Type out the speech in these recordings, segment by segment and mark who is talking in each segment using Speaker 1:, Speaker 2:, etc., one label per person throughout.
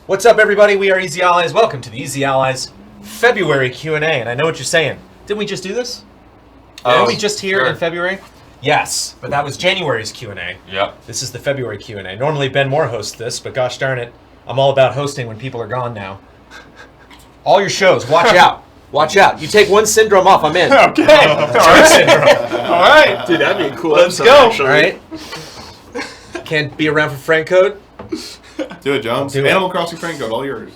Speaker 1: What's up, everybody? We are Easy Allies. Welcome to the Easy Allies February Q&A. And I know what you're saying. Didn't we just do this? Didn't we just here in February? Yes, but that was January's Q&A.
Speaker 2: Yep.
Speaker 1: This is the February Q&A. Normally Ben Moore hosts this, but gosh darn it, I'm all about hosting when people are gone now. All your shows, watch out. Watch out. You take one syndrome off, I'm in.
Speaker 3: Okay.
Speaker 1: Two syndrome.
Speaker 3: All right. Dude, that'd be a cool
Speaker 1: Let's
Speaker 3: episode,
Speaker 1: go.
Speaker 3: actually.
Speaker 1: All right. Can't be around for Frank Code.
Speaker 4: Do it, Jones.
Speaker 1: Do it.
Speaker 4: Animal Crossing Frank Code, all yours.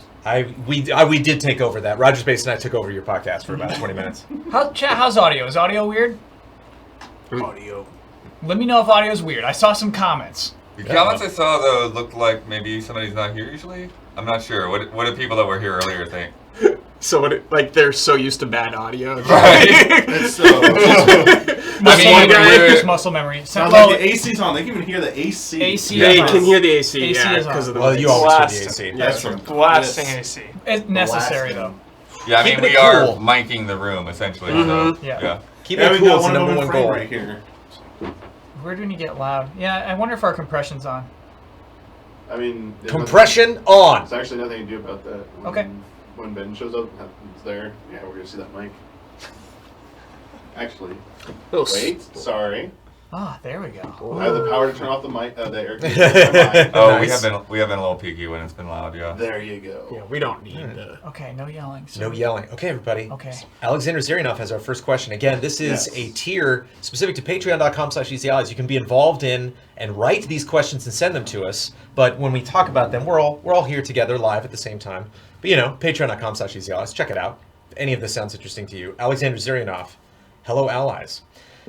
Speaker 1: We did take over that. Rogers Base and I took over your podcast for about 20 minutes.
Speaker 5: How's audio? Is audio weird?
Speaker 3: Audio.
Speaker 5: Let me know if audio's weird. I saw some comments.
Speaker 2: The comments I saw, though, looked like maybe somebody's not here usually. I'm not sure. What do people that were here earlier think?
Speaker 3: So they're so used to bad audio.
Speaker 2: Right.
Speaker 4: It's so...
Speaker 5: Just muscle memory.
Speaker 4: Sounds like the AC's on. They can even hear the AC.
Speaker 5: AC.
Speaker 3: They
Speaker 5: is
Speaker 3: can
Speaker 5: on.
Speaker 3: hear the AC,
Speaker 5: AC
Speaker 3: yeah,
Speaker 5: is on.
Speaker 3: because of the
Speaker 1: Well, you always hear the AC.
Speaker 4: That's from
Speaker 6: Blasting AC.
Speaker 5: It's necessary though.
Speaker 2: Yeah, I mean,
Speaker 1: Keeping
Speaker 2: we
Speaker 1: it
Speaker 2: are
Speaker 1: cool.
Speaker 2: miking the room, essentially.
Speaker 3: Mhm.
Speaker 2: So,
Speaker 5: Yeah.
Speaker 1: Keep
Speaker 4: Yeah,
Speaker 1: it
Speaker 4: we
Speaker 1: cool
Speaker 4: got
Speaker 1: is the
Speaker 4: one of
Speaker 1: number
Speaker 4: them
Speaker 1: one
Speaker 4: in frame
Speaker 1: goal.
Speaker 4: right here.
Speaker 5: Where do we get loud? Yeah, I wonder if our compression's on.
Speaker 7: I mean,
Speaker 1: Compression on.
Speaker 7: There's actually nothing to do about that.
Speaker 5: Okay.
Speaker 7: When Ben shows up, it's there. Yeah, we're gonna see that mic. Actually, wait. Sorry,
Speaker 5: There we go.
Speaker 7: I have the power to turn off the mic. The air conditioner.
Speaker 2: Oh,
Speaker 1: Nice.
Speaker 2: we have been a little peaky when it's been loud, yeah.
Speaker 7: There you go.
Speaker 3: Yeah, we don't need the...
Speaker 5: Okay, no yelling.
Speaker 1: No yelling. Okay, everybody.
Speaker 5: Okay.
Speaker 1: Alexander Zirianov has our first question. Again, this is
Speaker 7: Yes.
Speaker 1: a tier specific to patreon.com/easyallies. You can be involved in and write these questions and send them to us. But when we talk about them, we're all here together live at the same time. But patreon.com/easyallies. Check it out. If any of this sounds interesting to you. Alexander Zirianov. Hello, allies.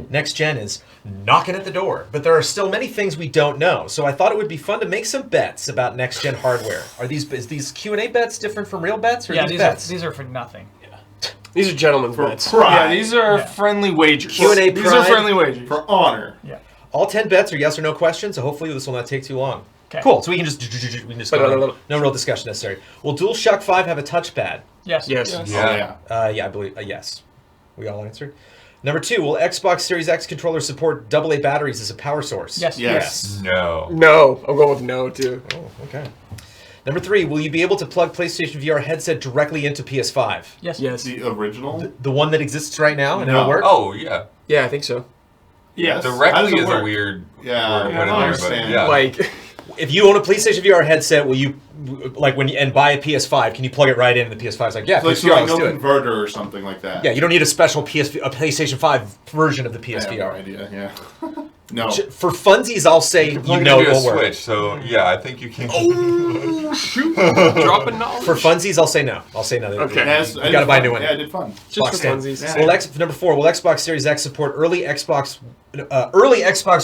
Speaker 1: Next gen is knocking at the door, but there are still many things we don't know. So I thought it would be fun to make some bets about next gen hardware. Is these Q&A bets different from real bets, or
Speaker 5: Yeah,
Speaker 1: these
Speaker 5: these
Speaker 1: bets?
Speaker 5: are for nothing.
Speaker 3: These are gentlemen's
Speaker 4: For
Speaker 3: bets.
Speaker 4: pride.
Speaker 6: Yeah, these are friendly wagers.
Speaker 1: Q&A
Speaker 6: These
Speaker 1: pride.
Speaker 6: are friendly wagers.
Speaker 4: For honor.
Speaker 5: Yeah.
Speaker 1: All 10 bets are yes or no questions, so hopefully this will not take too long.
Speaker 5: Okay.
Speaker 1: Cool. So we can just go. No real discussion necessary. Will DualShock 5 have a touchpad?
Speaker 5: Yes.
Speaker 3: Yes.
Speaker 2: Yeah.
Speaker 1: Yeah, I believe yes. We all answered. Number 2, will Xbox Series X controllers support AA batteries as a power source?
Speaker 5: Yes.
Speaker 4: Yes.
Speaker 2: No.
Speaker 3: No. I'm going with no, too.
Speaker 1: Oh, okay. Number 3, will you be able to plug PlayStation VR headset directly into PS5?
Speaker 5: Yes.
Speaker 3: Yes.
Speaker 4: The original?
Speaker 1: The one that exists right now and
Speaker 4: No.
Speaker 1: it'll work?
Speaker 2: Oh, yeah.
Speaker 3: Yeah, I think so.
Speaker 4: Yes. How does
Speaker 2: Directly
Speaker 4: it
Speaker 2: is
Speaker 4: work?
Speaker 2: a weird
Speaker 4: Yeah,
Speaker 2: word to
Speaker 4: I
Speaker 2: put in
Speaker 4: don't
Speaker 2: there, but
Speaker 4: understand.
Speaker 2: yeah.
Speaker 3: Like...
Speaker 1: If you own a PlayStation VR headset, will you and buy a PS5, can you plug it right in and the PS5 is like, yeah,
Speaker 4: It's like,
Speaker 1: PSVR,
Speaker 4: so like
Speaker 1: let's
Speaker 4: no
Speaker 1: do it.
Speaker 4: converter or something like that.
Speaker 1: Yeah, you don't need a special PlayStation 5 version of the
Speaker 4: I have no
Speaker 1: PSVR.
Speaker 4: idea, yeah. No.
Speaker 1: For funsies, I'll say
Speaker 2: You plug
Speaker 1: you
Speaker 2: it
Speaker 1: know it
Speaker 2: into a
Speaker 1: won't work.
Speaker 2: Switch, so yeah, I think you can.
Speaker 3: Oh, shoot. Dropping knowledge.
Speaker 1: For funsies, I'll say no. I'll say no.
Speaker 3: Okay.
Speaker 4: Yeah,
Speaker 1: You gotta buy a new one.
Speaker 4: Yeah, I did fun.
Speaker 3: Just for
Speaker 1: Boxed in.
Speaker 3: funsies.
Speaker 4: Yeah.
Speaker 1: Number 4, will Xbox Series X support early Xbox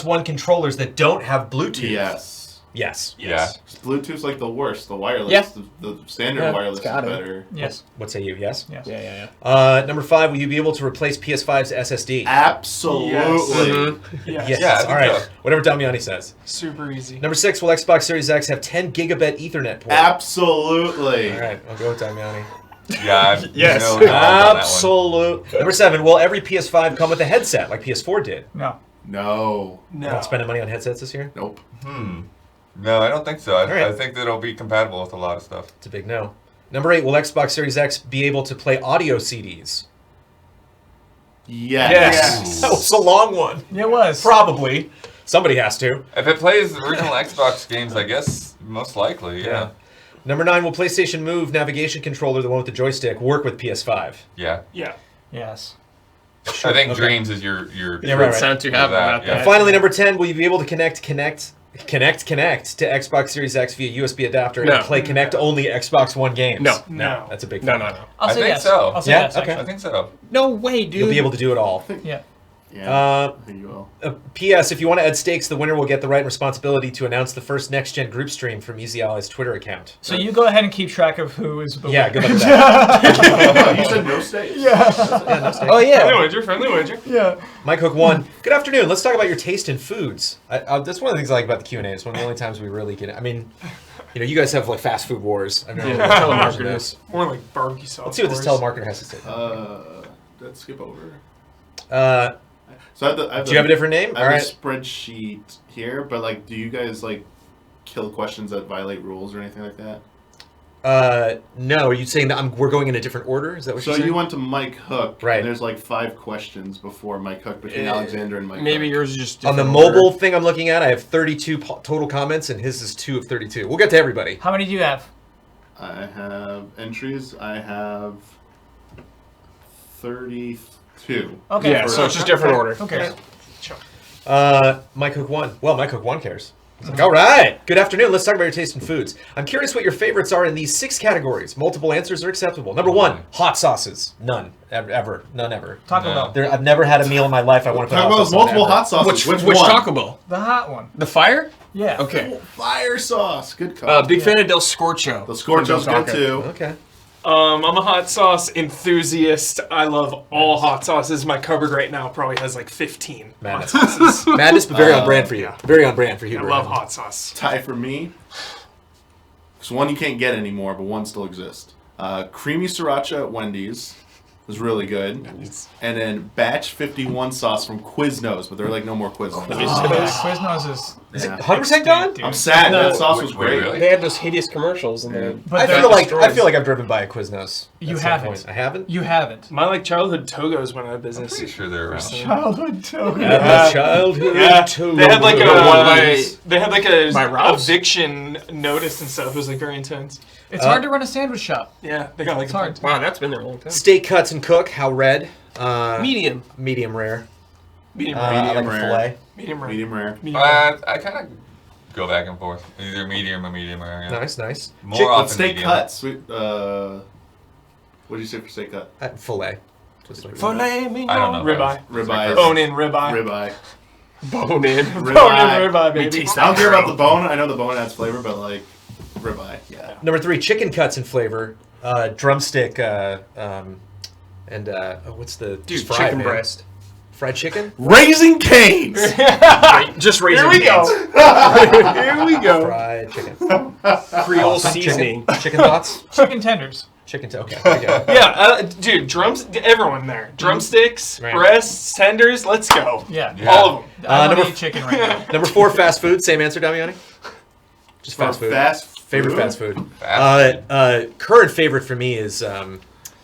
Speaker 1: One controllers that don't have Bluetooth?
Speaker 4: Yes.
Speaker 1: Yes.
Speaker 2: Yeah.
Speaker 4: Bluetooth's like the worst. The wireless,
Speaker 3: Yeah.
Speaker 4: the standard
Speaker 3: Yeah,
Speaker 4: wireless is
Speaker 3: it's got it.
Speaker 4: better.
Speaker 5: Yes.
Speaker 1: What say you? Yes.
Speaker 5: Yes.
Speaker 3: Yeah.
Speaker 1: Number 5, will you be able to replace PS5's SSD?
Speaker 4: Absolutely.
Speaker 6: Yes.
Speaker 1: Yes.
Speaker 2: Yeah, I think
Speaker 1: All right.
Speaker 2: so.
Speaker 1: Whatever Damiani says.
Speaker 6: Super easy.
Speaker 1: Number 6, will Xbox Series X have 10 gigabit Ethernet port?
Speaker 4: Absolutely.
Speaker 1: All right. I'll go with Damiani.
Speaker 2: Yeah.
Speaker 3: Yes.
Speaker 2: No knowledge on that one.
Speaker 1: Absolute. Number 7, will every PS5 come with a headset like PS4 did?
Speaker 5: No.
Speaker 4: No.
Speaker 6: No.
Speaker 1: Not spending money on headsets this year?
Speaker 4: Nope.
Speaker 2: No, I don't think so. I
Speaker 1: right.
Speaker 2: think that it'll be compatible with a lot of stuff.
Speaker 1: It's a big no. Number 8, will Xbox Series X be able to play audio CDs?
Speaker 4: Yes.
Speaker 3: Yes.
Speaker 1: That was a long one.
Speaker 5: It was.
Speaker 1: Probably. Somebody has to.
Speaker 2: If it plays the original Xbox games, I guess most likely, yeah.
Speaker 1: Number 9, will PlayStation Move navigation controller, the one with the joystick, work with PS5?
Speaker 2: Yeah.
Speaker 6: Yeah.
Speaker 5: Yes.
Speaker 2: I think
Speaker 1: Okay.
Speaker 2: Dreams is your
Speaker 1: Yeah, right.
Speaker 3: Sound you have about
Speaker 2: yeah.
Speaker 3: that.
Speaker 1: And finally, number 10, will you be able to connect to Xbox Series X via USB adapter
Speaker 3: No.
Speaker 1: and play Connect-only Xbox One games?
Speaker 3: No.
Speaker 6: No.
Speaker 1: That's a big
Speaker 3: No,
Speaker 1: no.
Speaker 3: no.
Speaker 5: I'll
Speaker 2: I
Speaker 5: say
Speaker 2: think
Speaker 5: yes.
Speaker 2: so.
Speaker 5: I'll say
Speaker 1: Yeah?
Speaker 5: yes.
Speaker 1: Okay.
Speaker 2: I think so.
Speaker 3: No way, dude.
Speaker 1: You'll be able to do it all.
Speaker 5: Yeah.
Speaker 4: Yeah. I think you will.
Speaker 1: P.S. If you want to add stakes, the winner will get the right and responsibility to announce the first next-gen group stream from Easy Allies' Twitter account.
Speaker 5: So you go ahead and keep track of who is the
Speaker 1: Yeah,
Speaker 5: winner.
Speaker 1: good luck with that.
Speaker 4: You said no stakes.
Speaker 1: Yeah, no stakes.
Speaker 3: Oh, yeah.
Speaker 6: Friendly wager.
Speaker 5: Yeah.
Speaker 1: Mike Hook 1. Good afternoon. Let's talk about your taste in foods. That's one of the things I like about the Q&A. It's one of the only times we really get. I mean, you guys have like fast food wars. I've never really imagined this.
Speaker 6: More like barbecue sauce.
Speaker 1: Let's see what this telemarketer has to say.
Speaker 4: Let's skip over.
Speaker 1: So do you have a different name?
Speaker 4: I have a spreadsheet here, but like, do you guys like kill questions that violate rules or anything like that?
Speaker 1: No, are you saying that we're going in a different order? Is that what
Speaker 7: So
Speaker 1: you're saying?
Speaker 7: you went to Mike Hook,
Speaker 1: Right.
Speaker 7: and there's like 5 questions before Mike Hook between Alexander and Mike
Speaker 3: Maybe
Speaker 7: Hook.
Speaker 3: yours is just
Speaker 1: On the
Speaker 3: different order.
Speaker 1: mobile thing I'm looking at, I have 32 total comments, and his is 2 of 32. We'll get to everybody.
Speaker 5: How many do you have?
Speaker 7: I have entries. I have 32.
Speaker 5: Okay.
Speaker 3: Yeah, so it's just different order.
Speaker 5: Okay.
Speaker 1: Mike Hook 1. Well, Mike Hook 1 cares. It's like, all right. Good afternoon. Let's talk about your taste in foods. I'm curious what your favorites are in these 6 categories. Multiple answers are acceptable. Number 1, hot sauces. None. Ever. None ever.
Speaker 5: Taco
Speaker 2: No.
Speaker 5: Bell.
Speaker 1: I've never had a meal in my life I want to put
Speaker 7: Talk
Speaker 1: hot
Speaker 7: about
Speaker 1: sauce on
Speaker 7: multiple
Speaker 1: ever.
Speaker 7: hot sauces.
Speaker 3: Which
Speaker 7: one?
Speaker 3: Taco Bell?
Speaker 5: The hot one.
Speaker 3: The fire?
Speaker 5: Yeah.
Speaker 3: Okay.
Speaker 7: Fire sauce. Good call.
Speaker 3: Big fan of Del Scorcho.
Speaker 7: the Scorcho's
Speaker 3: Taco.
Speaker 7: good too.
Speaker 1: Okay.
Speaker 6: I'm a hot sauce enthusiast. I love all hot sauces. My cupboard right now probably has like 15
Speaker 1: Madness.
Speaker 6: hot sauces.
Speaker 1: Madness, but very on brand for you. Very on brand for
Speaker 6: I
Speaker 1: Hubert.
Speaker 6: love hot sauce.
Speaker 7: Tie for me. There's one you can't get anymore, but one still exists. Creamy sriracha at Wendy's was really good. And then batch 51 sauce from Quiznos, but there are like no more Quiznos.
Speaker 5: Oh, yeah. Quiznos is.
Speaker 1: Is it
Speaker 7: Yeah.
Speaker 1: 100% gone?
Speaker 5: Dude.
Speaker 7: I'm sad.
Speaker 3: No.
Speaker 7: That sauce was
Speaker 2: Wait,
Speaker 7: great.
Speaker 2: really?
Speaker 3: They had those hideous commercials. And
Speaker 5: But
Speaker 1: I
Speaker 5: they're
Speaker 1: feel like
Speaker 3: destroyed.
Speaker 1: I've driven by a Quiznos.
Speaker 5: You
Speaker 1: at some
Speaker 5: haven't.
Speaker 1: point. I haven't.
Speaker 5: You haven't.
Speaker 6: My like childhood Togos went out of
Speaker 2: I'm
Speaker 6: business.
Speaker 2: pretty sure they're around.
Speaker 5: Childhood toga.
Speaker 6: Yeah.
Speaker 1: Childhood.
Speaker 6: Yeah, they had like a
Speaker 3: By Ralph's?
Speaker 6: eviction notice and stuff. It was like very intense.
Speaker 5: It's hard to run a sandwich shop.
Speaker 6: Yeah, they got like
Speaker 5: It's hard.
Speaker 3: Wow, that's been there a long time.
Speaker 1: Steak cuts and cook. How red?
Speaker 3: Medium.
Speaker 1: Medium rare.
Speaker 6: medium
Speaker 1: I
Speaker 6: rare.
Speaker 1: like a
Speaker 7: rare.
Speaker 1: fillet.
Speaker 6: Medium rare.
Speaker 7: Medium rare.
Speaker 6: Medium rare.
Speaker 2: I kind of go back and forth. Either medium or medium rare. Yeah.
Speaker 1: Nice.
Speaker 2: More
Speaker 1: Chick-
Speaker 2: often
Speaker 7: But steak
Speaker 2: medium.
Speaker 7: cuts. What did you say for steak cut?
Speaker 1: Fillet.
Speaker 3: Filet mignon.
Speaker 2: I don't know.
Speaker 6: Ribeye.
Speaker 7: Ribeye.
Speaker 6: Bone in ribeye.
Speaker 7: Ribeye.
Speaker 3: Bone in.
Speaker 6: Bone in
Speaker 7: Ribeye.
Speaker 6: ribeye,
Speaker 3: Me
Speaker 6: baby.
Speaker 3: taste
Speaker 7: I don't
Speaker 3: that
Speaker 7: care about
Speaker 3: crow.
Speaker 7: the bone. I know the bone adds flavor, but like ribeye. Yeah.
Speaker 1: Number 3, chicken cuts and flavor. Drumstick. What's the
Speaker 3: Dude,
Speaker 1: just fried,
Speaker 3: chicken
Speaker 1: man.
Speaker 3: breast.
Speaker 1: Fried chicken.
Speaker 7: Raising Cane's.
Speaker 3: Just
Speaker 6: Here
Speaker 3: raising
Speaker 6: we go.
Speaker 3: cane's.
Speaker 6: Here we go.
Speaker 1: Fried chicken.
Speaker 3: Creole
Speaker 1: Awesome.
Speaker 3: seasoning.
Speaker 1: Chicken thoughts.
Speaker 5: Chicken tenders.
Speaker 1: Chicken. Okay. There you go.
Speaker 6: Yeah, dude, everyone there. Drumsticks,
Speaker 1: Right.
Speaker 6: breasts, tenders, let's go.
Speaker 5: Yeah.
Speaker 2: Yeah.
Speaker 6: All of them.
Speaker 5: I want
Speaker 1: number
Speaker 5: to eat chicken right now.
Speaker 1: Number 4, fast food. Same answer, Damiani. Just fast food. Favorite fast food. Current favorite for me is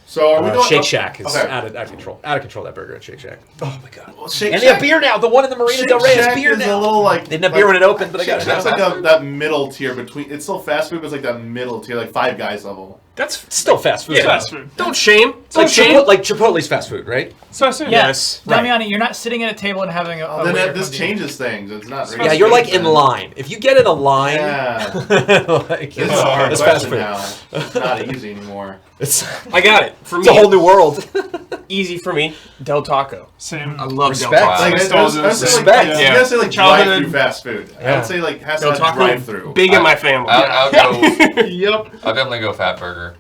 Speaker 7: So are we going
Speaker 1: Shake Shack. Is
Speaker 7: Okay.
Speaker 1: out of control. Out of control. That burger at Shake Shack. Oh my god.
Speaker 7: Well, Shake
Speaker 1: And they have
Speaker 7: Shack-
Speaker 1: beer now. The one in the Marina
Speaker 7: Shake
Speaker 1: Del Rey has
Speaker 7: Shack
Speaker 1: beer
Speaker 7: is
Speaker 1: now.
Speaker 7: a little like
Speaker 1: They didn't have beer when it opened, but I got it.
Speaker 7: That's
Speaker 1: now.
Speaker 7: like that middle tier between. It's still fast food, but it's like that middle tier, like Five Guys level.
Speaker 3: That's
Speaker 1: It's still fast food.
Speaker 6: It's fast food.
Speaker 3: don't shame.
Speaker 1: It's like,
Speaker 3: Don't shame.
Speaker 1: Chipotle's fast food, right?
Speaker 6: So I said,
Speaker 3: Yes.
Speaker 1: Right.
Speaker 5: Damiani, you're not sitting at a table and having a
Speaker 7: Then
Speaker 5: waiter
Speaker 7: this
Speaker 5: come to you.
Speaker 7: changes things. It's not.
Speaker 1: Yeah, you're like in line. If you get in a line,
Speaker 7: Yeah.
Speaker 1: like,
Speaker 7: It's a hard
Speaker 1: it's fast
Speaker 7: question
Speaker 1: food.
Speaker 7: now. It's not easy anymore.
Speaker 1: It's,
Speaker 3: I got it. For
Speaker 1: it's a
Speaker 3: me,
Speaker 1: whole new world.
Speaker 3: easy for me. Del Taco.
Speaker 6: same.
Speaker 3: I love
Speaker 1: Respect.
Speaker 3: Del Taco.
Speaker 7: Like,
Speaker 6: Respect.
Speaker 7: I was say,
Speaker 1: Respect.
Speaker 7: Like,
Speaker 6: Yeah.
Speaker 7: You gotta say like
Speaker 6: Childhood-
Speaker 7: drive-through fast food. I
Speaker 1: Yeah.
Speaker 7: would say like has
Speaker 3: Del
Speaker 7: to have
Speaker 3: Taco.
Speaker 7: drive-through.
Speaker 3: Big in my family.
Speaker 2: I'll go.
Speaker 6: Yep.
Speaker 2: I'll definitely go Fat Burger.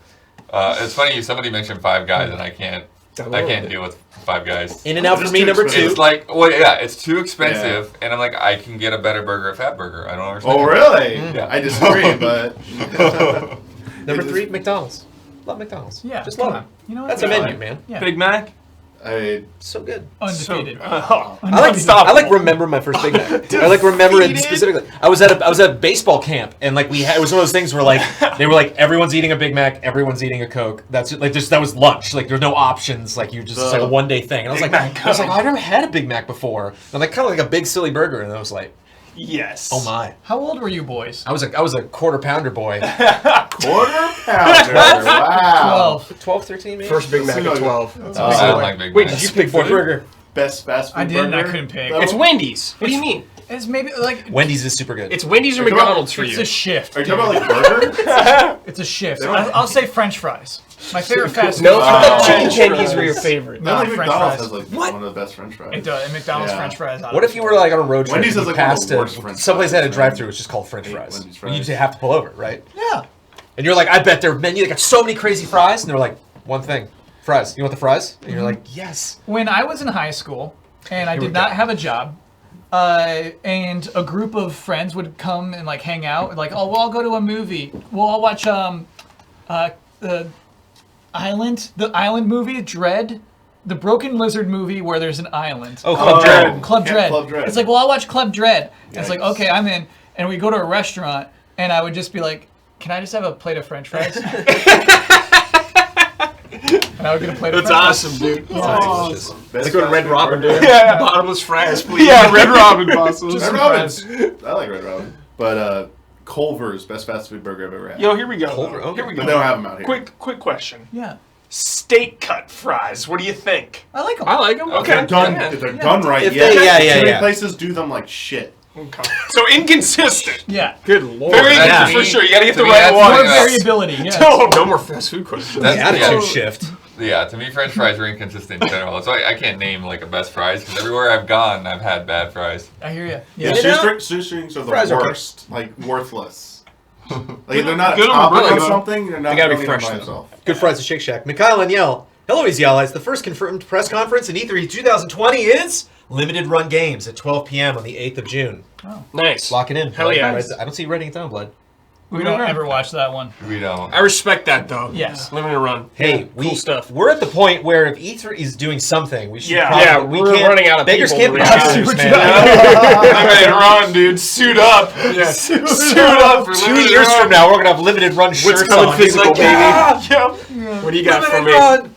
Speaker 2: It's funny. Somebody mentioned Five Guys, and I can't deal with Five Guys.
Speaker 1: In and out for
Speaker 7: Just
Speaker 1: me,
Speaker 7: too
Speaker 1: number
Speaker 7: expensive.
Speaker 1: 2.
Speaker 2: It's like, well, yeah, it's too expensive, and I'm like, I can get a better burger at Fat Burger. I don't understand.
Speaker 7: Oh really?
Speaker 2: Yeah.
Speaker 7: I disagree, but
Speaker 1: Number 3, McDonald's. Love McDonald's.
Speaker 5: Yeah,
Speaker 1: Just
Speaker 5: come
Speaker 1: love
Speaker 5: on.
Speaker 1: it.
Speaker 5: You know what?
Speaker 1: That's a
Speaker 5: Yeah.
Speaker 1: menu, man.
Speaker 5: Yeah.
Speaker 6: Big Mac.
Speaker 1: So good.
Speaker 5: Undefeated.
Speaker 1: I like remember my first Big Mac. I like remember it specifically. I was at a baseball camp, and like it was one of those things where like they were like everyone's eating a Big Mac, everyone's eating a Coke. That's like that was lunch. Like there's no options. Like it's like a 1-day thing. And I was
Speaker 6: Big
Speaker 1: like,
Speaker 6: Mac
Speaker 1: I was like,
Speaker 6: Coke.
Speaker 1: I've never had a Big Mac before. And I'm like kind of like a big silly burger, and I was like,
Speaker 6: Yes.
Speaker 1: oh my.
Speaker 5: How old were you boys?
Speaker 1: I was a quarter pounder boy.
Speaker 7: quarter pounder. Wow.
Speaker 5: 12.
Speaker 1: 12, 13 maybe.
Speaker 3: First Big Mac
Speaker 7: So
Speaker 3: at 12.
Speaker 2: I
Speaker 1: big
Speaker 2: don't
Speaker 1: boy.
Speaker 2: like Big
Speaker 3: Wait,
Speaker 2: Mac.
Speaker 3: did you
Speaker 1: big
Speaker 3: pick
Speaker 1: boy
Speaker 3: food?
Speaker 1: burger.
Speaker 7: Best fast food
Speaker 5: I didn't. I
Speaker 7: burger?
Speaker 5: couldn't pick.
Speaker 3: It's Wendy's. What do you mean?
Speaker 5: It's maybe like
Speaker 1: Wendy's is super good.
Speaker 3: It's Wendy's or
Speaker 7: Come on,
Speaker 3: McDonald's for
Speaker 5: it's
Speaker 3: you.
Speaker 5: a shift.
Speaker 7: Are you talking about like burger?
Speaker 5: It's a shift. I'll say French fries. My favorite fast food.
Speaker 3: No,
Speaker 7: Wow.
Speaker 3: I thought chicken
Speaker 5: French
Speaker 3: candies were your
Speaker 5: fries.
Speaker 3: favorite.
Speaker 7: No, like
Speaker 5: French
Speaker 7: McDonald's
Speaker 5: fries.
Speaker 7: has like one of the best French fries.
Speaker 5: It does. And McDonald's
Speaker 7: Yeah.
Speaker 5: French fries.
Speaker 1: What if you were like on a road trip
Speaker 7: Wendy's
Speaker 1: and
Speaker 7: has,
Speaker 1: you
Speaker 7: like, one of
Speaker 1: passed
Speaker 7: the worst French
Speaker 1: someplace
Speaker 7: fries,
Speaker 1: had a
Speaker 7: man.
Speaker 1: drive-through, it's just called French
Speaker 7: hate
Speaker 1: fries.
Speaker 7: Wendy's
Speaker 1: And you
Speaker 7: fries.
Speaker 1: just have to pull over, right?
Speaker 5: Yeah.
Speaker 1: And you're like, I bet their menu, they got so many crazy fries, and they're like, one thing, fries. You want the fries? And you're like, yes.
Speaker 5: When I was in high school and I
Speaker 1: Here we
Speaker 5: did not
Speaker 1: go.
Speaker 5: have a job, and a group of friends would come and like hang out, like, oh, we'll all go to a movie. We'll all watch the Island movie, Dread, the Broken Lizard movie where there's an island.
Speaker 1: Oh, Club Dread.
Speaker 5: Club
Speaker 7: Yeah,
Speaker 5: Dread.
Speaker 7: Club Dread.
Speaker 5: It's like, well, I'll watch Club Dread. And it's like,
Speaker 7: Yikes.
Speaker 5: okay, I'm in. And we go to a restaurant, and I would just be like, Can I just have a plate of French fries? And I would get a plate of
Speaker 3: That's
Speaker 5: French
Speaker 3: awesome, dude.
Speaker 1: Delicious.
Speaker 7: Best
Speaker 3: Let's go to Red
Speaker 7: fast food
Speaker 3: Robin,
Speaker 7: burger.
Speaker 3: dude.
Speaker 6: Yeah.
Speaker 3: Bottomless fries, please.
Speaker 6: Yeah, Red Robin bosses.
Speaker 7: Red Robin's. I like Red Robin. But Culver's best fast food burger I've ever had.
Speaker 6: Yo, here we go.
Speaker 1: Culver, okay.
Speaker 6: Here we
Speaker 7: But
Speaker 6: go.
Speaker 7: they don't have them out here.
Speaker 6: Quick question.
Speaker 5: Yeah.
Speaker 6: Steak cut fries. What do you think?
Speaker 5: I like them.
Speaker 3: I like them.
Speaker 7: If they're done,
Speaker 3: Yeah.
Speaker 7: if they're done right,
Speaker 1: If
Speaker 7: yeah.
Speaker 1: they- yeah,
Speaker 7: Too many
Speaker 1: yeah.
Speaker 7: places do them like shit.
Speaker 6: Okay. So inconsistent.
Speaker 5: Yeah.
Speaker 3: Good lord.
Speaker 6: Very
Speaker 2: Yeah.
Speaker 6: for sure. You gotta get
Speaker 2: To
Speaker 6: the
Speaker 2: me,
Speaker 6: right
Speaker 2: that's
Speaker 6: one.
Speaker 5: More
Speaker 2: like
Speaker 5: variability. Yeah.
Speaker 3: No more fast food questions.
Speaker 2: That's
Speaker 1: Attitude
Speaker 2: yeah.
Speaker 1: shift.
Speaker 2: Yeah, to me, French fries are inconsistent in general. So I can't name like a best fries because everywhere I've gone, I've had bad fries.
Speaker 5: I hear you.
Speaker 7: Yeah,
Speaker 5: Yeah.
Speaker 7: shoestrings are the
Speaker 1: Fries are okay.
Speaker 7: worst. Like, worthless. Like, if they're not a
Speaker 6: Good on
Speaker 7: topping
Speaker 6: really
Speaker 7: on
Speaker 6: good.
Speaker 7: something, they're not
Speaker 3: They gotta be
Speaker 7: really
Speaker 3: fresh,
Speaker 7: by
Speaker 3: though.
Speaker 7: themselves.
Speaker 1: Good fries at Shake Shack. Mikhail and Yell. Hello, Easy Allies. The first confirmed press conference in E3 2020 is Limited Run Games at 12 p.m. on the 8th of June.
Speaker 3: Nice.
Speaker 1: Lock it in.
Speaker 3: Hell yeah.
Speaker 1: I don't see you writing it down, Blood.
Speaker 5: We don't ever watch that one.
Speaker 2: We don't.
Speaker 3: I respect that though.
Speaker 5: Yes.
Speaker 3: Limited run.
Speaker 1: Hey,
Speaker 3: cool stuff.
Speaker 1: We're at the point where if E3 is doing something, we should
Speaker 6: Yeah.
Speaker 1: probably...
Speaker 3: Yeah,
Speaker 1: we
Speaker 3: we're
Speaker 1: can't,
Speaker 3: running out of
Speaker 1: beggars
Speaker 3: people
Speaker 1: can't
Speaker 3: to
Speaker 1: be
Speaker 3: reach
Speaker 1: choosers,
Speaker 3: out.
Speaker 1: man.
Speaker 6: Limited run, dude. Suit up. Yeah. Suit up for
Speaker 1: 2
Speaker 6: limited
Speaker 1: years
Speaker 6: run.
Speaker 1: from now, we're going to have limited run shirts
Speaker 3: coming
Speaker 1: on.
Speaker 3: physical,
Speaker 1: Like,
Speaker 3: baby?
Speaker 1: yeah,
Speaker 6: Yep.
Speaker 3: What do you got for
Speaker 1: limited
Speaker 3: me?
Speaker 1: run.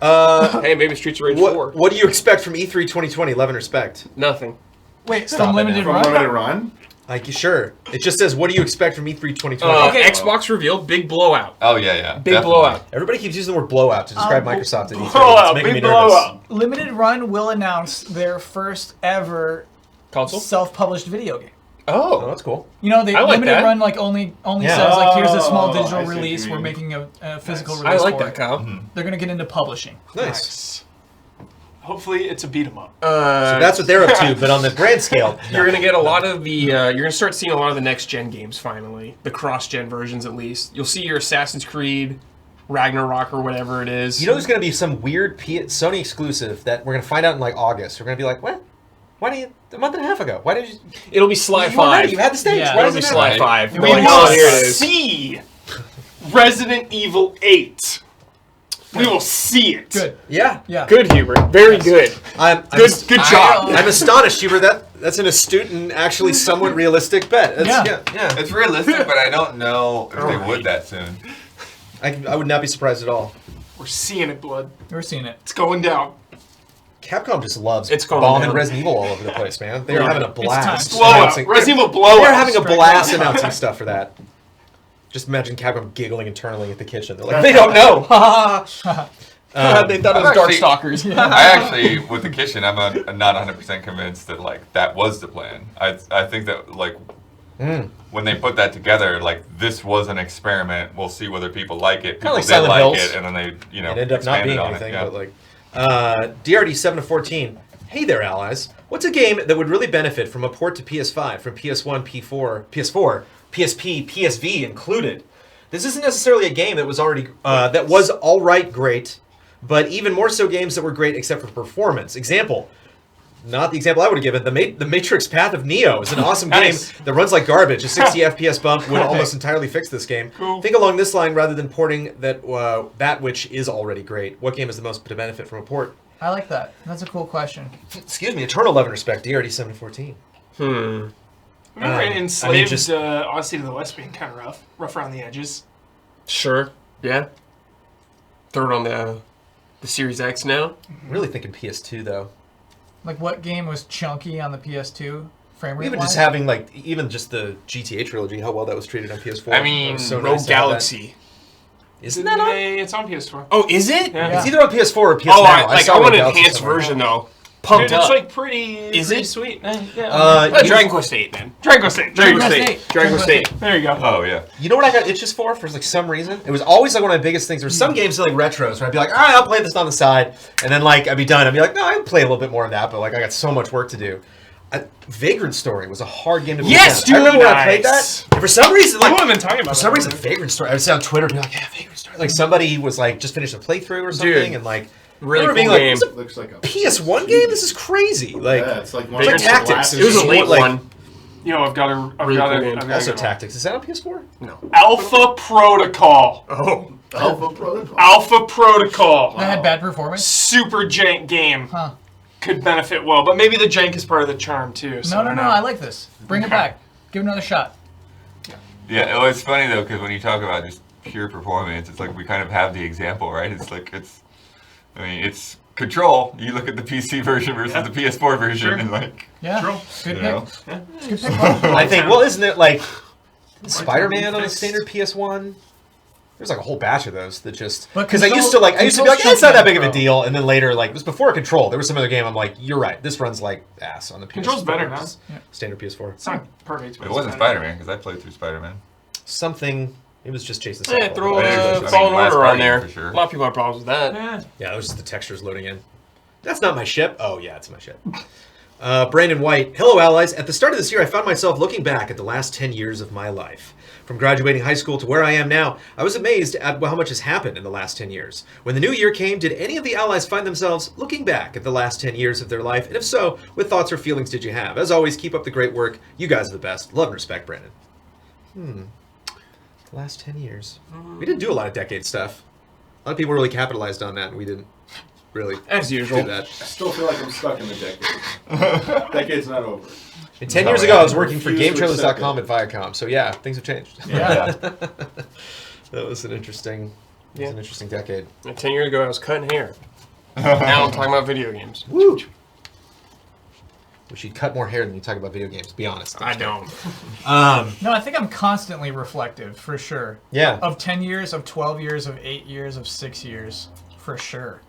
Speaker 3: Hey, maybe Streets of Rage 4.
Speaker 1: What do you expect from E3 2020? Love and respect.
Speaker 3: Nothing.
Speaker 5: Wait,
Speaker 1: Stop
Speaker 5: from
Speaker 1: it
Speaker 5: Limited
Speaker 1: now.
Speaker 7: From
Speaker 5: Run?
Speaker 7: Limited Run?
Speaker 1: Like, sure. It just says, what do you expect from E3 2020?
Speaker 5: Okay.
Speaker 3: Xbox reveal, big blowout.
Speaker 2: Oh yeah.
Speaker 3: Big
Speaker 2: definitely.
Speaker 3: blowout.
Speaker 1: Everybody keeps using the word blowout to describe Microsoft at E3.
Speaker 6: Blowout,
Speaker 1: It's making
Speaker 6: big
Speaker 1: me nervous.
Speaker 6: blowout.
Speaker 5: Limited Run will announce their first ever
Speaker 3: Console?
Speaker 5: self-published video game.
Speaker 1: Oh, that's cool.
Speaker 5: You know, the
Speaker 3: I like
Speaker 5: Limited
Speaker 3: that.
Speaker 5: Run like only
Speaker 1: Yeah.
Speaker 5: says like here's a small
Speaker 7: Oh,
Speaker 5: digital
Speaker 7: I see what you
Speaker 5: release. We're
Speaker 7: mean.
Speaker 5: making a physical
Speaker 7: Nice.
Speaker 5: release.
Speaker 3: I like
Speaker 5: for
Speaker 3: that,
Speaker 5: it.
Speaker 3: Kyle.
Speaker 5: They're gonna get into publishing.
Speaker 1: Nice.
Speaker 6: Hopefully, it's a beat 'em up.
Speaker 1: So that's what they're up to, but on the grand scale,
Speaker 3: You're gonna get a lot of the. You're gonna start seeing a lot of the next gen games finally, the cross-gen versions at least. You'll see your Assassin's Creed, Ragnarok or whatever it is.
Speaker 1: You know, there's going to be some weird Sony exclusive that we're going to find out in like August. We're going to be like, what? Why do you? A month and a half ago. Why did you?
Speaker 3: It'll be Sly
Speaker 1: You were ready.
Speaker 3: 5.
Speaker 1: You had the stage.
Speaker 5: Yeah.
Speaker 1: Why
Speaker 3: It'll
Speaker 1: does
Speaker 3: be
Speaker 1: it
Speaker 3: Sly
Speaker 1: matter?
Speaker 3: 5.
Speaker 6: We
Speaker 3: You're like,
Speaker 6: will
Speaker 3: oh, here it is.
Speaker 6: see Resident Evil 8. We will see it.
Speaker 5: Good.
Speaker 1: Yeah.
Speaker 5: Yeah.
Speaker 3: Good, Hubert. Very good.
Speaker 1: I'm
Speaker 3: Good job.
Speaker 1: I'm astonished, Hubert. That's an astute and actually somewhat realistic bet.
Speaker 5: Yeah.
Speaker 1: Yeah.
Speaker 2: It's realistic, but I don't know if they would that soon.
Speaker 1: I would not be surprised at all.
Speaker 6: We're seeing it, blood.
Speaker 5: We're seeing it.
Speaker 6: It's going down.
Speaker 1: Capcom just loves
Speaker 3: It's going
Speaker 1: bombing
Speaker 3: down.
Speaker 1: Resident Evil all over the place, man. They're having a blast.
Speaker 5: time.
Speaker 6: Blowout.
Speaker 1: announcing-
Speaker 6: Resident Evil blowout.
Speaker 1: They're having a
Speaker 5: Strike
Speaker 1: blast
Speaker 5: one.
Speaker 1: announcing stuff for that. Just imagine Capcom giggling internally at the kitchen. They're like, they don't know.
Speaker 3: They thought it was
Speaker 2: Actually-
Speaker 3: Darkstalkers.
Speaker 2: I actually, with the kitchen, I'm not 100% convinced that like that was the plan. I think that like when they put that together, like this was an experiment. We'll see whether people like it. People
Speaker 1: like
Speaker 2: did
Speaker 1: Silent
Speaker 2: like
Speaker 1: Hills.
Speaker 2: it, and then they
Speaker 1: It ended up not
Speaker 2: expanded
Speaker 1: being
Speaker 2: on
Speaker 1: anything,
Speaker 2: it. Yeah.
Speaker 1: but like DRD 7 to 14. Hey there, allies. What's a game that would really benefit from a port to PS5 from PS1, PS4, PSP, PSV included? This isn't necessarily a game that was already that was all right, great, but even more so games that were great except for performance. Example. Not the example I would have given. The Matrix Path of Neo is an awesome
Speaker 6: Nice.
Speaker 1: game that runs like garbage. A 60 FPS bump would almost entirely fix this game.
Speaker 6: Cool.
Speaker 1: Think along this line rather than porting that which is already great. What game is the most to benefit from a port?
Speaker 5: I like that. That's a cool question.
Speaker 1: Excuse me, Eternal Love and Respect, DRD 7 to 14.
Speaker 6: Remember Enslaved Odyssey to the West being kind of rough around the edges.
Speaker 3: Sure. Yeah. Throw it on the Series X now.
Speaker 1: I'm really thinking PS2 though.
Speaker 5: Like, what game was chunky on the PS2 frame rate?
Speaker 1: Even just having like even just the GTA trilogy, how well that was treated on PS4.
Speaker 3: I
Speaker 1: That
Speaker 3: mean,
Speaker 1: was so
Speaker 3: Rogue
Speaker 1: nice to have that.
Speaker 3: Galaxy.
Speaker 1: Isn't that on?
Speaker 6: It's on PS4.
Speaker 3: Oh, is it?
Speaker 6: Yeah.
Speaker 1: It's either on PS4 or PS
Speaker 3: Oh,
Speaker 1: Now.
Speaker 3: I
Speaker 1: saw
Speaker 3: want
Speaker 1: Rogue
Speaker 3: an
Speaker 1: Galaxy
Speaker 3: enhanced
Speaker 1: somewhere.
Speaker 3: version though.
Speaker 6: Dude,
Speaker 3: Pumped
Speaker 6: it's
Speaker 3: up.
Speaker 6: like pretty.
Speaker 3: Is
Speaker 6: pretty
Speaker 3: it?
Speaker 6: sweet? Yeah.
Speaker 3: Dragon Quest 8 then.
Speaker 6: Dragon Quest 8.
Speaker 3: Dragon
Speaker 5: Quest
Speaker 3: Quest
Speaker 5: 8.
Speaker 3: 8. Dragon Quest 8.
Speaker 6: There you go.
Speaker 2: Oh yeah.
Speaker 1: You know what I got itches for like some reason? It was always like one of my biggest things. There were some games like retros where I'd be like, all right, I'll play this on the side, and then like I'd be done. I'd be like, no, I'd play a little bit more of that, but like I got so much work to do. Vagrant Story was a hard game to play.
Speaker 3: Yes,
Speaker 1: I remember when I played
Speaker 6: nice.
Speaker 1: that. And for some reason, like
Speaker 6: People have been talking about
Speaker 1: for some
Speaker 6: that
Speaker 1: reason, Vagrant Story. I would say on Twitter, be like, yeah, Vagrant Story. Like somebody was like just finished a playthrough or something,
Speaker 3: Dude,
Speaker 1: and like
Speaker 3: Really
Speaker 1: I remember
Speaker 3: cool
Speaker 1: being
Speaker 3: game.
Speaker 1: like,
Speaker 7: Looks like a
Speaker 1: PS1 game? This is crazy. Like
Speaker 7: yeah, it's like one
Speaker 1: it's
Speaker 7: of
Speaker 1: like
Speaker 7: the
Speaker 1: Tactics.
Speaker 7: last-
Speaker 3: It was a late
Speaker 1: like,
Speaker 3: one.
Speaker 6: Yo, I've got to.
Speaker 3: Really cool game.
Speaker 1: Also Tactics. Is that on PS4?
Speaker 3: No.
Speaker 6: Alpha Protocol.
Speaker 3: Oh.
Speaker 7: Alpha Protocol.
Speaker 6: Alpha Protocol.
Speaker 5: That had bad performance?
Speaker 6: Super jank game.
Speaker 5: Huh.
Speaker 6: Could benefit well, but maybe the jank is part of the charm too. So
Speaker 5: No,
Speaker 6: I
Speaker 5: no,
Speaker 6: don't
Speaker 5: no.
Speaker 6: know.
Speaker 5: I like this. Bring it
Speaker 6: Okay.
Speaker 5: back. Give it another shot.
Speaker 2: Yeah, well, it's funny though because when you talk about just pure performance, it's like we kind of have the example, right? It's Control. You look at the PC version versus the PS4 version,
Speaker 3: Sure.
Speaker 2: and like,
Speaker 5: Yeah,
Speaker 3: True.
Speaker 5: good
Speaker 2: you
Speaker 5: pick.
Speaker 2: know.
Speaker 3: Yeah.
Speaker 5: Good pick. Bob.
Speaker 1: I think. Well, isn't it like Spider-Man on a
Speaker 3: fixed.
Speaker 1: standard PS1? There's like a whole batch of those that just
Speaker 5: But
Speaker 1: because I used to be like, yeah, it's not that big of a deal, and then later, like it was before Control, there was some other game. I'm like, you're right, this runs like ass on the PS4.
Speaker 3: Control's better now.
Speaker 5: Yeah.
Speaker 1: Standard PS4.
Speaker 3: It's not perfect. but
Speaker 2: It
Speaker 3: it's
Speaker 2: wasn't
Speaker 3: better.
Speaker 2: Spider-Man because I played through Spider-Man.
Speaker 1: Something. It was just Jason.
Speaker 3: Yeah,
Speaker 1: Statham.
Speaker 3: throw
Speaker 2: I mean,
Speaker 3: Fallen
Speaker 2: Last
Speaker 3: Order on
Speaker 2: Guardian
Speaker 3: there.
Speaker 2: for sure.
Speaker 3: A lot of people have problems with that.
Speaker 6: Yeah.
Speaker 1: Yeah, it was just the textures loading in. That's not my ship. Oh, yeah, it's my ship. Brandon White. Hello, allies. At the start of this year, I found myself looking back at the last 10 years of my life. From graduating high school to where I am now, I was amazed at how much has happened in the last 10 years. When the new year came, did any of the allies find themselves looking back at the last 10 years of their life? And if so, what thoughts or feelings did you have? As always, keep up the great work. You guys are the best. Love and respect, Brandon. The last 10 years. We didn't do a lot of decade stuff. A lot of people really capitalized on that, and we didn't really
Speaker 3: As usual.
Speaker 1: do that.
Speaker 7: I still feel like I'm stuck in the decade. Decade's not over.
Speaker 1: And 10
Speaker 2: No,
Speaker 1: years
Speaker 2: I
Speaker 1: ago, I was working for
Speaker 7: refuse to accept
Speaker 1: GameTrailers.com at Viacom, so yeah, things have changed.
Speaker 5: Yeah.
Speaker 1: That was an interesting, decade.
Speaker 3: And 10 years ago, I was cutting hair. Now I'm talking about video games.
Speaker 1: Woo! Wish you'd cut more hair than you talk about video games. Be honest.
Speaker 3: I don't.
Speaker 5: No, I think I'm constantly reflective, for sure.
Speaker 1: Yeah.
Speaker 5: Of 10 years, of 12 years, of 8 years, of 6 years, for sure.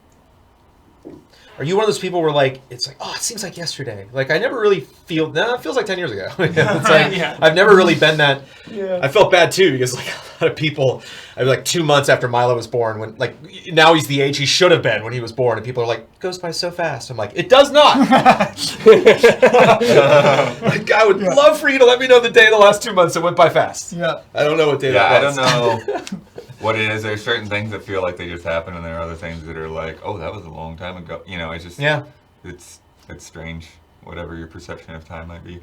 Speaker 1: Are you one of those people where like it's like, oh, it seems like yesterday? Like I never really feel. No, it feels like 10 years ago. It's like,
Speaker 3: Yeah.
Speaker 1: I've never really been that. Yeah. I felt bad too because like a lot of people. I was like 2 months after Milo was born. When like now he's the age he should have been when he was born, and people are like, it goes by so fast. I'm like, it does not. Like, I would love for you to let me know the day of the last 2 months that went by fast.
Speaker 5: Yeah.
Speaker 1: I don't know what day
Speaker 2: Yeah, I
Speaker 1: that
Speaker 2: don't
Speaker 1: was.
Speaker 2: know what it is. There's certain things that feel like they just happen, and there are other things that are like, oh, that was a long time ago. You know, it's just it's strange. Whatever your perception of time might be.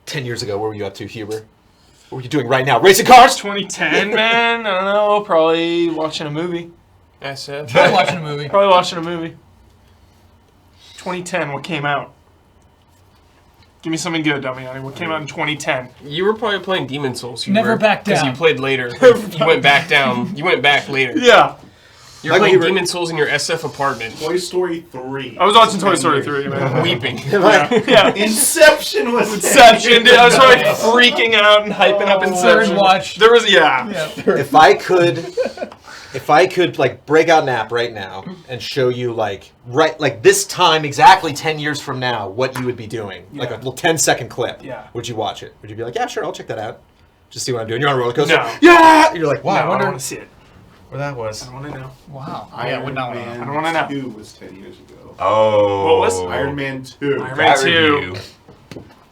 Speaker 1: 10 years ago, what were you up to, Huber? What were you doing right now? Racing cars?
Speaker 6: 2010, man. I don't know. Probably watching a movie.
Speaker 3: SF.
Speaker 5: Probably watching a movie.
Speaker 6: Probably watching a movie. 2010, what came out? Give me something good, Damiani. What came out in 2010?
Speaker 3: You were probably playing Demon Souls. You
Speaker 5: Never
Speaker 3: were,
Speaker 5: back
Speaker 3: Because you
Speaker 5: down.
Speaker 3: played later. You went back down. You went back later.
Speaker 6: Yeah.
Speaker 3: You were
Speaker 1: Like
Speaker 3: playing
Speaker 1: we were-
Speaker 3: Demon Souls in your SF apartment.
Speaker 7: Toy Story 3.
Speaker 6: I was watching Toy Story 3, man.
Speaker 3: Weeping.
Speaker 6: Yeah.
Speaker 7: Inception was
Speaker 6: Inception, dude. I was probably freaking out and hyping up Inception.
Speaker 5: Third watch.
Speaker 6: There was, yeah.
Speaker 1: If I could like break out an app right now and show you like this time exactly 10 years from now what you would be doing, like a little 10-second clip.
Speaker 6: Yeah.
Speaker 1: Would you watch it? Would you be like, yeah, sure, I'll check that out. Just see what I'm doing. You're on a roller coaster.
Speaker 6: No.
Speaker 1: Yeah. You're like, wow.
Speaker 6: No,
Speaker 1: I
Speaker 6: I
Speaker 1: wonder
Speaker 6: don't want to see it.
Speaker 1: where that was.
Speaker 6: I don't want to know.
Speaker 5: Wow.
Speaker 7: Iron
Speaker 5: would not
Speaker 7: Man
Speaker 6: I don't wanna know.
Speaker 7: 2 was 10 years ago.
Speaker 2: Oh,
Speaker 6: What was
Speaker 7: Iron Man 2.
Speaker 6: Iron Man
Speaker 2: that
Speaker 6: 2.
Speaker 2: review.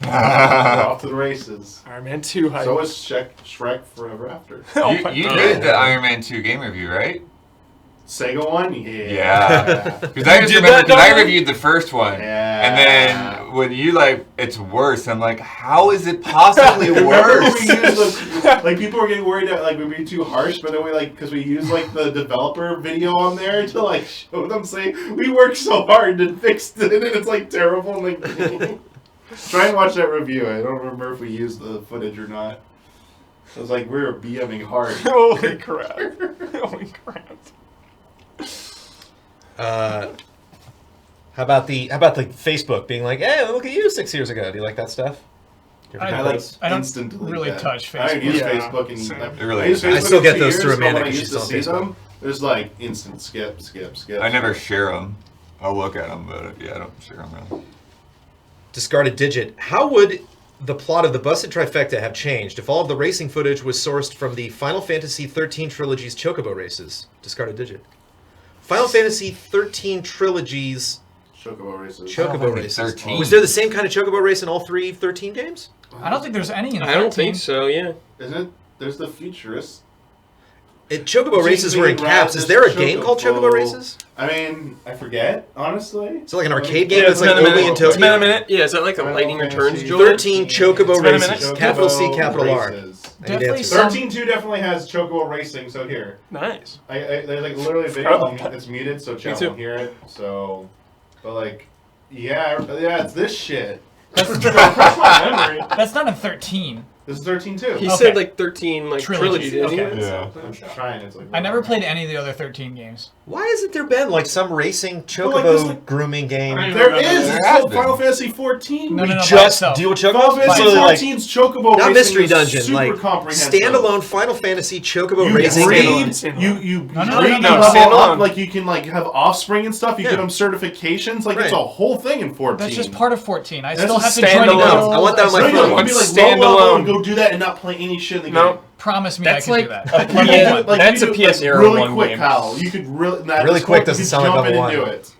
Speaker 7: We're off to the races.
Speaker 6: Iron Man 2 hype.
Speaker 7: So was Shrek Forever After.
Speaker 6: Oh
Speaker 2: You,
Speaker 6: my
Speaker 2: you
Speaker 6: God.
Speaker 2: did the Iron Man 2 game review, right?
Speaker 7: Sega one?
Speaker 2: Yeah. Because I just
Speaker 6: did
Speaker 2: remember
Speaker 6: that,
Speaker 2: because I
Speaker 6: Dominic?
Speaker 2: reviewed the first one.
Speaker 7: Yeah.
Speaker 2: And then when you like, it's worse. I'm like, how is it possibly worse?
Speaker 7: We used like people were getting worried that like we'd be too harsh, but then we like because we used like the developer video on there to like show them saying we worked so hard and fixed it, and it's like terrible. Like, try and watch that review. I don't remember if we used the footage or not. I was like, we were BMing hard.
Speaker 6: Holy crap. Holy crap.
Speaker 1: How about the Facebook being like, hey, look at you 6 years ago? Do you like that stuff? Do you ever
Speaker 5: I
Speaker 1: get
Speaker 7: I like
Speaker 1: those?
Speaker 5: I don't
Speaker 7: instant delete
Speaker 5: really
Speaker 7: that.
Speaker 5: touch
Speaker 7: I don't
Speaker 5: Facebook.
Speaker 7: use
Speaker 6: Yeah.
Speaker 7: Facebook and
Speaker 6: Same.
Speaker 2: It really
Speaker 7: I use
Speaker 2: is.
Speaker 7: Facebook
Speaker 1: I still
Speaker 7: in
Speaker 1: get
Speaker 7: 2
Speaker 1: those
Speaker 7: years,
Speaker 1: through
Speaker 7: but when
Speaker 1: Amanda
Speaker 7: I
Speaker 1: 'cause
Speaker 7: used
Speaker 1: she's
Speaker 7: to
Speaker 1: on
Speaker 7: see
Speaker 1: Facebook.
Speaker 7: them. There's like instant skip.
Speaker 2: I never share them. I'll look at them, but yeah, I don't share them really.
Speaker 1: Discarded Digit. How would the plot of the Busted Trifecta have changed if all of the racing footage was sourced from the Final Fantasy XIII trilogy's Chocobo races? Discarded Digit. Final Fantasy XIII trilogy's
Speaker 7: Chocobo races.
Speaker 1: Chocobo races.
Speaker 2: 13.
Speaker 1: Was there the same kind of Chocobo race in all 3 13 games?
Speaker 5: I don't think there's any in
Speaker 3: I don't
Speaker 5: 13.
Speaker 3: think so, yeah.
Speaker 7: Isn't it? There's the futurist.
Speaker 1: Chocobo races were in caps. Is there a game called Chocobo Races?
Speaker 7: I mean, I forget, honestly.
Speaker 1: Is it like an arcade game
Speaker 6: Yeah,
Speaker 1: that's
Speaker 6: it's
Speaker 1: like
Speaker 6: been a
Speaker 1: only in
Speaker 6: minute. It's been a
Speaker 1: Tokyo?
Speaker 6: minute.
Speaker 3: Yeah, is that like a
Speaker 7: Final
Speaker 3: Lightning Returns
Speaker 7: Fantasy
Speaker 3: joint?
Speaker 1: 13 Chocobo
Speaker 6: It's been a
Speaker 1: races.
Speaker 6: minute.
Speaker 1: Capital C,
Speaker 7: Chocobo
Speaker 1: capital R.
Speaker 7: races.
Speaker 1: I need
Speaker 5: Definitely
Speaker 1: answers.
Speaker 5: some-
Speaker 7: 13.2 definitely has Chocobo racing, so here.
Speaker 6: Nice.
Speaker 7: There's like literally a
Speaker 6: Forgot
Speaker 7: video
Speaker 6: about
Speaker 7: that's muted, so chat
Speaker 3: too.
Speaker 7: won't hear it. So, but like, yeah, it's this shit.
Speaker 6: Refresh my memory.
Speaker 5: That's not in 13.
Speaker 7: This is 13 too.
Speaker 6: He
Speaker 5: Okay.
Speaker 6: said like 13 like
Speaker 5: Trilogy,
Speaker 6: trilogy, didn't
Speaker 5: okay.
Speaker 6: he?
Speaker 2: Yeah.
Speaker 7: I'm trying. It's like
Speaker 5: I never played any of the other 13 games.
Speaker 1: Why hasn't there been like some racing chocobo
Speaker 7: like this, like-
Speaker 1: grooming game?
Speaker 7: There is.
Speaker 2: There
Speaker 7: It's
Speaker 2: has
Speaker 7: called
Speaker 2: been.
Speaker 7: Final Fantasy 14.
Speaker 5: No, no, no. by
Speaker 1: Just
Speaker 5: itself.
Speaker 1: deal with
Speaker 7: Final
Speaker 1: chocobos?
Speaker 7: Fantasy
Speaker 1: So, like,
Speaker 7: 14's Chocobo
Speaker 1: not
Speaker 7: racing
Speaker 1: Mystery
Speaker 7: is
Speaker 1: Dungeon,
Speaker 7: super
Speaker 1: like
Speaker 7: comprehensive.
Speaker 1: standalone Final Fantasy chocobo
Speaker 7: You
Speaker 1: racing
Speaker 7: breed,
Speaker 1: game.
Speaker 6: Standalone.
Speaker 7: you
Speaker 5: No, no,
Speaker 7: breed,
Speaker 5: no,
Speaker 7: you
Speaker 5: no,
Speaker 7: level
Speaker 6: standalone.
Speaker 7: up, like you can like have offspring and stuff. You
Speaker 1: Yeah.
Speaker 7: get them certifications, like it's
Speaker 1: Right.
Speaker 7: a whole thing in 14.
Speaker 5: That's just part of 14. I
Speaker 7: That's
Speaker 5: still
Speaker 7: a
Speaker 5: have to join a
Speaker 6: standalone.
Speaker 5: guild.
Speaker 1: I want that on my
Speaker 7: No,
Speaker 1: phone.
Speaker 7: you can be like low level
Speaker 6: Standalone.
Speaker 7: and go do that and not play any shit in the
Speaker 6: No.
Speaker 7: game.
Speaker 5: Promise me
Speaker 6: That's
Speaker 5: I can
Speaker 6: like
Speaker 5: do that.
Speaker 6: a
Speaker 5: Level
Speaker 6: PS
Speaker 5: one.
Speaker 7: Like,
Speaker 6: That's
Speaker 7: you
Speaker 6: a
Speaker 7: do,
Speaker 6: PS
Speaker 7: like,
Speaker 6: era
Speaker 7: really
Speaker 6: one
Speaker 7: quick,
Speaker 6: game.
Speaker 7: Kyle. You could really
Speaker 1: Really quick doesn't
Speaker 7: you could
Speaker 1: sound like
Speaker 7: jump
Speaker 1: level
Speaker 7: in and
Speaker 1: one.
Speaker 7: do it.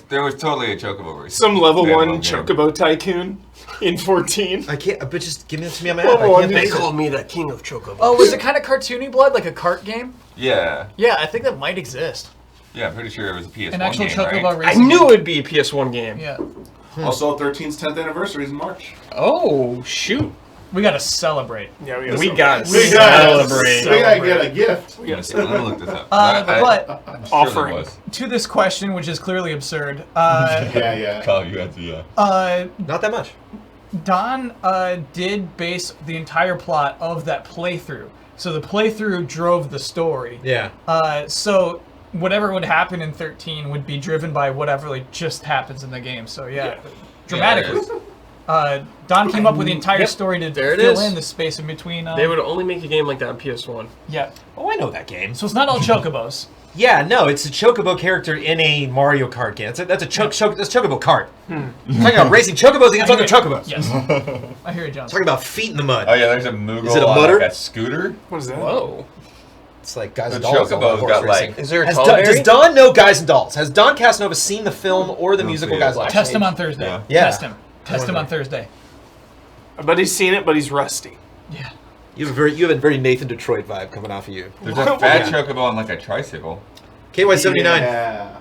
Speaker 2: There was totally a chocobo race.
Speaker 6: Some level
Speaker 2: Standalone
Speaker 6: 1
Speaker 2: game.
Speaker 6: Chocobo Tycoon in 14.
Speaker 1: I can't, but just give it to me on my app.
Speaker 6: Level
Speaker 1: I
Speaker 6: one,
Speaker 1: can't
Speaker 6: they
Speaker 1: fix it.
Speaker 6: called me the king of Chocobo.
Speaker 5: Oh, was it kind of cartoony blood, like a cart game?
Speaker 2: Yeah.
Speaker 5: Yeah, I think that might exist.
Speaker 2: Yeah, I'm pretty sure it was a PS1
Speaker 5: An actual
Speaker 2: game,
Speaker 5: chocobo
Speaker 2: right?
Speaker 6: I
Speaker 5: racing
Speaker 6: knew
Speaker 5: game.
Speaker 6: it'd be a PS1 game.
Speaker 5: Yeah.
Speaker 7: Also, 13's 10th anniversary is in March.
Speaker 6: Oh, shoot.
Speaker 5: We gotta celebrate.
Speaker 6: Yeah, we
Speaker 7: We
Speaker 6: got to
Speaker 7: We gotta
Speaker 6: celebrate.
Speaker 7: We gotta get a gift.
Speaker 2: I'm gonna look this up.
Speaker 5: But
Speaker 2: I'm sure
Speaker 6: Offering.
Speaker 2: there was.
Speaker 5: to this question, which is clearly absurd,
Speaker 7: Yeah.
Speaker 2: Kyle, you had to, yeah.
Speaker 1: Not that much.
Speaker 5: Don did base the entire plot of that playthrough. So the playthrough drove the story.
Speaker 1: Yeah.
Speaker 5: So whatever would happen in 13 would be driven by whatever like just happens in the game. So yeah, dramatically.
Speaker 2: Yeah,
Speaker 5: Don came up with the entire
Speaker 6: Yep,
Speaker 5: story to
Speaker 6: there it
Speaker 5: fill
Speaker 6: is.
Speaker 5: in the space in between.
Speaker 6: They would only make a game like that on PS1.
Speaker 5: Yeah.
Speaker 1: Oh, I know that game.
Speaker 5: So it's not all chocobos.
Speaker 1: Yeah, no, it's a chocobo character in a Mario Kart game. That's a chocobo kart. Talking about racing chocobos against other chocobos.
Speaker 5: Yes. I hear you, John.
Speaker 1: Talking about feet in the mud.
Speaker 2: Oh yeah, there's a Moogle
Speaker 1: Is it a
Speaker 2: on
Speaker 1: mutter?
Speaker 2: like a scooter.
Speaker 6: What is that?
Speaker 3: Whoa.
Speaker 1: It's like Guys
Speaker 2: The
Speaker 1: and Dolls. all
Speaker 2: Chocobo's
Speaker 1: about
Speaker 2: got,
Speaker 1: horse racing.
Speaker 2: like-
Speaker 3: Is there a
Speaker 1: Has
Speaker 3: tall
Speaker 1: Don, does
Speaker 3: berry?
Speaker 1: Don know Guys and Dolls? Has Don Casanova seen the film or the
Speaker 2: Don't
Speaker 1: musical
Speaker 2: see
Speaker 1: Guys
Speaker 2: it.
Speaker 1: and Dolls?
Speaker 5: Test him on Thursday.
Speaker 2: Yeah.
Speaker 1: Yeah.
Speaker 5: Test him. Test him on Thursday.
Speaker 6: I bet he's seen it, but he's rusty.
Speaker 5: Yeah.
Speaker 1: You have a very Nathan Detroit vibe coming off of you.
Speaker 2: There's a fat chocobo on like a tricycle.
Speaker 1: KY79.
Speaker 7: Yeah.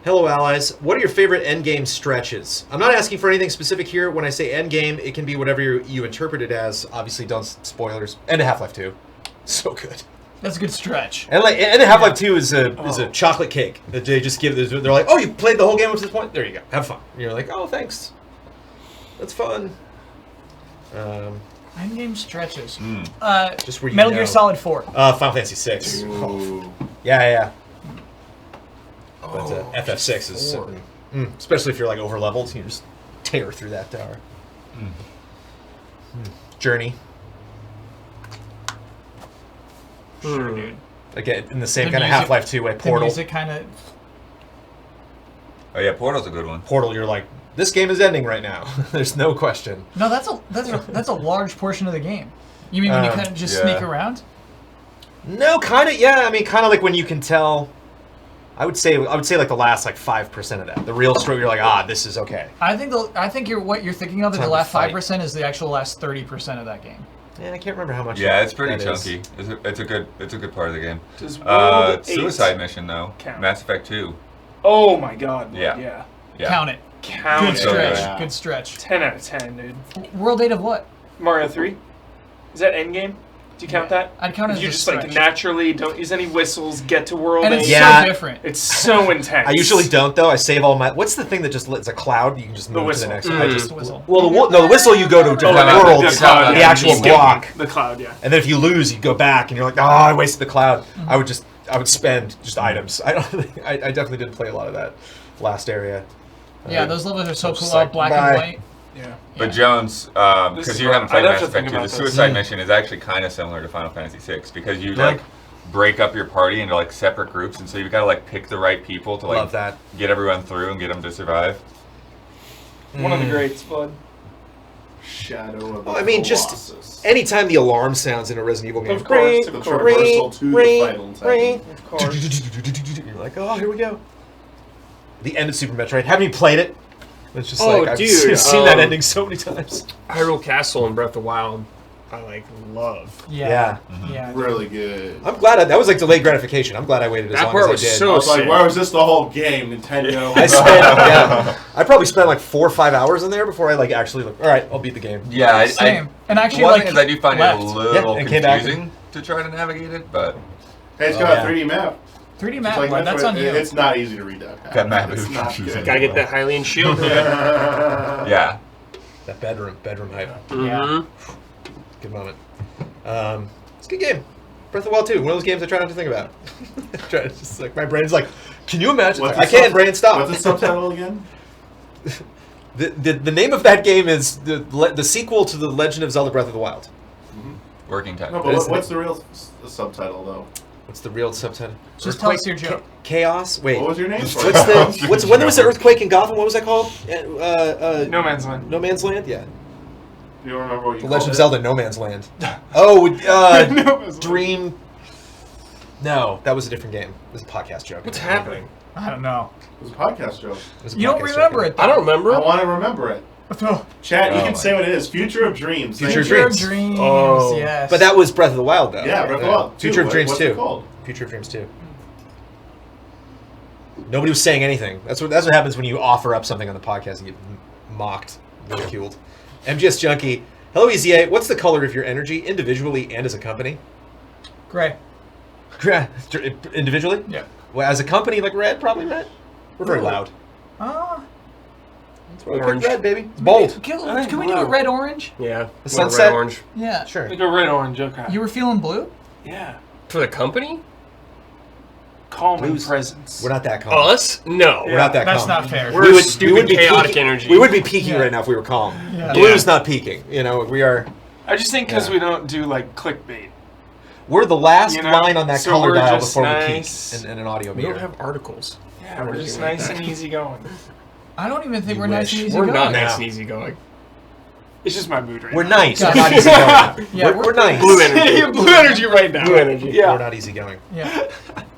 Speaker 1: Hello, allies. What are your favorite endgame stretches? I'm not asking for anything specific here. When I say endgame, it can be whatever you interpret it as. Obviously, don't spoilers. End of Half-Life 2. So good.
Speaker 5: That's a good stretch.
Speaker 1: And like, End of Half-Life 2 is a chocolate cake that they just give. They're like, oh, you played the whole game up to this point. There you go. Have fun. And you're like, oh, thanks. That's fun.
Speaker 5: Endgame stretches.
Speaker 1: Just where you
Speaker 5: Metal
Speaker 1: know.
Speaker 5: Gear Solid 4.
Speaker 1: Final Fantasy 6.
Speaker 7: Ooh.
Speaker 1: Yeah. But FF6 is especially if you're like over leveled, you just tear through that tower. Journey.
Speaker 5: Sure, dude.
Speaker 1: Again, in the same
Speaker 5: The
Speaker 1: kind of
Speaker 5: music-
Speaker 1: Half-Life 2 way.
Speaker 5: The
Speaker 1: Portal.
Speaker 5: music kind of.
Speaker 2: Oh yeah, Portal's a good one.
Speaker 1: Portal, you're like, this game is ending right now. There's no question.
Speaker 5: No, that's a large portion of the game. You mean when you kind of just
Speaker 2: yeah.
Speaker 5: sneak around?
Speaker 1: No, kind of, yeah. I mean, kind of like when you can tell. I would say like the last like 5% of that. The real story, you're like, this is okay.
Speaker 5: I think what you're thinking of is
Speaker 1: Time
Speaker 5: the
Speaker 1: to
Speaker 5: last
Speaker 1: fight.
Speaker 5: 5% is the actual last 30% of that game.
Speaker 1: And I can't remember how much.
Speaker 2: Yeah, it's pretty
Speaker 1: that is.
Speaker 2: chunky. It's a good part of the game.
Speaker 6: Does World 8
Speaker 2: Suicide Mission though.
Speaker 6: count?
Speaker 2: Mass Effect 2.
Speaker 6: Oh my god.
Speaker 2: Yeah. Yeah.
Speaker 5: Count it.
Speaker 6: Count
Speaker 5: Good
Speaker 6: it.
Speaker 5: stretch.
Speaker 7: Yeah.
Speaker 5: Good stretch.
Speaker 6: 10 out of 10, dude.
Speaker 5: World 8 of what?
Speaker 6: Mario 3? Is that endgame? Do you count that?
Speaker 5: I'd count it
Speaker 6: If
Speaker 5: as
Speaker 6: you
Speaker 5: a
Speaker 6: just
Speaker 5: stretch.
Speaker 6: like naturally don't use any whistles, get to World
Speaker 5: And
Speaker 6: 8.
Speaker 5: it's
Speaker 1: Yeah.
Speaker 5: so different.
Speaker 6: It's so intense.
Speaker 1: I usually don't though. I save all my. What's the thing that just it's a cloud? You can just move to
Speaker 6: whistle.
Speaker 1: the next.
Speaker 6: Mm.
Speaker 1: I just
Speaker 5: Whistle.
Speaker 1: well, the whistle you go to a different
Speaker 2: no,
Speaker 1: world.
Speaker 2: the
Speaker 1: The,
Speaker 2: cloud, yeah,
Speaker 1: actual
Speaker 2: you
Speaker 1: block.
Speaker 6: The cloud, yeah.
Speaker 1: And then if you lose, you go back and you're like, I wasted the cloud. I would spend just items. I definitely didn't play a lot of that last area.
Speaker 5: Yeah, those levels are so
Speaker 1: just
Speaker 5: cool.
Speaker 1: like,
Speaker 5: Black
Speaker 1: bye.
Speaker 5: and white.
Speaker 6: Yeah.
Speaker 2: But Jones,
Speaker 6: This
Speaker 2: because
Speaker 6: is
Speaker 2: you
Speaker 6: where
Speaker 2: haven't played
Speaker 6: I'd have
Speaker 2: Mass
Speaker 6: to think
Speaker 2: Effect 2, the
Speaker 6: about this.
Speaker 2: Suicide Mission is actually kind of similar to Final Fantasy 6 because you like break up your party into like separate groups, and so you've got to like pick the right people to like
Speaker 1: Love that.
Speaker 2: get everyone through and get them to survive.
Speaker 6: One of the greats, bud.
Speaker 7: Shadow of the
Speaker 1: Well, I mean, just
Speaker 7: Colossus.
Speaker 1: anytime the alarm sounds in a Resident Evil game,
Speaker 6: Of course,
Speaker 7: The
Speaker 6: of course.
Speaker 7: traversal to the final time.
Speaker 6: Of course.
Speaker 1: You're like, oh, here we go. The end of Super Metroid. Haven't you played it? It's just
Speaker 3: Oh,
Speaker 1: like I've
Speaker 3: dude,
Speaker 1: seen that ending so many times.
Speaker 3: Hyrule Castle and Breath of the Wild, I like love.
Speaker 5: Yeah.
Speaker 1: Mm-hmm.
Speaker 5: Yeah.
Speaker 7: Really good.
Speaker 1: I'm glad that was like delayed gratification. I'm glad I waited as
Speaker 3: That
Speaker 1: long
Speaker 3: part
Speaker 1: as I
Speaker 3: was
Speaker 1: did.
Speaker 3: so
Speaker 7: I was like,
Speaker 3: sick.
Speaker 7: where was this the whole game, Nintendo?
Speaker 1: I spent, I probably spent like 4 or 5 hours in there before I like actually looked. All right, I'll beat the game.
Speaker 2: Yeah,
Speaker 5: Same. And actually,
Speaker 2: one
Speaker 5: like,
Speaker 2: thing is I do find
Speaker 5: left.
Speaker 2: it a little
Speaker 1: Yeah, and came back
Speaker 2: confusing to try to navigate it, but
Speaker 7: Hey, it's
Speaker 1: Oh,
Speaker 7: got
Speaker 1: yeah.
Speaker 7: a 3D map.
Speaker 5: 3D
Speaker 7: Just
Speaker 5: map,
Speaker 7: like
Speaker 5: bud, that's
Speaker 7: Metroid,
Speaker 5: on you.
Speaker 7: It's not easy to read that.
Speaker 2: That map
Speaker 7: It's
Speaker 2: is
Speaker 7: not
Speaker 2: confusing.
Speaker 7: good.
Speaker 3: Gotta get that Hylian shield.
Speaker 2: yeah.
Speaker 1: That bedroom hype.
Speaker 5: Yeah.
Speaker 1: Good moment. It's a good game. Breath of the Wild 2, one of those games I try not to think about. Just like my brain's like, can you imagine? I can't, brain, stop.
Speaker 7: What's the subtitle again?
Speaker 1: The name of that game is the sequel to The Legend of Zelda Breath of the Wild.
Speaker 2: Working
Speaker 7: No,
Speaker 2: title.
Speaker 7: but what's the real subtitle though?
Speaker 1: What's the real subtitle?
Speaker 5: Just tell us your joke.
Speaker 1: Chaos? Wait.
Speaker 7: What was your name?
Speaker 1: When there was the earthquake in Gotham, what was that called?
Speaker 6: No Man's Land.
Speaker 1: No Man's Land? Yeah.
Speaker 7: You don't remember what you
Speaker 1: The
Speaker 7: called
Speaker 1: Legend of
Speaker 7: it?
Speaker 1: Zelda No Man's Land. Oh,
Speaker 6: No Man's Land.
Speaker 1: Dream. No, that was a different game. It was a podcast joke.
Speaker 3: What's happening?
Speaker 5: I don't know.
Speaker 7: It was a podcast joke.
Speaker 1: It was a
Speaker 5: You don't
Speaker 1: podcast
Speaker 5: remember
Speaker 1: joke.
Speaker 5: it.
Speaker 3: I don't remember.
Speaker 7: I want to remember it.
Speaker 5: Oh,
Speaker 7: Chat, you
Speaker 2: Oh
Speaker 7: can
Speaker 2: my
Speaker 7: say what it is. Future of Dreams.
Speaker 1: Future
Speaker 7: Thank you.
Speaker 1: Dreams.
Speaker 5: Dreams.
Speaker 3: Oh.
Speaker 5: Yes.
Speaker 1: But that was Breath of the Wild, though.
Speaker 7: Yeah, Breath of the Wild.
Speaker 1: Future of
Speaker 7: What-
Speaker 1: Dreams
Speaker 7: what's
Speaker 1: 2.
Speaker 7: it called?
Speaker 1: Future of Dreams 2. Nobody was saying anything. That's what happens when you offer up something on the podcast and get mocked, ridiculed. MGS Junkie. Hello, EZA. What's the color of your energy, individually and as a company?
Speaker 5: Gray.
Speaker 1: Individually?
Speaker 5: Yeah.
Speaker 1: Well, as a company, like red, probably red. We're very loud. That's why we picked
Speaker 3: Orange.
Speaker 1: red, baby. It's bold.
Speaker 5: Can we do it red orange?
Speaker 3: Yeah.
Speaker 1: The
Speaker 3: More
Speaker 1: sunset?
Speaker 3: red orange.
Speaker 5: Yeah.
Speaker 1: Sure.
Speaker 6: Like a red orange, okay.
Speaker 5: You were feeling blue?
Speaker 6: Yeah.
Speaker 3: For the company?
Speaker 6: Calming
Speaker 1: Blues.
Speaker 6: presence.
Speaker 1: We're not that calm.
Speaker 3: Us? No.
Speaker 1: We're not that
Speaker 5: That's
Speaker 1: calm.
Speaker 5: not fair.
Speaker 3: We're stupid, chaotic energy.
Speaker 1: We would be peaking
Speaker 5: Yeah.
Speaker 1: right now if we were calm.
Speaker 5: Yeah.
Speaker 1: Blue's not peaking. You know, we are.
Speaker 6: I just think because
Speaker 1: Yeah.
Speaker 6: we don't do like clickbait.
Speaker 1: We're the last
Speaker 6: You know,
Speaker 1: line on that
Speaker 6: so
Speaker 1: color
Speaker 6: we're
Speaker 1: dial
Speaker 6: just
Speaker 1: before
Speaker 6: nice.
Speaker 1: we peak in an audio
Speaker 3: We
Speaker 1: meter.
Speaker 3: don't have articles.
Speaker 6: Yeah, we're just nice and easy going.
Speaker 5: I don't even think
Speaker 1: You
Speaker 5: we're nice and
Speaker 1: wish.
Speaker 5: easy
Speaker 3: We're
Speaker 5: going.
Speaker 3: not
Speaker 1: No.
Speaker 3: nice and easy going.
Speaker 6: It's just my mood right
Speaker 1: We're
Speaker 6: now.
Speaker 1: nice. We're
Speaker 5: Gotcha.
Speaker 1: not easy going.
Speaker 5: Yeah,
Speaker 1: we're nice.
Speaker 3: Blue energy.
Speaker 6: Yeah, blue energy right now.
Speaker 3: Blue energy.
Speaker 6: Yeah.
Speaker 1: We're not easy going.
Speaker 5: Yeah.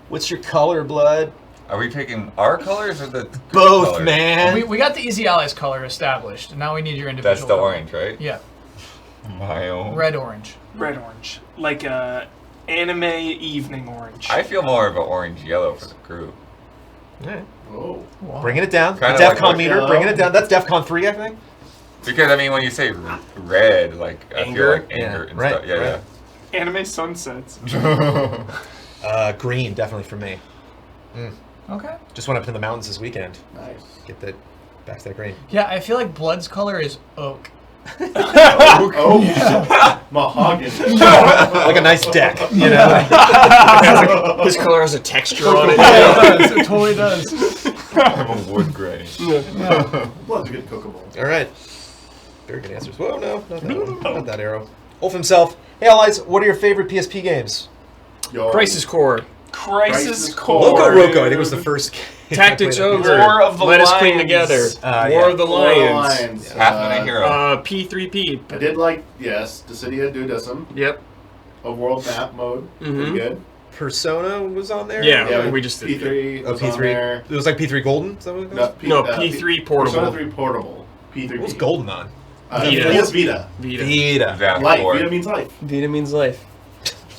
Speaker 1: What's your color, blood?
Speaker 2: Are we picking our colors or the group
Speaker 1: Both,
Speaker 2: colors?
Speaker 1: man.
Speaker 5: We got the Easy Allies color established. Now we need your individual.
Speaker 2: That's the
Speaker 5: color.
Speaker 2: orange, right?
Speaker 5: Yeah.
Speaker 2: My own.
Speaker 5: Red orange.
Speaker 6: Red orange. Like a anime evening orange.
Speaker 2: I feel more of an orange yellow for the group.
Speaker 1: All right.
Speaker 7: Whoa.
Speaker 5: Whoa.
Speaker 1: Bringing it down.
Speaker 2: Kinda
Speaker 1: The
Speaker 2: like
Speaker 1: DEFCON
Speaker 2: what
Speaker 1: meter.
Speaker 7: yellow.
Speaker 1: Bringing it down. That's DEFCON 3, I think.
Speaker 2: Because I mean, when you say red, like I feel
Speaker 3: Anger?
Speaker 2: like anger
Speaker 1: Yeah,
Speaker 2: and
Speaker 1: right,
Speaker 2: stuff. Yeah,
Speaker 6: Anime sunsets.
Speaker 2: yeah.
Speaker 1: Green, definitely for me.
Speaker 5: Okay.
Speaker 1: Just went up to the mountains this weekend.
Speaker 7: Nice.
Speaker 1: Get that back to that green.
Speaker 5: Yeah, I feel like Blood's color is oak.
Speaker 7: Oh, mahogany.
Speaker 1: Like a nice deck, you know.
Speaker 3: This color has a texture on it.
Speaker 5: Yeah, it does. It totally does.
Speaker 2: I'm a wood gray.
Speaker 7: Blood's a good cookable.
Speaker 1: All right. Very good answers. Whoa, no, not that one. Not that arrow. Ulf himself. Hey, allies, what are your favorite PSP games?
Speaker 7: Yo.
Speaker 3: Crisis Core.
Speaker 6: Crisis
Speaker 7: Crisis
Speaker 6: Core.
Speaker 1: Loco Roco, I think was the first game.
Speaker 3: Tactics
Speaker 1: I played on
Speaker 3: Ogre.
Speaker 6: War of the
Speaker 3: Let us cling
Speaker 6: Lions.
Speaker 3: together.
Speaker 1: Yeah.
Speaker 3: War of the Lions.
Speaker 7: Lions.
Speaker 2: Half Minute Hero.
Speaker 3: P3P.
Speaker 7: I did like, yes, Dissidia Dudism.
Speaker 3: Yep.
Speaker 7: A world map mode. Pretty
Speaker 3: Mhm.
Speaker 7: good.
Speaker 1: Persona was on there?
Speaker 3: Yeah. We just did
Speaker 7: P3
Speaker 1: Oh,
Speaker 7: was on
Speaker 1: P3.
Speaker 7: there.
Speaker 1: It was like P3 Golden? Is that what it was?
Speaker 3: No, P3 portable.
Speaker 7: Persona 3 portable. P3P.
Speaker 1: What was Golden on?
Speaker 3: Vita.
Speaker 7: Yes, Vita.
Speaker 3: Vita.
Speaker 1: Vita.
Speaker 2: Vita
Speaker 7: Life.
Speaker 2: 4.
Speaker 7: Vita means life.
Speaker 3: Vita means life.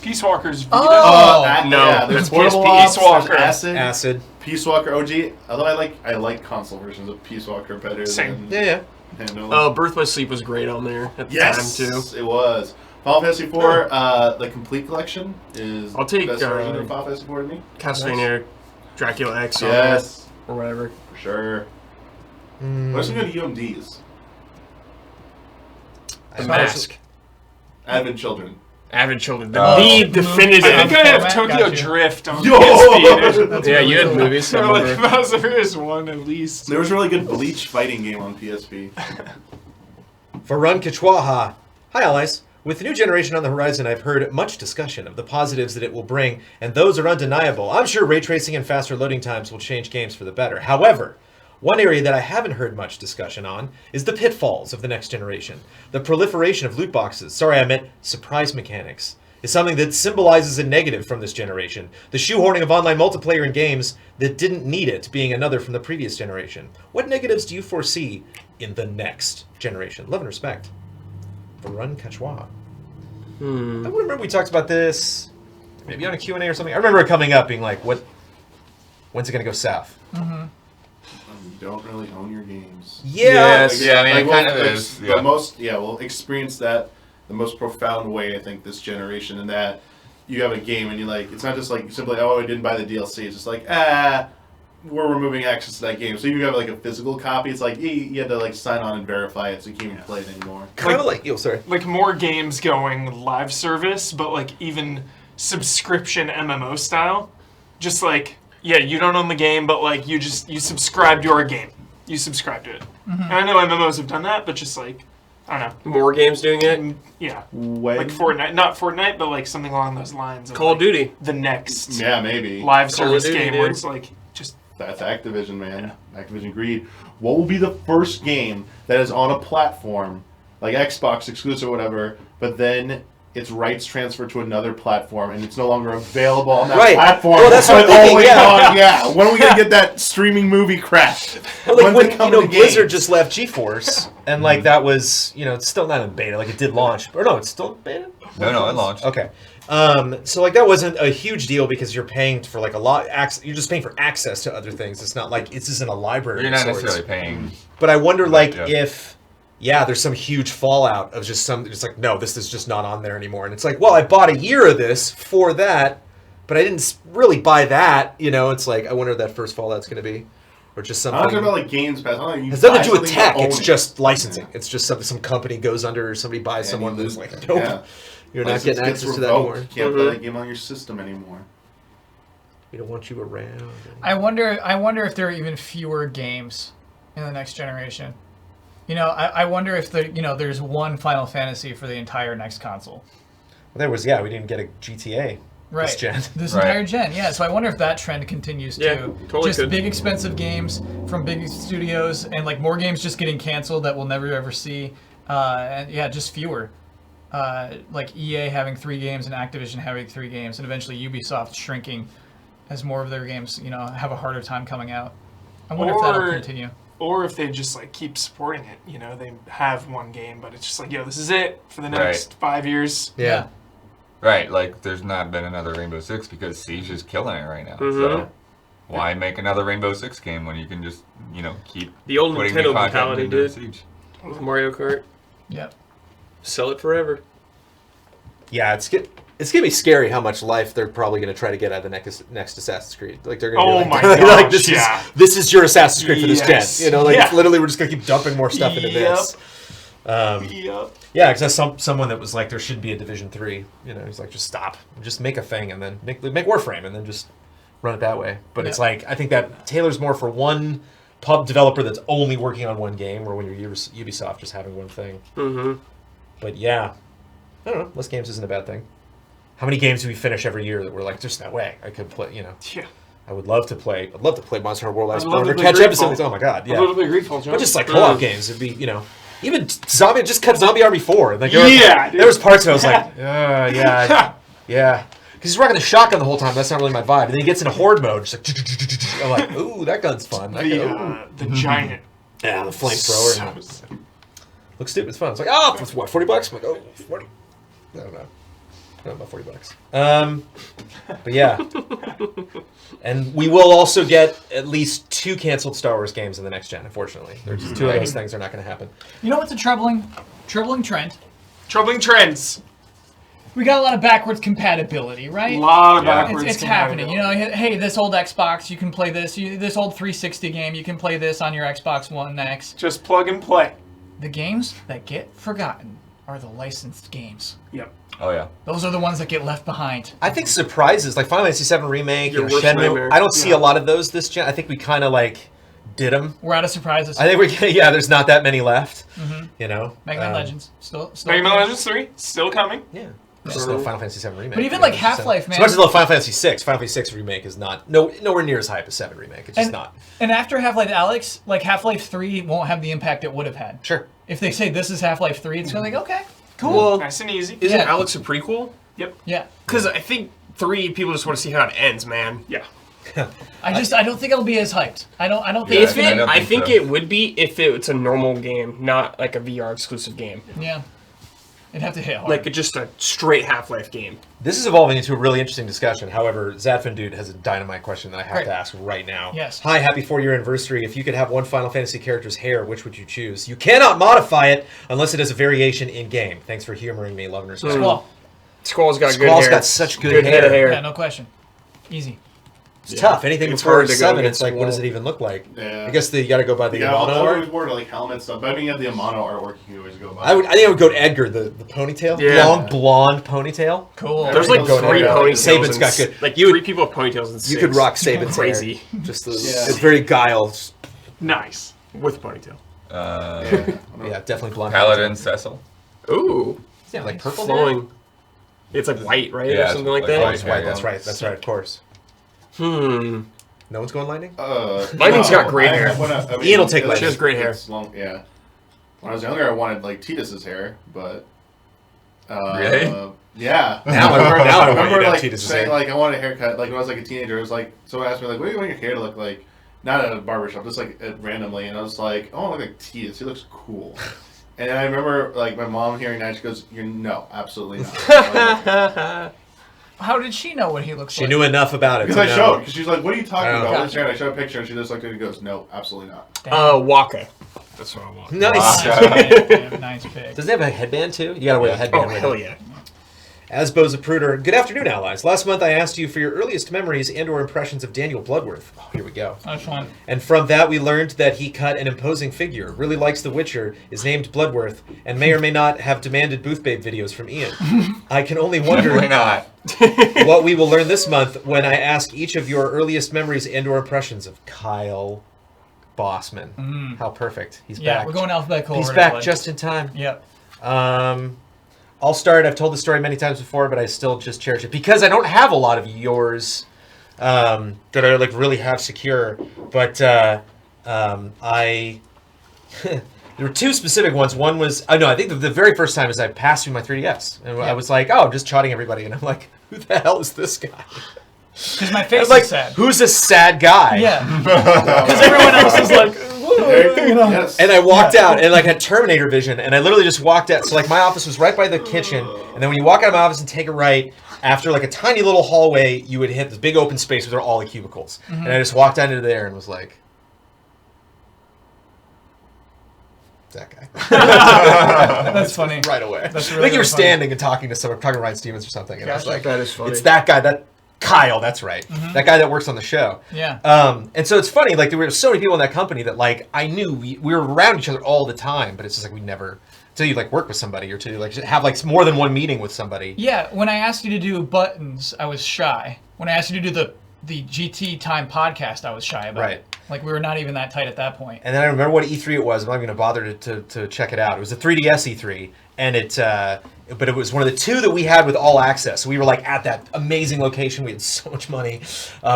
Speaker 6: Peace Walker's Vita.
Speaker 5: Oh.
Speaker 3: no,
Speaker 7: Yeah, there's
Speaker 3: that's
Speaker 7: portable
Speaker 3: PSP.
Speaker 7: ops,
Speaker 6: Peace Walker.
Speaker 7: there's Acid.
Speaker 1: Acid.
Speaker 7: Peace Walker OG. Although I like console versions of Peace Walker better
Speaker 6: Same.
Speaker 7: than
Speaker 1: Yeah, yeah.
Speaker 7: Nintendo.
Speaker 3: Birth by Sleep was great on there at the
Speaker 7: Yes,
Speaker 3: time, too.
Speaker 7: it was. Final Fantasy IV, the complete collection is
Speaker 3: I'll take,
Speaker 7: the best version of Final Fantasy IV to me.
Speaker 3: Castlevania, Dracula X,
Speaker 7: Yes,
Speaker 3: or whatever.
Speaker 7: for sure.
Speaker 1: Mm,
Speaker 7: What's some good UMDs?
Speaker 3: The
Speaker 1: I-
Speaker 3: Mask.
Speaker 7: Advent Children.
Speaker 3: Avid Children.
Speaker 2: Oh.
Speaker 3: The definitive.
Speaker 6: I think I have
Speaker 5: Format,
Speaker 6: Tokyo
Speaker 5: gotcha.
Speaker 6: Drift on
Speaker 7: Yo!
Speaker 6: PSP.
Speaker 5: That's
Speaker 3: Yeah,
Speaker 5: really
Speaker 3: you had
Speaker 5: cool.
Speaker 3: movies. I
Speaker 6: Or like
Speaker 3: remember.
Speaker 6: that was the first one at least.
Speaker 7: There was a really good Bleach fighting game on PSP.
Speaker 1: Varun Kichwaha. Hi, allies. With the new generation on the horizon, I've heard much discussion of the positives that it will bring, and those are undeniable. I'm sure ray tracing and faster loading times will change games for the better. However, one area that I haven't heard much discussion on is the pitfalls of the next generation. The proliferation of loot boxes, sorry I meant surprise mechanics, is something that symbolizes a negative from this generation. The shoehorning of online multiplayer in games that didn't need it being another from the previous generation. What negatives do you foresee in the next generation? Love and respect. Varun Kachwa. I remember we talked about this maybe on a Q&A or something. I remember it coming up being like, when's it going to go south?
Speaker 7: You don't really own your games.
Speaker 1: Yeah.
Speaker 2: Yes, yeah, I mean, it
Speaker 7: we'll
Speaker 2: kind of
Speaker 7: ex-
Speaker 2: is.
Speaker 7: The
Speaker 2: Yeah.
Speaker 7: most, we'll experience that the most profound way, I think, this generation, in that you have a game and you like, it's not just like simply, oh, I didn't buy the DLC. It's just like, we're removing access to that game. So if you have like a physical copy, it's like you had to like sign on and verify it, so you can't even play it anymore.
Speaker 1: Kind of like, sorry.
Speaker 6: Like more games going live service, but like even subscription MMO style. Just like, yeah, you don't own the game, but like you subscribe to your game. You subscribe to it. And I know MMOs have done that, but just like, I don't know.
Speaker 3: More games doing it?
Speaker 6: Yeah.
Speaker 7: When?
Speaker 6: Like Fortnite. Not Fortnite, but like something along those lines. Of
Speaker 3: Call of Duty.
Speaker 6: The next
Speaker 7: Yeah, maybe.
Speaker 6: live
Speaker 3: Call of
Speaker 6: service
Speaker 3: Duty,
Speaker 6: game
Speaker 3: dude.
Speaker 6: where it's like, just...
Speaker 7: That's Activision, man. Activision Greed. What will be the first game that is on a platform, like Xbox exclusive or whatever, but then its rights transfer to another platform and it's no longer available on that
Speaker 1: Right.
Speaker 7: platform?
Speaker 1: Well, that's what I'm thinking,
Speaker 7: only
Speaker 1: yeah.
Speaker 7: on- yeah. When are we going to get that streaming movie crap?
Speaker 1: Well, like
Speaker 7: When's
Speaker 1: when
Speaker 7: it coming to
Speaker 1: Blizzard
Speaker 7: games?
Speaker 1: just left GeForce, and like that was it's still not in beta. Like it did launch, or no, it's still in beta.
Speaker 2: No, it launched.
Speaker 1: Okay. So like that wasn't a huge deal because you're paying for like a lot. You're just paying for access to other things. It's not like this isn't a library.
Speaker 2: You're not
Speaker 1: of sorts.
Speaker 2: necessarily paying.
Speaker 1: But I wonder like
Speaker 2: Yeah.
Speaker 1: if there's some huge fallout of just like no, this is just not on there anymore. And it's like, well, I bought a year of this for that, but I didn't really buy that. It's like I wonder what that first fallout's going to be. Or just
Speaker 7: I'm
Speaker 1: something.
Speaker 7: talking about like Games Pass.
Speaker 1: It has nothing to do with tech. It's just licensing. It's just something some company goes under or somebody buys someone who's like, nope, you're not getting access to that anymore.
Speaker 7: You can't play that game on your system anymore.
Speaker 1: We don't want you around.
Speaker 5: I wonder if there are even fewer games in the next generation. I wonder if there's one Final Fantasy for the entire next console.
Speaker 1: Well, there was, we didn't get a GTA this gen.
Speaker 5: This
Speaker 2: Right.
Speaker 5: entire gen, yeah. So I wonder if that trend continues
Speaker 3: Yeah,
Speaker 5: too.
Speaker 3: totally
Speaker 5: Just
Speaker 3: could.
Speaker 5: big expensive games from big studios, and like more games just getting canceled that we'll never ever see. And just fewer. Like EA having 3 games and Activision having 3 games, and eventually Ubisoft shrinking as more of their games, have a harder time coming out. I wonder if that'll continue.
Speaker 6: Or if they just like keep supporting it, they have one game, but it's just like, this is it for the next 5 years.
Speaker 1: Yeah.
Speaker 2: Right, like there's not been another Rainbow Six because Siege is killing it right now.
Speaker 3: Mhm.
Speaker 2: So why make another Rainbow Six game when you can just keep
Speaker 3: The old
Speaker 2: putting
Speaker 3: Nintendo
Speaker 2: new content
Speaker 3: mentality,
Speaker 2: into
Speaker 3: dude.
Speaker 2: Siege?
Speaker 3: With Mario Kart.
Speaker 5: Yep.
Speaker 3: Sell it forever.
Speaker 1: Yeah, it's gonna be scary how much life they're probably gonna try to get out of the next Assassin's Creed. Like they're gonna
Speaker 6: Oh
Speaker 1: be
Speaker 6: my
Speaker 1: like,
Speaker 6: gosh,
Speaker 1: this is your Assassin's Creed for this
Speaker 6: Yes.
Speaker 1: gen.
Speaker 6: Yeah.
Speaker 1: Literally we're just gonna keep dumping more stuff into
Speaker 6: Yep.
Speaker 1: this.
Speaker 6: Yep.
Speaker 1: Yeah, because that's someone that was like, there should be a Division 3. He's like, just stop, just make a thing, and then make Warframe, and then just run it that way. But it's like, I think that tailors more for one pub developer that's only working on one game, or when you're Ubisoft just having one thing.
Speaker 3: Mm-hmm.
Speaker 1: But yeah, I don't know. Less games isn't a bad thing. How many games do we finish every year that we're like, there's no way I could play?
Speaker 6: Yeah.
Speaker 1: I would love to play. I'd love to play Monster Hunter World Ice
Speaker 6: I'd love
Speaker 1: Born or
Speaker 6: to
Speaker 1: catch
Speaker 6: play
Speaker 1: episodes.
Speaker 6: Greedfall.
Speaker 1: Oh my god, yeah.
Speaker 6: A little bit Greedfall, John.
Speaker 1: But just like co-op games, it'd be even zombie. Just cut Zombie Army 4. Like
Speaker 6: Yeah,
Speaker 1: there was parts where I was like, yeah. Because he's rocking the shotgun the whole time. That's not really my vibe. And then he gets into horde mode. Just like, I'm like, ooh, that gun's fun.
Speaker 6: The giant.
Speaker 1: Yeah, the flamethrower.
Speaker 6: So-
Speaker 1: Looks stupid. It's fun. It's like, oh, it's what, $40? I'm like, oh, 40. I don't know. About $40. But yeah. And we will also get at least 2 canceled Star Wars games in the next gen, unfortunately. There's 2 of those things are not going to happen.
Speaker 5: You know what's a troubling trend?
Speaker 6: Troubling trends.
Speaker 5: We got a lot of backwards compatibility, right?
Speaker 6: A lot of
Speaker 2: Yeah.
Speaker 6: backwards.
Speaker 5: It's happening. Hey, this old Xbox, you can play this. This old 360 game, you can play this on your Xbox One X.
Speaker 6: Just plug and play.
Speaker 5: The games that get forgotten are the licensed games.
Speaker 6: Yep.
Speaker 2: Oh yeah.
Speaker 5: Those are the ones that get left behind.
Speaker 1: I think surprises, like Final Fantasy VII Remake,
Speaker 3: Your worst
Speaker 1: Shenmue,
Speaker 3: nightmare.
Speaker 1: I don't see
Speaker 6: Yeah.
Speaker 1: a lot of those this gen. I think we kind of like did them.
Speaker 5: We're out of surprises.
Speaker 1: I think there's not that many left.
Speaker 5: Mega Man Legends, still.
Speaker 6: Mega Man Legends 3, still coming.
Speaker 1: Yeah. There's just no Final Fantasy VII Remake.
Speaker 5: But even like Half-Life, man.
Speaker 1: As much as I love Final Fantasy VI, Final Fantasy VI Remake is not nowhere near as hype as 7 Remake. It's just not.
Speaker 5: And after Half-Life Alyx, like Half-Life 3 won't have the impact it would have had.
Speaker 1: Sure.
Speaker 5: If they say this is Half-Life 3, it's gonna be like, okay, cool.
Speaker 3: Well,
Speaker 6: Nice and easy.
Speaker 3: isn't
Speaker 5: Yeah.
Speaker 3: Alex a prequel?
Speaker 6: Yep.
Speaker 5: Yeah.
Speaker 3: Because I think 3, people just want to see how it ends, man.
Speaker 6: Yeah.
Speaker 5: I don't think it'll be as hyped. I don't think
Speaker 2: Yeah,
Speaker 5: it's
Speaker 3: If
Speaker 2: I
Speaker 3: it,
Speaker 2: don't
Speaker 3: I
Speaker 2: think
Speaker 3: think
Speaker 2: so.
Speaker 3: it would be if it's a normal game, not like a VR exclusive game.
Speaker 5: Yeah. It'd have to hit hard.
Speaker 3: Like just a straight Half-Life game.
Speaker 1: This is evolving into a really interesting discussion. However, Zadfin Dude has a dynamite question that I have
Speaker 5: Great.
Speaker 1: to ask right now.
Speaker 5: Yes.
Speaker 1: Hi, happy 4-year anniversary. If you could have one Final Fantasy character's hair, which would you choose? You cannot modify it unless it is a variation in game. Thanks for humoring me. Love and respect.
Speaker 5: Squall.
Speaker 3: Squall's got good
Speaker 1: Squall's
Speaker 3: hair.
Speaker 1: got such good
Speaker 3: head of
Speaker 1: hair.
Speaker 3: hair.
Speaker 5: Yeah, no question. Easy.
Speaker 1: It's tough. Anything
Speaker 3: It's
Speaker 1: before
Speaker 3: hard to go
Speaker 1: 7,
Speaker 3: against
Speaker 1: it's like,
Speaker 3: the
Speaker 1: what does
Speaker 3: wall.
Speaker 1: it even look like?
Speaker 7: Yeah.
Speaker 1: I guess you got to go by the
Speaker 7: Yeah,
Speaker 1: Amano
Speaker 7: I
Speaker 1: art.
Speaker 7: always wore like helmet stuff, but I mean, you have the Amano artwork you can always go by.
Speaker 1: I think I would go to Edgar, the ponytail.
Speaker 3: Yeah.
Speaker 1: Long, blonde ponytail.
Speaker 5: Cool.
Speaker 3: There's like
Speaker 1: Going
Speaker 3: 3
Speaker 1: in,
Speaker 3: ponytails.
Speaker 1: Saban's
Speaker 3: and
Speaker 1: got good.
Speaker 3: Like
Speaker 1: You would-
Speaker 3: 3 people with ponytails and 6.
Speaker 1: You could rock Saban's
Speaker 3: Crazy.
Speaker 1: hair. Just the,
Speaker 7: Yeah.
Speaker 1: it's very Guile.
Speaker 6: Nice.
Speaker 3: With ponytail.
Speaker 1: Yeah, definitely blonde.
Speaker 2: Paladin Cecil.
Speaker 3: Ooh.
Speaker 1: Yeah, like purple hair?
Speaker 3: Flowing. It's like white, right?
Speaker 2: Yeah,
Speaker 3: or
Speaker 2: it's
Speaker 3: something like
Speaker 2: like
Speaker 3: that?
Speaker 1: Oh, it's white.
Speaker 2: Yeah,
Speaker 1: That's
Speaker 2: yeah.
Speaker 1: right. That's right. Of course.
Speaker 3: Hmm.
Speaker 1: No one's going lightning.
Speaker 3: Lightning's got great hair.
Speaker 1: Ian will take
Speaker 7: it's-
Speaker 1: Lightning.
Speaker 3: She has great hair.
Speaker 7: it's long, yeah. When I was younger, I wanted like Titus's hair, but
Speaker 2: Really?
Speaker 7: yeah.
Speaker 1: Now I want
Speaker 7: I
Speaker 1: you
Speaker 7: remember
Speaker 1: to have
Speaker 7: like
Speaker 1: Titus's
Speaker 7: saying
Speaker 1: hair.
Speaker 7: like I wanted a haircut. Like when I was like a teenager, it was like someone asked me like, "What do you want your hair to look like?" Not at a barbershop, just like randomly, and I was like, "I want to look like Titus. He looks cool." And I remember like my mom hearing that, she goes, "You're no, absolutely not."
Speaker 5: How did she know what he looks
Speaker 1: She
Speaker 5: like?
Speaker 1: knew enough about it.
Speaker 7: Because
Speaker 1: to
Speaker 7: I
Speaker 1: know.
Speaker 7: showed, because she's like, "What are you talking
Speaker 1: Oh.
Speaker 7: about?"
Speaker 5: Gotcha.
Speaker 7: And I showed a picture, and she just looked at it and goes, "No, absolutely not."
Speaker 3: Waka. That's what I want.
Speaker 1: Nice.
Speaker 5: Nice pick. Nice pick.
Speaker 1: Does it have a headband too? You gotta wear the headband.
Speaker 3: Oh,
Speaker 1: with
Speaker 3: hell
Speaker 1: it.
Speaker 3: yeah.
Speaker 1: As Bo's a Pruder, good afternoon, allies. Last month I asked you for your earliest memories and/or impressions of Daniel Bloodworth. Oh, here we go.
Speaker 5: That's fun.
Speaker 1: And from that we learned that he cut an imposing figure, really likes The Witcher, is named Bloodworth, and may or may not have demanded booth babe videos from Ian. I can only wonder
Speaker 2: Why not?
Speaker 1: what we will learn this month when I ask each of your earliest memories and/or impressions of Kyle Bosman. How perfect. He's
Speaker 5: Yeah,
Speaker 1: back.
Speaker 5: we're going alphabetical.
Speaker 1: He's
Speaker 5: order,
Speaker 1: back
Speaker 5: like.
Speaker 1: just in time.
Speaker 5: Yep.
Speaker 1: I'll start. I've told the story many times before, but I still just cherish it because I don't have a lot of yours that I like really have secure. But I there were 2 specific ones. One was I think the very first time is I passed through my 3DS and I was like, oh, I'm just trotting everybody, and I'm like, who the hell is this guy?
Speaker 5: Because my
Speaker 1: I
Speaker 5: face
Speaker 1: was like,
Speaker 5: is sad.
Speaker 1: who's this sad guy?
Speaker 5: Yeah. Because everyone else is like, you know.
Speaker 7: Yes.
Speaker 1: And I walked out and like had Terminator vision, and I literally just walked out. So like my office was right by the kitchen, and then when you walk out of my office and take a right, after like a tiny little hallway, you would hit this big open space where there are all the cubicles. And I just walked out into there and was like, that guy.
Speaker 5: That's funny.
Speaker 1: Right away.
Speaker 5: That's
Speaker 1: I
Speaker 5: really,
Speaker 1: think you were
Speaker 5: really funny.
Speaker 1: standing and talking to someone, talking to Ryan Stevens or something. And I was
Speaker 5: Gotcha.
Speaker 1: like,
Speaker 3: That is funny.
Speaker 1: it's that guy, that Kyle, that's right. That guy that works on the show.
Speaker 5: Yeah.
Speaker 1: And so it's funny, like there were so many people in that company that like I knew we were around each other all the time, but it's just like we never until you like work with somebody or to like have like more than one meeting with somebody.
Speaker 5: Yeah, when I asked you to do buttons, I was shy. When I asked you to do the GT Time podcast, I was shy about
Speaker 1: Right.
Speaker 5: it. Like, we were not even that tight at that point.
Speaker 1: And then I remember what E3 it was. I'm not even gonna bother to check it out. It was a 3DS E3, and but it was one of the 2 that we had with all access. So we were like at that amazing location. We had so much money.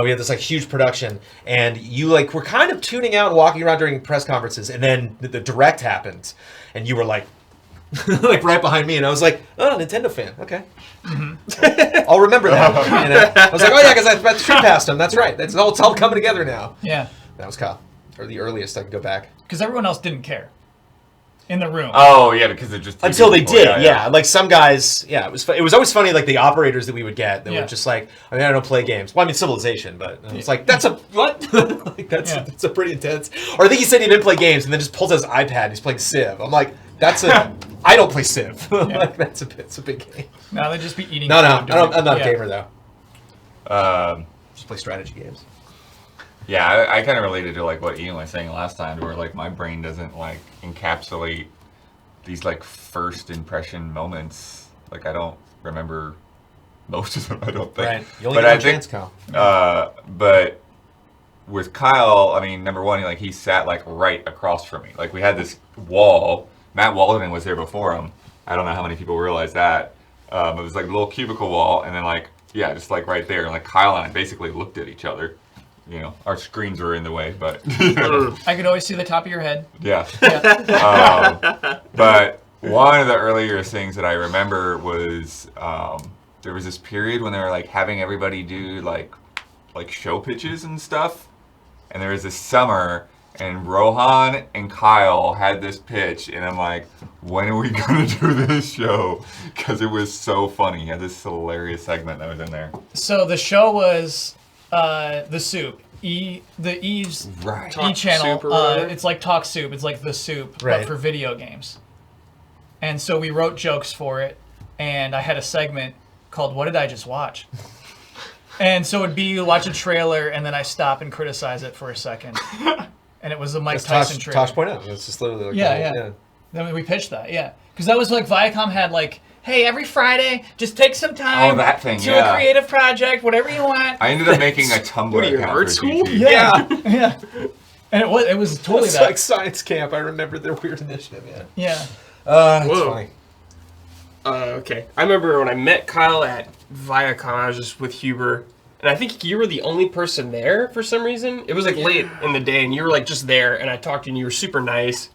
Speaker 1: We had this like huge production, and you like were kind of tuning out and walking around during press conferences, and then the direct happened, and you were like. like right behind me, and I was like, "Oh, Nintendo fan, okay." I'll remember that. And I was like, "Oh yeah, because I street past him. That's right. It's all coming together now."
Speaker 5: Yeah.
Speaker 1: That was Kyle, or the earliest I can go back.
Speaker 5: Because everyone else didn't care. In the room.
Speaker 2: Oh yeah, because it just
Speaker 1: Until they
Speaker 2: people-
Speaker 1: did, yeah. Like some guys, yeah. It was always funny. Like the operators that we would get, that
Speaker 5: Yeah.
Speaker 1: were just like, I mean, I don't play games. Well, I mean, Civilization, but it's like that's a what? Like that's a pretty intense. Or I think he said he didn't play games, and then just pulls out his iPad. And he's playing Civ. I'm like, that's a. I don't play Civ. Like it's a big game.
Speaker 5: No, they'd just be eating.
Speaker 1: No,
Speaker 5: food during-
Speaker 1: I'm not a
Speaker 5: yeah.
Speaker 1: gamer though. Just play strategy games.
Speaker 2: Yeah, I kind of related to like what Ian was saying last time, where like my brain doesn't like encapsulate these like first impression moments. Like I don't remember most of them. I don't think.
Speaker 1: Right. You only
Speaker 2: But
Speaker 1: get
Speaker 2: I
Speaker 1: one
Speaker 2: think,
Speaker 1: chance, Kyle.
Speaker 2: but with Kyle, I mean, number one, like he sat like right across from me. Like we had this wall. Matt Walden was there before him. I don't know how many people realize that. It was like a little cubicle wall, and then like yeah, just like right there. And like Kyle and I basically looked at each other. You know, our screens were in the way, but
Speaker 5: I could always see the top of your head.
Speaker 2: yeah.
Speaker 5: Yeah.
Speaker 2: But one of the earlier things that I remember was there was this period when they were like having everybody do like show pitches and stuff, and there was this summer, and Rohan and Kyle had this pitch, and I'm like, when are we gonna do this show? Because it was so funny. He had this hilarious segment that was in there.
Speaker 5: So the show was The Soup. The Eve's
Speaker 2: Right.
Speaker 5: E channel.
Speaker 3: Soup or whatever?
Speaker 5: It's like Talk Soup. It's like The Soup,
Speaker 1: Right.
Speaker 5: but for video games. And so we wrote jokes for it, and I had a segment called "What Did I Just Watch?" And so it'd be watch a trailer, and then I stop and criticize it for a second. And it was the Mike
Speaker 1: As
Speaker 5: Tyson
Speaker 1: Tosh
Speaker 5: trailer.
Speaker 1: pointed out, it's just literally like
Speaker 5: Yeah. Then we pitched that, because that was like Viacom had like, hey, every Friday, just take some time
Speaker 2: Oh, that thing,
Speaker 5: to
Speaker 2: yeah.
Speaker 5: a creative project, whatever you want.
Speaker 2: I ended up making a Tumblr
Speaker 3: What are you,
Speaker 2: account
Speaker 3: art
Speaker 2: for
Speaker 3: school?
Speaker 2: GT.
Speaker 5: Yeah. And it was totally
Speaker 1: It's
Speaker 5: that.
Speaker 1: like science camp. I remember their weird initiative.
Speaker 5: Yeah.
Speaker 1: It's
Speaker 3: Whoa.
Speaker 1: funny.
Speaker 3: Okay. I remember when I met Kyle at Viacom, I was just with Huber. And I think you were the only person there for some reason. It was like late in the day, and you were like just there, and I talked to you, and you were super nice.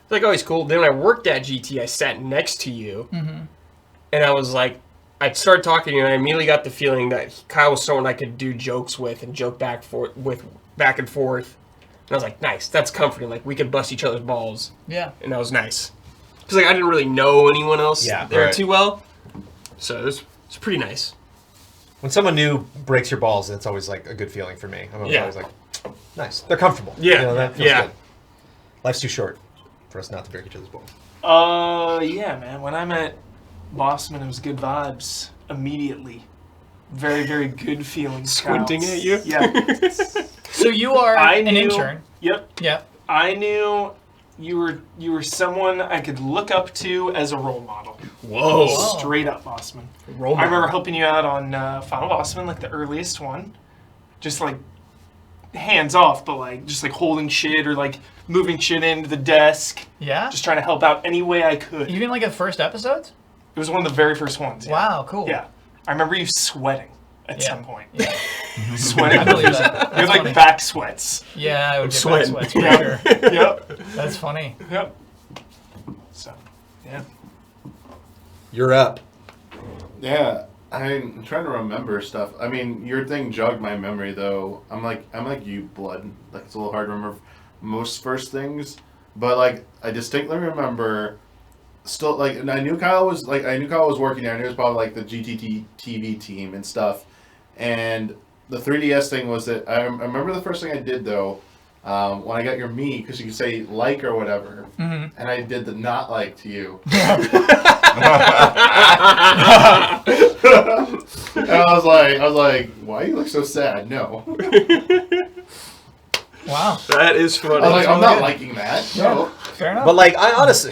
Speaker 3: Like, oh, he's cool. Then when I worked at GT, I sat next to you, and I was like, I started talking to you, and I immediately got the feeling that Kyle was someone I could do jokes with and joke back and forth. And I was like, nice, that's comforting. Like, we could bust each other's balls.
Speaker 5: Yeah.
Speaker 3: And that was nice. Because like, I didn't really know anyone else there
Speaker 2: right.
Speaker 3: too well. So it's pretty nice.
Speaker 1: When someone new breaks your balls, it's always like a good feeling for me. I'm
Speaker 3: Yeah.
Speaker 1: always like, nice. They're comfortable.
Speaker 3: Yeah.
Speaker 1: You know, that feels
Speaker 3: Yeah.
Speaker 1: good. Life's too short for us not to break each other's balls.
Speaker 6: Yeah, man. When I met Bosman, it was good vibes immediately. Very, very good feelings.
Speaker 3: Squinting at you?
Speaker 6: Yeah.
Speaker 5: So you are an intern.
Speaker 6: Yep.
Speaker 5: Yeah.
Speaker 6: I knew you were someone I could look up to as a role model.
Speaker 3: Whoa.
Speaker 6: Straight up, Bosman.
Speaker 3: Role
Speaker 6: I remember
Speaker 3: model.
Speaker 6: helping you out on Final Bosman, like the earliest one. Just like hands off, but like just like holding shit or like moving shit into the desk.
Speaker 5: Yeah.
Speaker 6: Just trying to help out any way I could.
Speaker 5: You didn't like the first episodes?
Speaker 6: It was one of the very first ones. Yeah.
Speaker 5: Wow, cool.
Speaker 6: Yeah. I remember you sweating at
Speaker 5: Yeah.
Speaker 6: some point.
Speaker 5: Yeah.
Speaker 6: Sweating.
Speaker 5: I believe that.
Speaker 6: You had
Speaker 5: That's
Speaker 6: like
Speaker 5: funny.
Speaker 6: back sweats.
Speaker 5: Yeah, I would get
Speaker 3: sweating.
Speaker 5: back sweats for sure.
Speaker 6: Yep.
Speaker 5: That's funny.
Speaker 6: Yep. So, yeah.
Speaker 1: You're up.
Speaker 7: Yeah, I'm trying to remember stuff. I mean, your thing jogged my memory though. I'm like you, Blood. Like it's a little hard to remember most first things, but like I distinctly remember. Still, like, and I knew Kyle was working there, and he was probably like the GTT TV team and stuff. And the 3DS thing was that I remember the first thing I did though, when I got your me, because you could say like or whatever, and I did the not like to you. And I was like, why you look so sad? No.
Speaker 5: Wow.
Speaker 3: That is funny.
Speaker 7: I was like, I'm not liking that. No.
Speaker 5: Fair enough.
Speaker 1: But like, I honestly,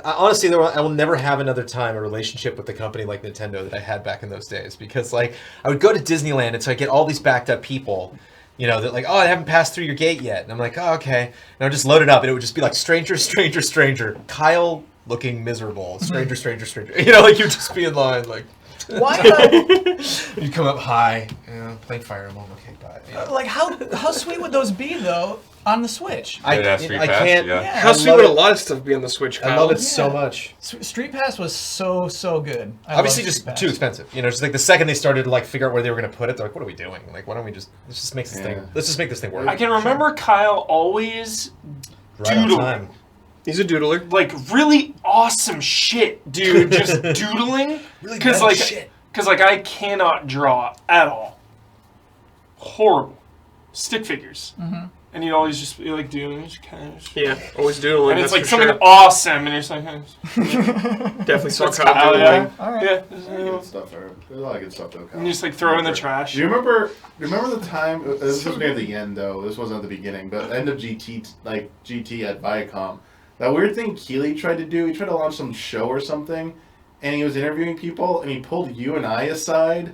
Speaker 1: I will never have another time a relationship with a company like Nintendo that I had back in those days, because like I would go to Disneyland and so I get all these backed up people, you know, that like, oh, I haven't passed through your gate yet, and I'm like, oh, okay, and I would just load it up, and it would just be like stranger, stranger, stranger, Kyle looking miserable, stranger, stranger, stranger, you know, like you'd just be in line, like.
Speaker 5: Why?
Speaker 1: You come up high, playing Fire Emblem, okay, bye. Yeah.
Speaker 5: Like how sweet would those be though on the Switch?
Speaker 1: I
Speaker 2: Street
Speaker 1: I
Speaker 2: Pass,
Speaker 1: can't.
Speaker 2: yeah.
Speaker 3: How
Speaker 1: I
Speaker 3: sweet
Speaker 1: love
Speaker 3: would
Speaker 1: it.
Speaker 3: a lot of stuff be on the Switch, Kyle?
Speaker 1: I love it so much.
Speaker 5: Street Pass was so good. I
Speaker 1: Obviously,
Speaker 5: love
Speaker 1: just
Speaker 5: Street Pass.
Speaker 1: too expensive. You know, just like the second they started to like figure out where they were going to put it, they're like, "What are we doing? Like, why don't we let's just make this thing? Let's just make this thing work."
Speaker 6: I can remember Kyle always
Speaker 1: Right on
Speaker 6: doodling.
Speaker 1: time.
Speaker 3: He's a doodler.
Speaker 6: Like really awesome shit, dude. Just doodling.
Speaker 1: Really
Speaker 6: Because
Speaker 1: metal
Speaker 6: like,
Speaker 1: shit.
Speaker 6: I cannot draw at all. Horrible. Stick figures. Mm-hmm. And you'd always just be like doing just kind of.
Speaker 3: Yeah, always doodling.
Speaker 6: And it's
Speaker 3: that's
Speaker 6: like
Speaker 3: for
Speaker 6: something
Speaker 3: sure.
Speaker 6: awesome, and you're just like,
Speaker 3: Definitely saw
Speaker 6: That's
Speaker 3: Kyle
Speaker 6: Kyle,
Speaker 3: doodling.
Speaker 6: yeah.
Speaker 5: All right.
Speaker 6: Yeah.
Speaker 7: Good stuff. There's a lot of good stuff though. Kyle.
Speaker 6: And you just like throw it in the trash.
Speaker 7: Do you remember the time? This was near the end though. This wasn't at the beginning, but end of GT, like GT at Viacom. That weird thing Keighley tried to do. He tried to launch some show or something, and he was interviewing people, and he pulled you and I aside,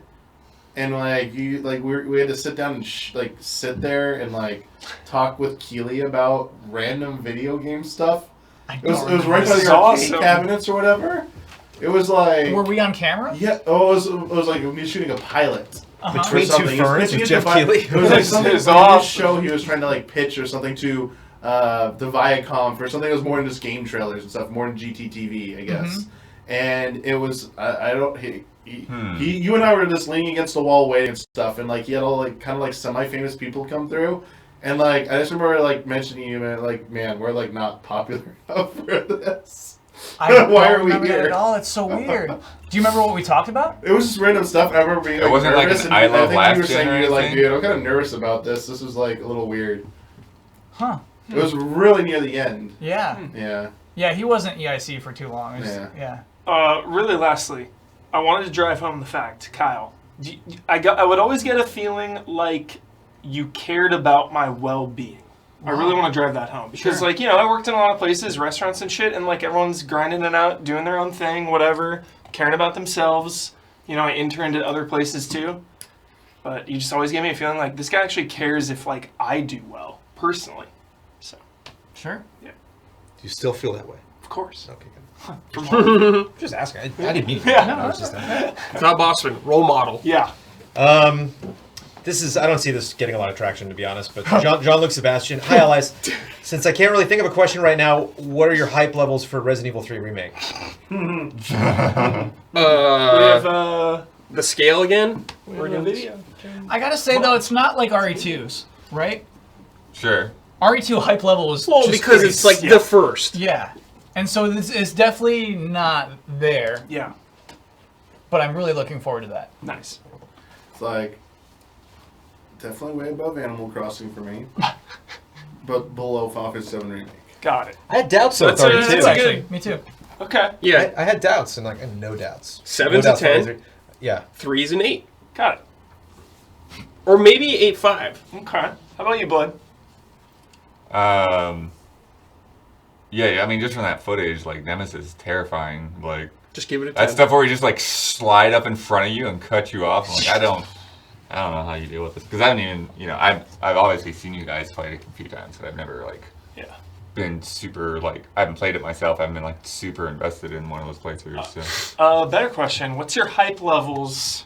Speaker 7: and like we had to sit down and sit there and like talk with Keighley about random video game stuff. It was right by
Speaker 6: This is
Speaker 7: the arcade
Speaker 6: awesome.
Speaker 7: cabinets or whatever. It was like
Speaker 5: Were we on camera?
Speaker 7: yeah. Oh, it was like me shooting a pilot.
Speaker 5: Uh-huh.
Speaker 1: Between
Speaker 7: Or
Speaker 1: two
Speaker 7: something. He was
Speaker 1: ferns
Speaker 7: pitching
Speaker 1: with
Speaker 7: it
Speaker 1: Jeff
Speaker 7: to Vi-
Speaker 1: Keighley.
Speaker 7: It was like something
Speaker 6: This is
Speaker 7: like
Speaker 6: awesome.
Speaker 7: this show he was trying to like pitch or something to the Viacom for something that was more than just game trailers and stuff, more than GTTV, I guess. And it was I don't he, you and I were just leaning against the wall waiting and stuff, and like he had all like kind of like semi-famous people come through, and like I just remember like mentioning you and like, man, we're like not popular enough for this.
Speaker 5: I don't
Speaker 7: Why are we
Speaker 5: remember that
Speaker 7: here?
Speaker 5: at all. It's so weird. Do you remember what we talked about?
Speaker 7: It was just random stuff. And I remember being like,
Speaker 2: It wasn't like
Speaker 7: nervous,
Speaker 2: an
Speaker 7: and
Speaker 2: I Love
Speaker 7: think
Speaker 2: Last
Speaker 7: you were saying
Speaker 2: Gen or
Speaker 7: you were like,
Speaker 2: anything?
Speaker 7: dude, I'm kind of nervous about this. This was like a little weird.
Speaker 5: Huh.
Speaker 7: It was really near the end.
Speaker 5: Yeah.
Speaker 7: Yeah.
Speaker 5: Yeah, he wasn't EIC for too long. It was-
Speaker 7: Yeah.
Speaker 5: yeah.
Speaker 6: Really, lastly, I wanted to drive home the fact, Kyle, I would always get a feeling like you cared about my well-being. I really want to drive that home because, like, you know, I worked in a lot of places, restaurants and shit, and like everyone's grinding it out, doing their own thing, whatever, caring about themselves. You know, I interned at other places too, but you just always gave me a feeling like this guy actually cares if like I do well personally. So,
Speaker 5: Sure.
Speaker 1: Do you still feel that way?
Speaker 6: of course.
Speaker 1: Okay, good. Just asking. I didn't mean it.
Speaker 6: Yeah.
Speaker 1: No, I was just asking.
Speaker 3: Kyle Bosman, role model.
Speaker 6: Yeah.
Speaker 1: This is, I don't see this getting a lot of traction, to be honest, but Jean-Luc Sebastian. Hi, allies. Since I can't really think of a question right now, what are your hype levels for Resident Evil 3 Remake?
Speaker 3: We
Speaker 6: We have
Speaker 3: the scale again.
Speaker 6: we're in a video.
Speaker 5: I gotta say though, it's not like RE2's, right?
Speaker 2: Sure.
Speaker 5: RE2 hype level was
Speaker 3: Well,
Speaker 5: just
Speaker 3: because
Speaker 5: crazy.
Speaker 3: it's like the first.
Speaker 5: Yeah, and so it's definitely not there.
Speaker 6: Yeah.
Speaker 5: But I'm really looking forward to that.
Speaker 6: Nice.
Speaker 7: It's like definitely way above Animal Crossing for me, but below Final Fantasy VII Remake.
Speaker 6: Got it.
Speaker 1: I had doubts though,
Speaker 6: That's
Speaker 1: with
Speaker 6: a-
Speaker 1: RE2.
Speaker 6: that's
Speaker 5: Actually, me too.
Speaker 6: Okay.
Speaker 3: Yeah,
Speaker 1: I had doubts, and like, no doubts.
Speaker 3: 7
Speaker 1: No
Speaker 3: to
Speaker 1: doubts for
Speaker 3: 10.
Speaker 1: RE3. Yeah.
Speaker 3: 3s and 8,
Speaker 6: Got it.
Speaker 3: or maybe 8-5.
Speaker 6: Okay. How about you, Blood?
Speaker 2: Yeah, I mean, just from that footage, like, Nemesis is terrifying. Like,
Speaker 3: Just give it a 10.
Speaker 2: that stuff where he just, like, slide up in front of you and cut you off. I'm like, I don't know how you deal with this. Because I haven't even, you know, I've obviously seen you guys play it a few times, but I've never, like,
Speaker 6: Yeah.
Speaker 2: been super, like, I haven't played it myself. I haven't been, like, super invested in one of those playthroughs, so.
Speaker 6: Better question. What's your hype levels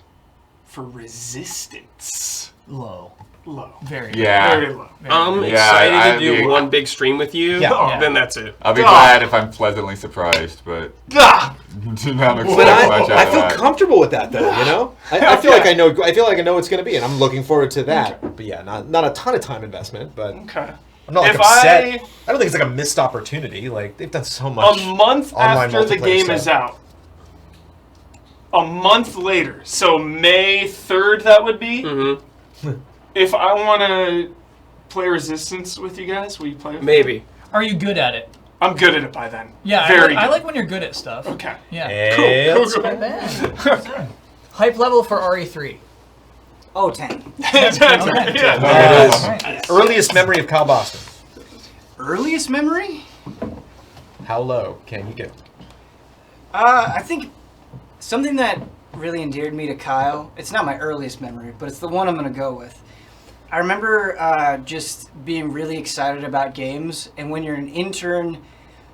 Speaker 6: for Resistance?
Speaker 5: Low,
Speaker 6: Low.
Speaker 5: very.
Speaker 2: Yeah.
Speaker 6: Very low.
Speaker 3: I'm
Speaker 2: Yeah,
Speaker 3: excited
Speaker 2: I'd
Speaker 3: to do
Speaker 2: be-
Speaker 3: one big stream with you.
Speaker 1: Yeah.
Speaker 3: Then that's it.
Speaker 2: I'll be glad if I'm pleasantly surprised, but
Speaker 6: Ah!
Speaker 2: do not expect
Speaker 1: But
Speaker 2: much out
Speaker 1: I
Speaker 2: of
Speaker 1: feel
Speaker 2: that.
Speaker 1: comfortable with that, though. You know, I feel like I know. I feel like I know what's going to be, and I'm looking forward to that. But yeah, not a ton of time investment, but
Speaker 6: Okay.
Speaker 1: I'm not like
Speaker 6: If
Speaker 1: upset. I don't think it's like a missed opportunity. Like they've done so much.
Speaker 6: A month
Speaker 1: online
Speaker 6: after the
Speaker 1: multiplayer
Speaker 6: game
Speaker 1: stuff.
Speaker 6: is out. A month later. So May 3rd, that would be.
Speaker 3: Mm-hmm.
Speaker 6: If I want to play Resistance with you guys, will you play with me?
Speaker 3: Maybe.
Speaker 5: Are you good at it?
Speaker 6: I'm good at it by then.
Speaker 5: Yeah,
Speaker 6: Very
Speaker 5: I
Speaker 6: good.
Speaker 5: like when you're good at stuff.
Speaker 6: Okay.
Speaker 5: Yeah.
Speaker 1: Hey,
Speaker 6: Cool,
Speaker 1: let's-
Speaker 6: cool,
Speaker 5: Not bad. Hype level for RE3.
Speaker 8: Oh, 10.
Speaker 6: Yeah.
Speaker 1: That is
Speaker 5: Alright.
Speaker 1: earliest memory of Kyle Bosman.
Speaker 8: Earliest memory?
Speaker 1: How low can you get?
Speaker 8: I think something that really endeared me to Kyle, it's not my earliest memory, but it's the one I'm going to go with. I remember just being really excited about games, and when you're an intern,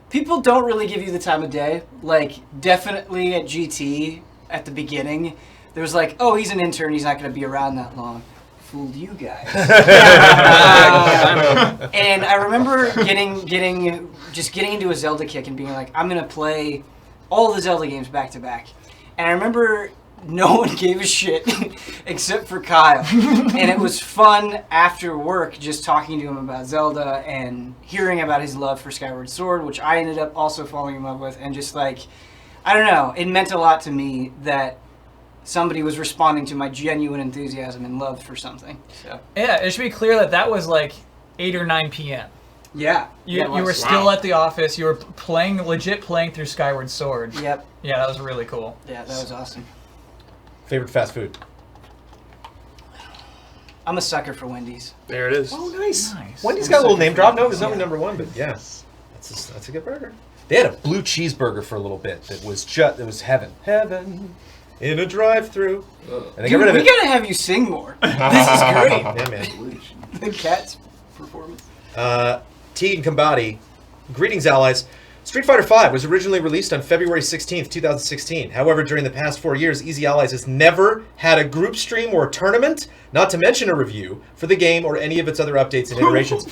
Speaker 8: people don't really give you the time of day. Like, definitely at GT, at the beginning, there was like, oh, he's an intern, he's not going to be around that long. Fooled you guys. And I remember getting into a Zelda kick and being like, I'm going to play all the Zelda games back to back. And I remember no one gave a shit except for Kyle. And it was fun after work just talking to him about Zelda and hearing about his love for Skyward Sword, which I ended up also falling in love with. And just like, I don't know, it meant a lot to me that somebody was responding to my genuine enthusiasm and love for something. So
Speaker 5: Yeah, it should be clear that that was like 8 or 9 p.m.
Speaker 8: yeah.
Speaker 5: You,
Speaker 8: Yeah, it
Speaker 5: you were
Speaker 8: was.
Speaker 5: still at the office. You were legit playing through Skyward Sword.
Speaker 8: Yep.
Speaker 5: Yeah, that was really cool.
Speaker 8: Yeah, that was awesome.
Speaker 1: Favorite fast food?
Speaker 8: I'm a sucker for Wendy's.
Speaker 3: There it is.
Speaker 1: Oh, nice.
Speaker 5: Nice.
Speaker 1: Wendy's got a little name drop. No, it's not number 1, but yeah, that's a good burger. They had a blue cheeseburger for a little bit that was heaven. Heaven in a drive-through. And they got
Speaker 8: Dude,
Speaker 1: rid of
Speaker 8: we
Speaker 1: it.
Speaker 8: gotta have you sing more. This is great.
Speaker 1: Yeah, man.
Speaker 8: The cat's performance.
Speaker 1: Tegan Kambadi, greetings, allies. Street Fighter V was originally released on February 16th, 2016. However, during the past 4 years, Easy Allies has never had a group stream or tournament, not to mention a review, for the game or any of its other updates and iterations.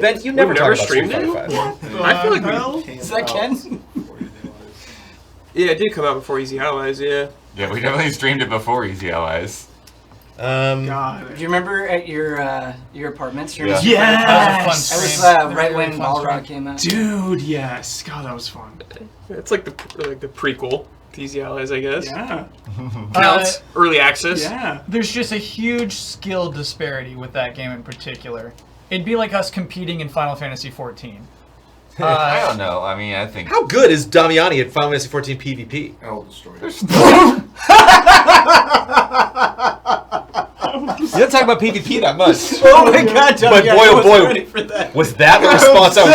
Speaker 1: Ben, you never talk about Street
Speaker 3: streamed
Speaker 1: Fighter
Speaker 3: it?
Speaker 1: V.
Speaker 3: I feel like we...
Speaker 8: Is that Ken?
Speaker 3: Yeah, it did come out before Easy Allies, yeah.
Speaker 2: Yeah, we definitely streamed it before Easy Allies.
Speaker 6: God.
Speaker 8: Do you remember at your apartments?
Speaker 2: Yeah.
Speaker 5: That was a fun
Speaker 8: That
Speaker 5: stream.
Speaker 8: was
Speaker 5: Really,
Speaker 8: right
Speaker 5: really
Speaker 8: when
Speaker 5: fun
Speaker 8: Balrog
Speaker 5: stream.
Speaker 8: came out.
Speaker 6: Dude, yes. God, that was fun.
Speaker 3: It's like the prequel to Easy Allies, I guess.
Speaker 6: Yeah.
Speaker 3: Counts. Early access.
Speaker 6: Yeah.
Speaker 5: There's just a huge skill disparity with that game in particular. It'd be like us competing in Final Fantasy XIV.
Speaker 2: I don't know. I mean, I think
Speaker 1: How good is Damiani at Final Fantasy 14 PvP?
Speaker 7: I'll destroy it.
Speaker 1: You don't talk about PvP that much.
Speaker 8: Oh my god, Tommy,
Speaker 1: But boy,
Speaker 8: I
Speaker 1: oh
Speaker 8: wasn't
Speaker 1: boy,
Speaker 8: ready for that.
Speaker 1: was that the response I was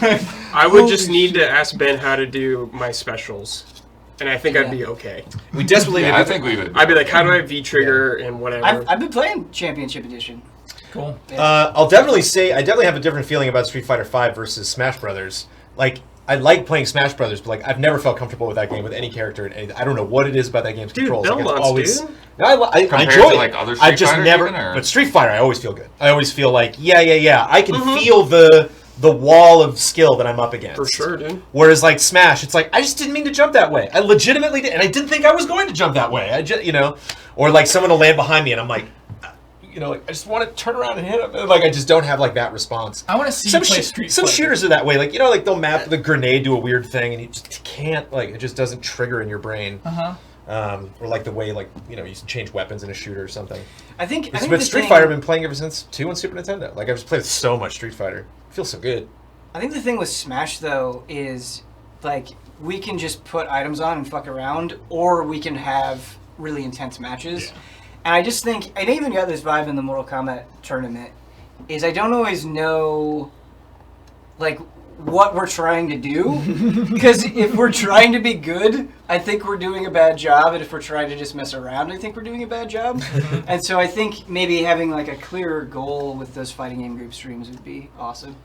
Speaker 1: looking for?
Speaker 3: I would just need to ask Ben how to do my specials, and I think I'd be okay.
Speaker 1: We desperately
Speaker 2: yeah,
Speaker 1: need
Speaker 2: I
Speaker 1: to
Speaker 2: think we would.
Speaker 3: I'd be like, how do I V-trigger and whatever.
Speaker 8: I've been playing Championship Edition.
Speaker 5: Cool.
Speaker 1: I'll definitely say I definitely have a different feeling about Street Fighter V versus Smash Brothers. Like, I like playing Smash Brothers, but like I've never felt comfortable with that game with any character. And I don't know what it is about that game's controls. Like, it's
Speaker 3: Belmonts,
Speaker 1: always,
Speaker 3: dude.
Speaker 1: No, I
Speaker 2: Compared
Speaker 1: enjoy
Speaker 2: to,
Speaker 1: it.
Speaker 2: like, other
Speaker 1: I
Speaker 2: Street
Speaker 1: just
Speaker 2: Fighters
Speaker 1: never.
Speaker 2: even, or?
Speaker 1: But Street Fighter, I always feel good. I always feel like yeah. I can feel the wall of skill that I'm up against.
Speaker 3: For sure, dude.
Speaker 1: Whereas like Smash, it's like I just didn't mean to jump that way. I legitimately did, and I didn't think I was going to jump that way. I just, or like someone will land behind me, and I'm like, like I just want to turn around and hit him. Like I just don't have like that response.
Speaker 5: I want to see
Speaker 1: Some
Speaker 5: you play Street
Speaker 1: some
Speaker 5: Fighter.
Speaker 1: shooters are that way. Like like they'll map the grenade to a weird thing, and you just can't like it just doesn't trigger in your brain. Or like the way like you change weapons in a shooter or something.
Speaker 8: I think
Speaker 1: With
Speaker 8: the
Speaker 1: Street
Speaker 8: thing-
Speaker 1: Fighter, I've been playing ever since 2 on Super Nintendo. Like I've just played so much Street Fighter. It feels so good.
Speaker 8: I think the thing with Smash though is like we can just put items on and fuck around, or we can have really intense matches.
Speaker 1: Yeah.
Speaker 8: And I just think, I even got this vibe in the Mortal Kombat tournament, is I don't always know like what we're trying to do. Because if we're trying to be good, I think we're doing a bad job, and if we're trying to just mess around, I think we're doing a bad job. And so I think maybe having like a clearer goal with those fighting game group streams would be awesome.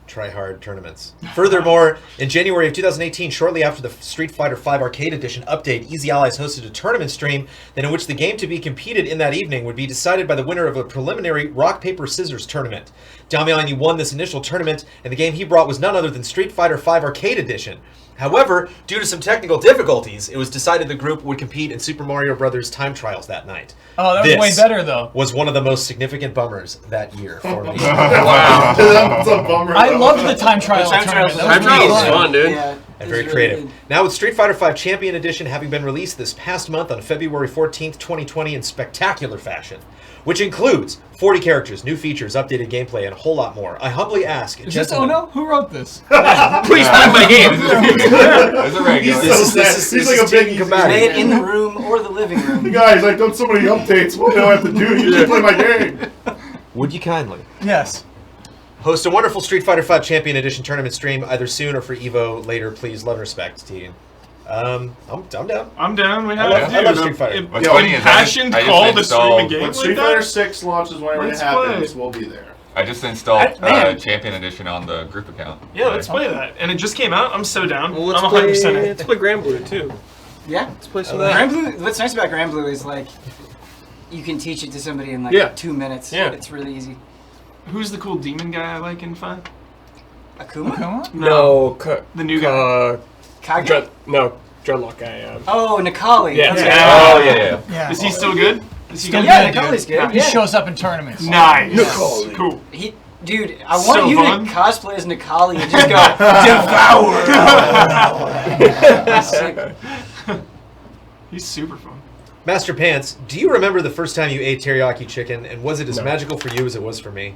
Speaker 1: Try hard tournaments. Furthermore, in January of 2018, shortly after the Street Fighter V Arcade Edition update, Easy Allies hosted a tournament stream in which the game to be competed in that evening would be decided by the winner of a preliminary rock, paper, scissors tournament. Damiani won this initial tournament, and the game he brought was none other than Street Fighter V Arcade Edition. However, due to some technical difficulties, it was decided the group would compete in Super Mario Bros. Time Trials that night.
Speaker 5: Oh, that was way better though.
Speaker 1: Was one of the most significant bummers that year for me.
Speaker 7: Wow. That's a bummer.
Speaker 5: I loved the time trial
Speaker 8: Time
Speaker 5: tournament.
Speaker 8: trials
Speaker 5: That was
Speaker 3: Time
Speaker 5: really
Speaker 3: trials is
Speaker 5: fun.
Speaker 3: fun, dude.
Speaker 8: Yeah,
Speaker 1: And
Speaker 8: it's
Speaker 1: very
Speaker 8: really
Speaker 1: creative.
Speaker 8: good.
Speaker 1: Now with Street Fighter V Champion Edition having been released this past month on February 14th, 2020 in spectacular fashion, which includes 40 characters, new features, updated gameplay, and a whole lot more. I humbly ask,
Speaker 5: Is this
Speaker 1: gentlemen,
Speaker 5: Ono? Who wrote this?
Speaker 3: Please play my game.
Speaker 2: It's a regular.
Speaker 1: This is
Speaker 7: like a big
Speaker 1: Tekken
Speaker 7: easy
Speaker 1: Kabaddi.
Speaker 8: Play it in the room or the living room.
Speaker 7: Guys, I've done so many updates. What do I have to do? You just play my game.
Speaker 1: Would you kindly
Speaker 5: Yes.
Speaker 1: host a wonderful Street Fighter V Champion Edition tournament stream either soon or for Evo later, please? Love and respect, Tegan. I'm down.
Speaker 6: I'm down. We have
Speaker 1: I love Street Fighter.
Speaker 6: An
Speaker 2: What's funny is
Speaker 6: impassioned
Speaker 2: I just
Speaker 6: call to stream a
Speaker 2: installed-
Speaker 6: game
Speaker 7: When
Speaker 6: like
Speaker 7: Street
Speaker 6: that.
Speaker 7: Fighter 6 launches, whenever
Speaker 6: Let's
Speaker 7: it happens,
Speaker 6: play.
Speaker 7: we'll be there.
Speaker 2: I just installed
Speaker 8: Man.
Speaker 2: Champion Edition on the group account.
Speaker 6: Yeah, let's play that. And it just came out. I'm so down.
Speaker 3: Well, let's
Speaker 6: I'm
Speaker 3: play.
Speaker 6: 100% in.
Speaker 3: Let's play Grand Blue too.
Speaker 8: Yeah.
Speaker 3: Let's play some of
Speaker 8: Grand
Speaker 3: that.
Speaker 8: Blue. What's nice about Grand Blue is like you can teach it to somebody in like
Speaker 3: Yeah.
Speaker 8: 2 minutes.
Speaker 3: Yeah.
Speaker 8: It's really easy.
Speaker 6: Who's the cool demon guy I like in 5?
Speaker 8: Akuma?
Speaker 5: Akuma?
Speaker 3: No,
Speaker 6: The new guy.
Speaker 8: Kage?
Speaker 3: Dreadlock guy.
Speaker 8: Oh, Nikali.
Speaker 3: Yeah.
Speaker 8: That's
Speaker 3: Yeah.
Speaker 8: right.
Speaker 2: Oh yeah.
Speaker 5: Yeah.
Speaker 6: Is he still good? Is he
Speaker 5: Still
Speaker 6: good?
Speaker 8: Yeah,
Speaker 5: good,
Speaker 8: Nikali's
Speaker 5: dude.
Speaker 8: good.
Speaker 5: He
Speaker 8: Yeah.
Speaker 5: shows up in tournaments.
Speaker 6: Nice.
Speaker 3: Nikali.
Speaker 6: Cool.
Speaker 8: Dude, I want
Speaker 6: So
Speaker 8: you
Speaker 6: fun.
Speaker 8: to cosplay as Nikali and just go devour. That's sick.
Speaker 6: He's super fun.
Speaker 1: Master Pants, do you remember the first time you ate teriyaki chicken, and was it as
Speaker 3: No.
Speaker 1: magical for you as it was for me?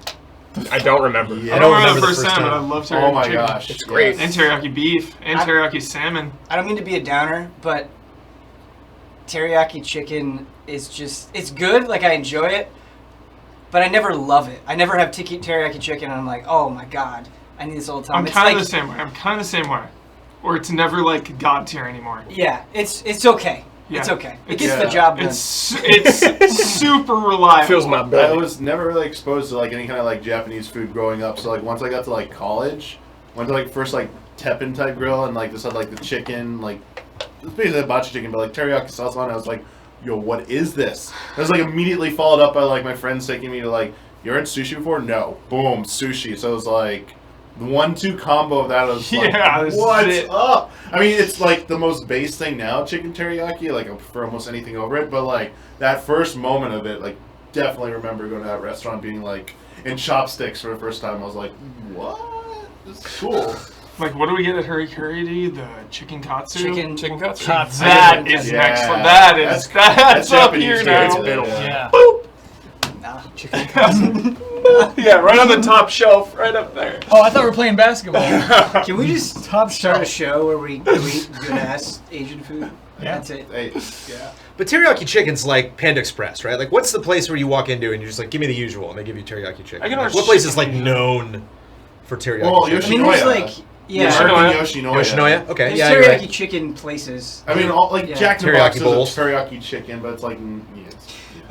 Speaker 3: I don't remember.
Speaker 7: Yeah.
Speaker 6: I don't remember the first time, but I love teriyaki
Speaker 7: Oh my
Speaker 6: chicken.
Speaker 7: gosh.
Speaker 3: It's great.
Speaker 6: And teriyaki beef. And teriyaki salmon.
Speaker 8: I don't mean to be a downer, but teriyaki chicken is just, it's good, like I enjoy it, but I never love it. I never have teriyaki chicken and I'm like, oh my god, I need this all the time.
Speaker 6: I'm
Speaker 8: It's
Speaker 6: kind of
Speaker 8: like,
Speaker 6: the same way. I'm kind of the same way. Or it's never like God tier anymore.
Speaker 8: yeah, it's okay.
Speaker 6: Yeah.
Speaker 8: It's okay. It
Speaker 6: It's-
Speaker 8: gets the job done.
Speaker 6: It's super reliable.
Speaker 3: Fills my
Speaker 7: I
Speaker 3: belly.
Speaker 7: was never really exposed to like any kind of like Japanese food growing up. So like once I got to like college, went to like first like Teppin type grill and like this had like the chicken, like it's basically hibachi chicken, but like teriyaki sauce on it. I was like, yo, what is this? I was like immediately followed up by like my friends taking me to like, you're in sushi before? No. Boom, sushi. So it was like the 1-2 combo of that. I was like,
Speaker 6: Yeah, this is
Speaker 7: what's
Speaker 6: it.
Speaker 7: up? I mean, it's like the most base thing now, chicken teriyaki. Like I prefer almost anything over it, but like that first moment of it, like definitely remember going to that restaurant being like in chopsticks for the first time. I was like, what? This is cool.
Speaker 6: Like, what do we get at Hurry Curry? The chicken katsu?
Speaker 3: Chicken katsu.
Speaker 5: Katsu.
Speaker 6: That is
Speaker 7: Yeah.
Speaker 6: next level. That is, that's up
Speaker 7: Japanese
Speaker 6: here
Speaker 7: food.
Speaker 6: now.
Speaker 7: It's a bit old.
Speaker 5: Yeah.
Speaker 8: Nah.
Speaker 6: Chicken castle. Yeah, right on the top shelf, right up there.
Speaker 5: Oh, I thought we were playing basketball.
Speaker 8: Can we just
Speaker 5: Top
Speaker 8: start a
Speaker 5: shelf.
Speaker 8: show where we eat good ass Asian food?
Speaker 5: Yeah.
Speaker 8: That's it.
Speaker 7: Hey, yeah.
Speaker 1: But teriyaki chicken's like Panda Express, right? Like, what's the place where you walk into and you're just like, give me the usual, and they give you teriyaki chicken?
Speaker 6: I can
Speaker 1: Like,
Speaker 6: order
Speaker 1: what place is
Speaker 6: chicken.
Speaker 1: like known for teriyaki
Speaker 7: Well,
Speaker 1: chicken?
Speaker 8: I mean, there's
Speaker 7: Yoshinoya.
Speaker 8: like
Speaker 7: American
Speaker 6: Yoshinoya.
Speaker 7: Yoshinoya.
Speaker 1: Yoshinoya? Okay,
Speaker 8: there's
Speaker 1: yeah, you're
Speaker 8: teriyaki
Speaker 1: right.
Speaker 8: chicken places.
Speaker 7: I mean, all, like
Speaker 8: Yeah.
Speaker 7: Jack in the Box
Speaker 1: Teriyaki
Speaker 7: is
Speaker 1: bowls.
Speaker 7: a teriyaki chicken, but it's like,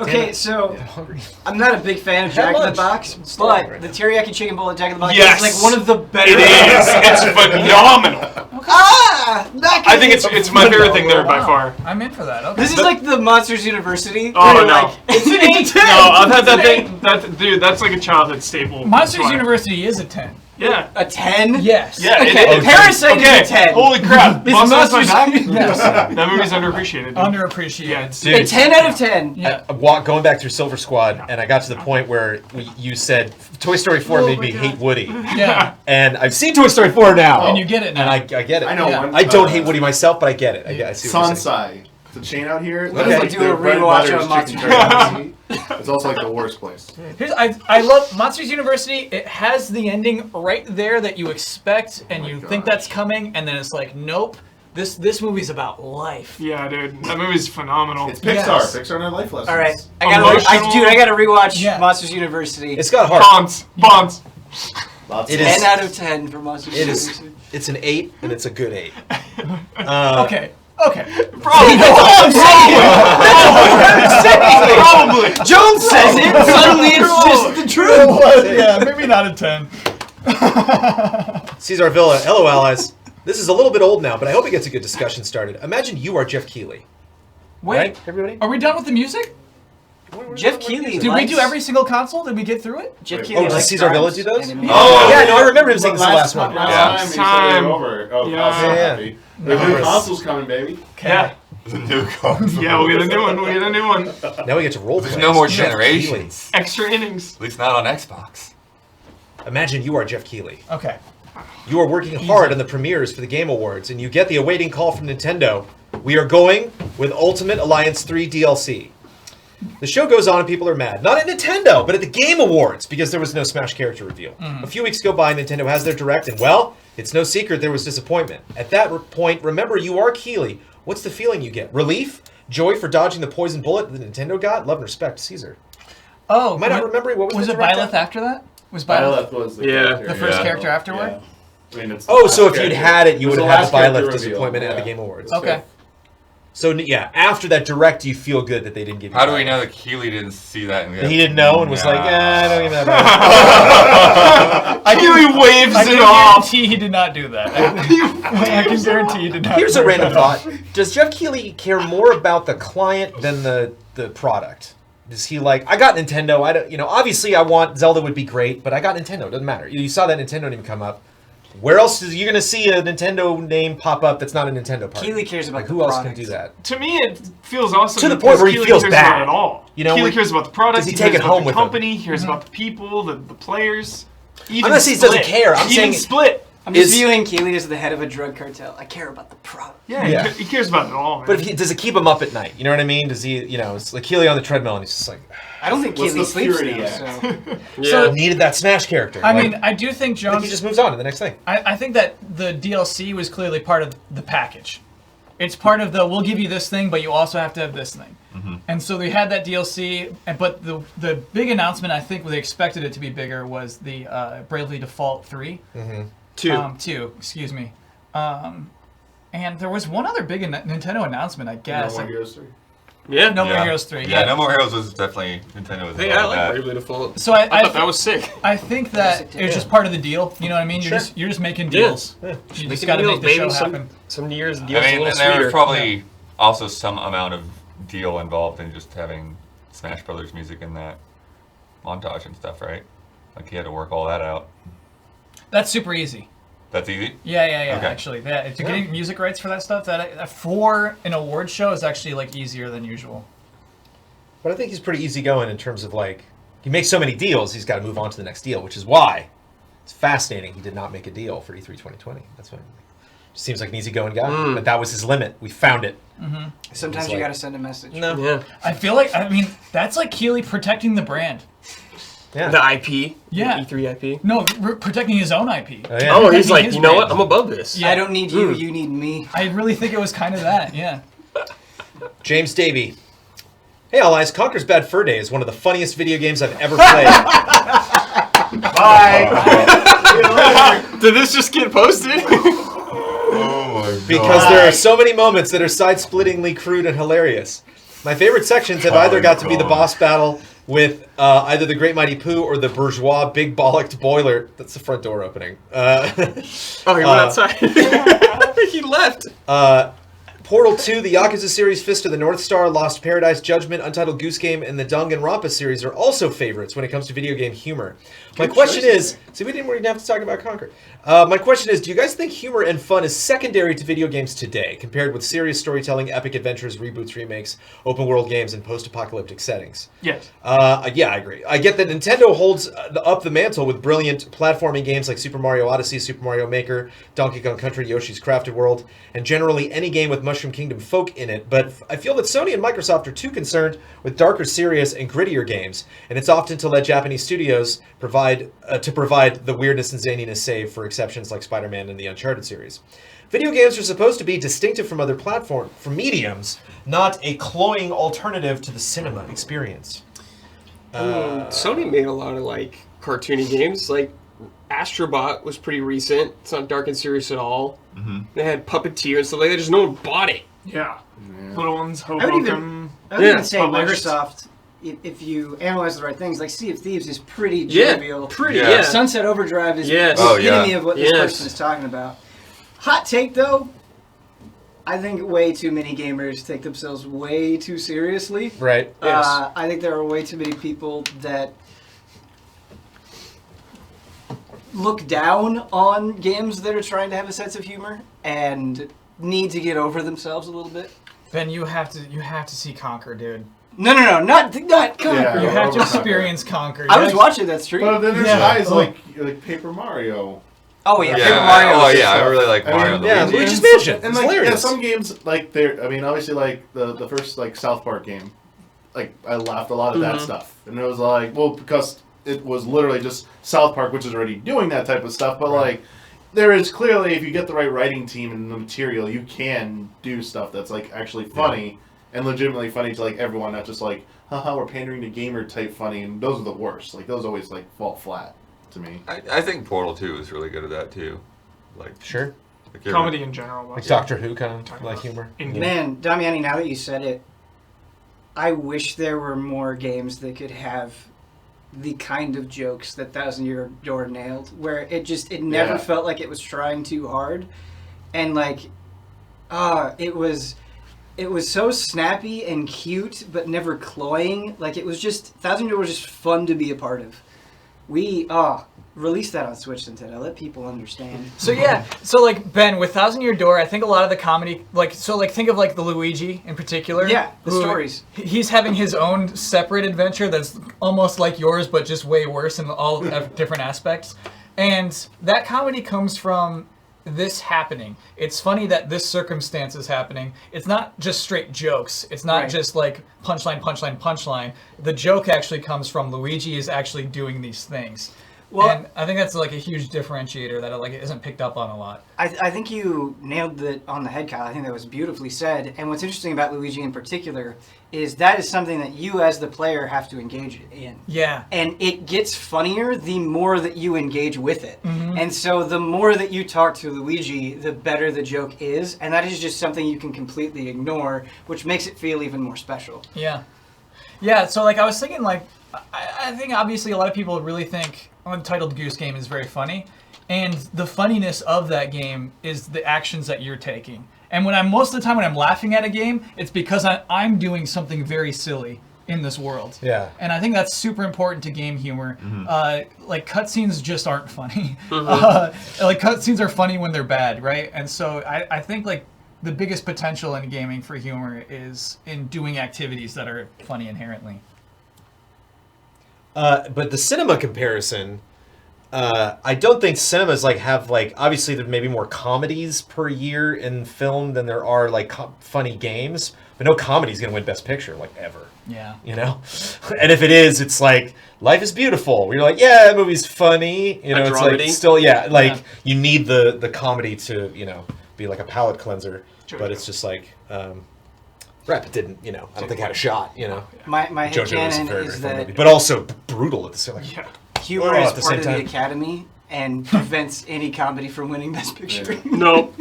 Speaker 8: Okay, so
Speaker 1: I'm hungry.
Speaker 8: I'm not a big fan of
Speaker 1: Have
Speaker 8: Jack in the
Speaker 1: lunch.
Speaker 8: Box,
Speaker 1: starving
Speaker 8: but
Speaker 1: right
Speaker 8: the
Speaker 1: now.
Speaker 8: teriyaki chicken bowl at Jack in the Box
Speaker 6: Yes.
Speaker 8: is like one of the better.
Speaker 6: It is. It's phenomenal.
Speaker 8: Ah!
Speaker 6: I think it's my favorite thing there by far.
Speaker 5: I'm in for that. Okay.
Speaker 8: This is like the Monsters University.
Speaker 6: Oh,
Speaker 8: where you're
Speaker 6: no.
Speaker 8: like, it's an 8.
Speaker 6: No, I've had that thing. Dude, that's like a childhood staple.
Speaker 5: Monsters
Speaker 6: That's why.
Speaker 5: University is a 10.
Speaker 6: Yeah.
Speaker 8: A 10?
Speaker 5: Yes.
Speaker 6: Yeah.
Speaker 8: Okay,
Speaker 6: It is.
Speaker 8: Parasite
Speaker 6: Okay.
Speaker 8: is a 10.
Speaker 6: Holy crap.
Speaker 8: Is
Speaker 6: Monsters
Speaker 8: Monsters
Speaker 6: Back?
Speaker 5: Yes.
Speaker 6: That movie's underappreciated. Dude.
Speaker 5: Underappreciated.
Speaker 6: Yeah, it's
Speaker 8: A 10 out of 10.
Speaker 5: Yeah.
Speaker 1: Going back through Silver Squad, and I got to the point where you said Toy Story 4 made me hate Woody.
Speaker 5: Yeah.
Speaker 1: And I've seen Toy Story 4 now.
Speaker 5: And you get it now.
Speaker 1: And I get it.
Speaker 7: I know
Speaker 5: Yeah.
Speaker 7: one.
Speaker 1: I don't hate Woody myself, but I get it. I see what you're saying.
Speaker 7: Sansai. It's a chain out here.
Speaker 1: Okay.
Speaker 7: That's
Speaker 8: Do a
Speaker 7: their bread and
Speaker 8: rewatch
Speaker 7: butter
Speaker 8: of
Speaker 7: is
Speaker 8: Monsters
Speaker 7: chicken teriyaki. It's also like the worst place.
Speaker 5: Here's, I love Monsters University. It has the ending right there that you expect, and you think that's coming, and then it's like, nope. This movie's about life.
Speaker 6: Yeah, dude. That movie's phenomenal.
Speaker 7: It's Pixar.
Speaker 5: Yes.
Speaker 7: Pixar and their life lessons.
Speaker 8: All right, I gotta rewatch
Speaker 5: Yeah.
Speaker 8: Monsters University.
Speaker 1: It's got heart.
Speaker 6: Bonds.
Speaker 7: Lots
Speaker 1: It
Speaker 7: of
Speaker 1: is-
Speaker 8: 10 out of 10 for Monsters
Speaker 1: It is.
Speaker 8: University.
Speaker 1: It's an 8, and it's a good 8.
Speaker 5: Okay. Okay.
Speaker 6: Probably. Probably.
Speaker 8: Jones says it. Suddenly it's just the truth.
Speaker 5: Yeah, maybe not a 10.
Speaker 1: Cesar Villa, hello allies. This is a little bit old now, but I hope it gets a good discussion started. Imagine you are Jeff Keighley.
Speaker 5: Wait,
Speaker 1: Right, everybody?
Speaker 5: are we done with the music?
Speaker 8: Jeff Keighley.
Speaker 5: Did we do every single console? Did we get through it?
Speaker 8: Jeff
Speaker 7: Wait,
Speaker 8: Keighley
Speaker 1: does
Speaker 8: likes
Speaker 1: Cesar Villa
Speaker 8: drums
Speaker 1: do those?
Speaker 8: and it-
Speaker 2: Oh.
Speaker 1: Yeah, no, I remember him saying this the last one.
Speaker 7: Last
Speaker 2: Yeah.
Speaker 7: time, he said
Speaker 6: Time.
Speaker 7: it over. Oh,
Speaker 6: Yeah.
Speaker 7: Kyle's so
Speaker 1: Yeah.
Speaker 7: happy. The new console's coming, baby.
Speaker 6: Yeah.
Speaker 2: The new console.
Speaker 6: Yeah, we'll get a new one. We'll get a new one.
Speaker 1: Now we get to roll
Speaker 2: There's
Speaker 1: play.
Speaker 2: no more
Speaker 1: Jeff
Speaker 2: generations.
Speaker 6: Extra innings.
Speaker 2: At least not on Xbox.
Speaker 1: Keighley. Imagine you are Jeff Keighley.
Speaker 5: Okay.
Speaker 1: You are working hard on the premieres for the Game Awards, and you get the awaiting call from Nintendo. We are going with Ultimate Alliance 3 DLC. The show goes on and people are mad. Not at Nintendo, but at the Game Awards, because there was no Smash character reveal. A few weeks go by, Nintendo has their Direct, and well, it's no secret there was disappointment. At that point, remember, you are Keighley. What's the feeling you get? Relief? Joy for dodging the poison bullet that Nintendo got? Love and respect, Caesar.
Speaker 5: Oh,
Speaker 1: Am I not remembering what was the
Speaker 5: it
Speaker 1: Direct
Speaker 5: Byleth after that? Was Byleth
Speaker 7: Byleth was the
Speaker 6: Yeah.
Speaker 7: character.
Speaker 5: the first
Speaker 2: Yeah.
Speaker 5: character afterward?
Speaker 7: Yeah. I mean, it's
Speaker 1: Oh,
Speaker 7: the
Speaker 1: so
Speaker 7: last
Speaker 1: if you'd
Speaker 7: character.
Speaker 1: had it, you
Speaker 7: was
Speaker 1: would
Speaker 7: the
Speaker 1: have
Speaker 7: last
Speaker 1: had the
Speaker 7: character
Speaker 1: Byleth
Speaker 7: reveal,
Speaker 1: disappointment at the
Speaker 7: yeah.
Speaker 1: Game Awards.
Speaker 5: Okay.
Speaker 1: So yeah, after that Direct, you feel good that they didn't give you
Speaker 2: How do
Speaker 1: Byleth.
Speaker 2: we know that Keighley didn't see that? And
Speaker 1: He didn't know and was like, I don't give that
Speaker 6: Keighley waves
Speaker 5: I
Speaker 6: it
Speaker 5: can
Speaker 6: off.
Speaker 5: guarantee he did not do that. I can guarantee he did not.
Speaker 1: Here's
Speaker 5: do
Speaker 1: a random
Speaker 5: that.
Speaker 1: thought. Does Jeff Keighley care more about the client than the product? Is he like, I got Nintendo, I don't, obviously I want Zelda would be great, but I got Nintendo, it doesn't matter. You saw that Nintendo name come up. Where else is you going to see a Nintendo name pop up that's not a Nintendo part?
Speaker 8: Keighley cares about
Speaker 1: Like,
Speaker 8: the
Speaker 1: who else
Speaker 8: product.
Speaker 1: can do that?
Speaker 6: To me, it feels awesome.
Speaker 1: To the
Speaker 6: because
Speaker 1: point where he
Speaker 6: Keighley
Speaker 1: feels
Speaker 6: cares
Speaker 1: bad.
Speaker 6: about it all.
Speaker 1: You know,
Speaker 6: Keighley
Speaker 1: when-
Speaker 6: cares about the product.
Speaker 1: Does he
Speaker 6: He
Speaker 1: take
Speaker 6: cares
Speaker 1: it
Speaker 6: about
Speaker 1: home
Speaker 6: the
Speaker 1: with him?
Speaker 6: company. He cares about the people, the players. Even
Speaker 1: I'm not saying he doesn't
Speaker 6: Split.
Speaker 1: care. I'm
Speaker 6: Even
Speaker 1: saying-
Speaker 6: Split.
Speaker 8: I'm just
Speaker 1: Is-
Speaker 8: viewing Keighley as the head of a drug cartel. I care about the product.
Speaker 6: Yeah,
Speaker 1: Yeah.
Speaker 6: He cares about it all. Man.
Speaker 1: But does it keep him up at night? You know what I mean? Does he, it's like Keighley on the treadmill and he's just like,
Speaker 8: I don't think
Speaker 7: What's
Speaker 8: Keighley
Speaker 7: the
Speaker 8: sleeps
Speaker 7: Purity
Speaker 8: now,
Speaker 7: Act?
Speaker 8: so.
Speaker 1: I needed that Smash character.
Speaker 5: I
Speaker 1: Like,
Speaker 5: mean, I do think
Speaker 1: like
Speaker 5: Jones.
Speaker 1: he just moves on to the next thing.
Speaker 5: I think that the DLC was clearly part of the package. It's part of the we'll give you this thing, but you also have to have this thing. And so they had that DLC, but the big announcement, I think, where they expected it to be bigger, was the Bravely Default 3. 2, excuse me. And there was one other big Nintendo announcement, I
Speaker 7: No
Speaker 5: guess.
Speaker 7: More Heroes 3.
Speaker 6: yeah.
Speaker 5: No More Heroes 3.
Speaker 2: Yeah, No More Heroes was definitely Nintendo.
Speaker 6: Hey, I like Bravely Default.
Speaker 5: So
Speaker 6: I thought that was sick.
Speaker 5: I think that it's just part of the deal. You know what I mean?
Speaker 1: Sure.
Speaker 5: You're just making deals. You just
Speaker 6: Making
Speaker 5: got to
Speaker 6: deals,
Speaker 5: make the show
Speaker 6: baby.
Speaker 5: happen.
Speaker 6: Some years,
Speaker 2: I
Speaker 6: deals a
Speaker 2: mean,
Speaker 6: little
Speaker 2: and there
Speaker 6: sweeter.
Speaker 2: was probably also some amount of deal involved in just having Smash Brothers music in that montage and stuff, right? Like he had to work all that out.
Speaker 5: That's super easy.
Speaker 2: That's easy.
Speaker 5: Yeah.
Speaker 2: Okay.
Speaker 5: Actually, to getting music rights for that stuff, that for an award show is actually like easier than usual.
Speaker 1: But I think he's pretty easygoing in terms of like, he makes so many deals, he's got to move on to the next deal, which is why it's fascinating he did not make a deal for E3 2020. That's what seems like an easygoing guy, but that was his limit. We found it.
Speaker 8: Sometimes
Speaker 1: It's
Speaker 8: you
Speaker 1: like-
Speaker 8: gotta send a message.
Speaker 1: No.
Speaker 3: Yeah.
Speaker 5: I feel like, I mean, that's like Keighley protecting the brand.
Speaker 1: Yeah.
Speaker 3: The IP.
Speaker 5: Yeah.
Speaker 3: The E3 IP.
Speaker 5: No, protecting his own IP.
Speaker 1: Oh, yeah.
Speaker 3: Oh, he's
Speaker 5: Protecting
Speaker 3: like,
Speaker 5: his
Speaker 3: you know what?
Speaker 5: brand.
Speaker 3: I'm above this.
Speaker 5: Yeah.
Speaker 8: I don't need you, you need me.
Speaker 5: I really think it was kind of that, yeah.
Speaker 1: James Davey. Hey, allies. Conker's Bad Fur Day is one of the funniest video games I've ever played.
Speaker 3: Did this just get posted?
Speaker 2: Oh my god.
Speaker 1: Because there are so many moments that are side-splittingly crude and hilarious. My favorite sections have either got to be the boss battle with either the Great Mighty Pooh or the bourgeois big bollocked boiler. That's the front door opening.
Speaker 3: Oh, he went outside. He left.
Speaker 1: Portal 2, the Yakuza series, Fist of the North Star, Lost Paradise, Judgment, Untitled Goose Game, and the Danganronpa series are also favorites when it comes to video game humor. My question is, see, we didn't have to talk about Conker. My question is, do you guys think humor and fun is secondary to video games today, compared with serious storytelling, epic adventures, reboots, remakes, open world games, and post-apocalyptic settings?
Speaker 6: Yes.
Speaker 1: Yeah, I agree. I get that Nintendo holds up the mantle with brilliant platforming games like Super Mario Odyssey, Super Mario Maker, Donkey Kong Country, Yoshi's Crafted World, and generally any game with Mushroom Kingdom folk in it, but I feel that Sony and Microsoft are too concerned with darker, serious, and grittier games, and it's often to let Japanese studios provide the weirdness and zaniness save for exceptions like Spider-Man and the Uncharted series. Video games are supposed to be distinctive from other mediums, not a cloying alternative to the cinema experience.
Speaker 3: Sony made a lot of like cartoony games. Like Astrobot was pretty recent. It's not dark and serious at all. They had Puppeteer and stuff like that. Just no one bought it.
Speaker 6: Yeah. Little ones,
Speaker 8: I would
Speaker 6: Hoboken.
Speaker 8: even say
Speaker 6: Published.
Speaker 8: Microsoft, if you analyze the right things, like Sea of Thieves is pretty
Speaker 3: Yeah,
Speaker 8: jovial.
Speaker 3: pretty.
Speaker 2: Yeah.
Speaker 3: Yeah.
Speaker 8: Sunset Overdrive is
Speaker 3: Yes.
Speaker 8: the
Speaker 2: Oh, yeah.
Speaker 8: epitome of what this
Speaker 3: Yes.
Speaker 8: person is talking about. Hot take though, I think way too many gamers take themselves way too seriously.
Speaker 1: Right.
Speaker 8: I think there are way too many people that look down on games that are trying to have a sense of humor and need to get over themselves a little bit.
Speaker 5: Ben, you have to see Conquer, dude.
Speaker 8: No, not Conquer.
Speaker 7: Yeah.
Speaker 5: You have to
Speaker 7: Overpowered.
Speaker 5: experience Conquer.
Speaker 8: I was watching that stream.
Speaker 7: But then there's
Speaker 5: Yeah.
Speaker 7: guys like Paper Mario.
Speaker 8: Oh yeah,
Speaker 2: Yeah.
Speaker 8: Paper Mario.
Speaker 2: Oh
Speaker 8: is
Speaker 2: yeah, I
Speaker 8: stuff.
Speaker 2: really like
Speaker 7: I mean,
Speaker 2: Mario and
Speaker 1: yeah,
Speaker 2: Luigi.
Speaker 1: Luigi's Mansion.
Speaker 7: And
Speaker 1: It's
Speaker 7: like, yeah,
Speaker 1: hilarious.
Speaker 7: some games like they're. I mean, obviously, like the first like South Park game, like I laughed a lot at that stuff, and it was like, well, because it was literally just South Park, which is already doing that type of stuff, but like. There is clearly, if you get the right writing team and the material, you can do stuff that's like actually funny and legitimately funny to like everyone, not just like, haha, we're pandering to gamer type funny, and those are the worst. Like those always like fall flat to me.
Speaker 2: I think Portal 2 is really good at that too. Like,
Speaker 1: Sure.
Speaker 2: like you're-
Speaker 6: Comedy in general.
Speaker 1: Like Doctor Who kind of like humor.
Speaker 6: In-
Speaker 8: Man, Damiani, now that you said it, I wish there were more games that could have the kind of jokes that Thousand Year Door nailed, where it never
Speaker 7: Yeah.
Speaker 8: felt like it was trying too hard, and like, it was so snappy and cute, but never cloying. Like it was just Thousand Year Door was just fun to be a part of. Release that on Switch, Nintendo. Let people understand.
Speaker 5: So yeah, so like Ben with Thousand Year Door, I think a lot of the comedy, like think of like the Luigi in particular.
Speaker 8: Yeah, the
Speaker 5: who-
Speaker 8: stories.
Speaker 5: He's having his own separate adventure that's almost like yours, but just way worse in all different aspects. And that comedy comes from this happening. It's funny that this circumstance is happening. It's not just straight jokes. It's not
Speaker 8: Right.
Speaker 5: just like punchline, punchline, punchline. The joke actually comes from Luigi is actually doing these things.
Speaker 8: Well-
Speaker 5: and I think that's like a huge differentiator that it isn't picked up on a lot.
Speaker 8: I think you nailed it on the head, Kyle. I think that was beautifully said. And what's interesting about Luigi in particular is that is something that you as the player have to engage in.
Speaker 5: Yeah.
Speaker 8: And it gets funnier the more that you engage with it.
Speaker 5: Mm-hmm.
Speaker 8: And so the more that you talk to Luigi, the better the joke is. And that is just something you can completely ignore, which makes it feel even more special.
Speaker 5: Yeah. Yeah, so like I was thinking like I think obviously a lot of people really think Untitled Goose Game is very funny. And the funniness of that game is the actions that you're taking. And most of the time when I'm laughing at a game, it's because I'm doing something very silly in this world.
Speaker 1: Yeah.
Speaker 5: And I think that's super important to game humor. Like cutscenes just aren't funny. Like cutscenes are funny when they're bad, right? And so I think like the biggest potential in gaming for humor is in doing activities that are funny inherently.
Speaker 1: But the cinema comparison, I don't think cinemas have obviously there may be more comedies per year in film than there are funny games, but no comedy's gonna win Best Picture ever.
Speaker 5: Yeah.
Speaker 1: You know, and if it is, it's like Life is Beautiful. Where you're like, yeah, that movie's funny. You know, it's
Speaker 3: dramedy?
Speaker 1: still you need the comedy to be like a palate cleanser. But it's just Rep didn't, I don't think had a shot.
Speaker 8: My
Speaker 1: JoJo was a
Speaker 8: headcanon
Speaker 1: very,
Speaker 8: is
Speaker 1: very fun
Speaker 8: that
Speaker 1: movie, but also brutal at the same.
Speaker 6: Yeah.
Speaker 8: humor
Speaker 1: at
Speaker 8: is
Speaker 1: the
Speaker 8: part
Speaker 1: same
Speaker 8: of the
Speaker 1: time.
Speaker 8: Academy and prevents any comedy from winning Best Picture.
Speaker 7: Yeah.
Speaker 3: No.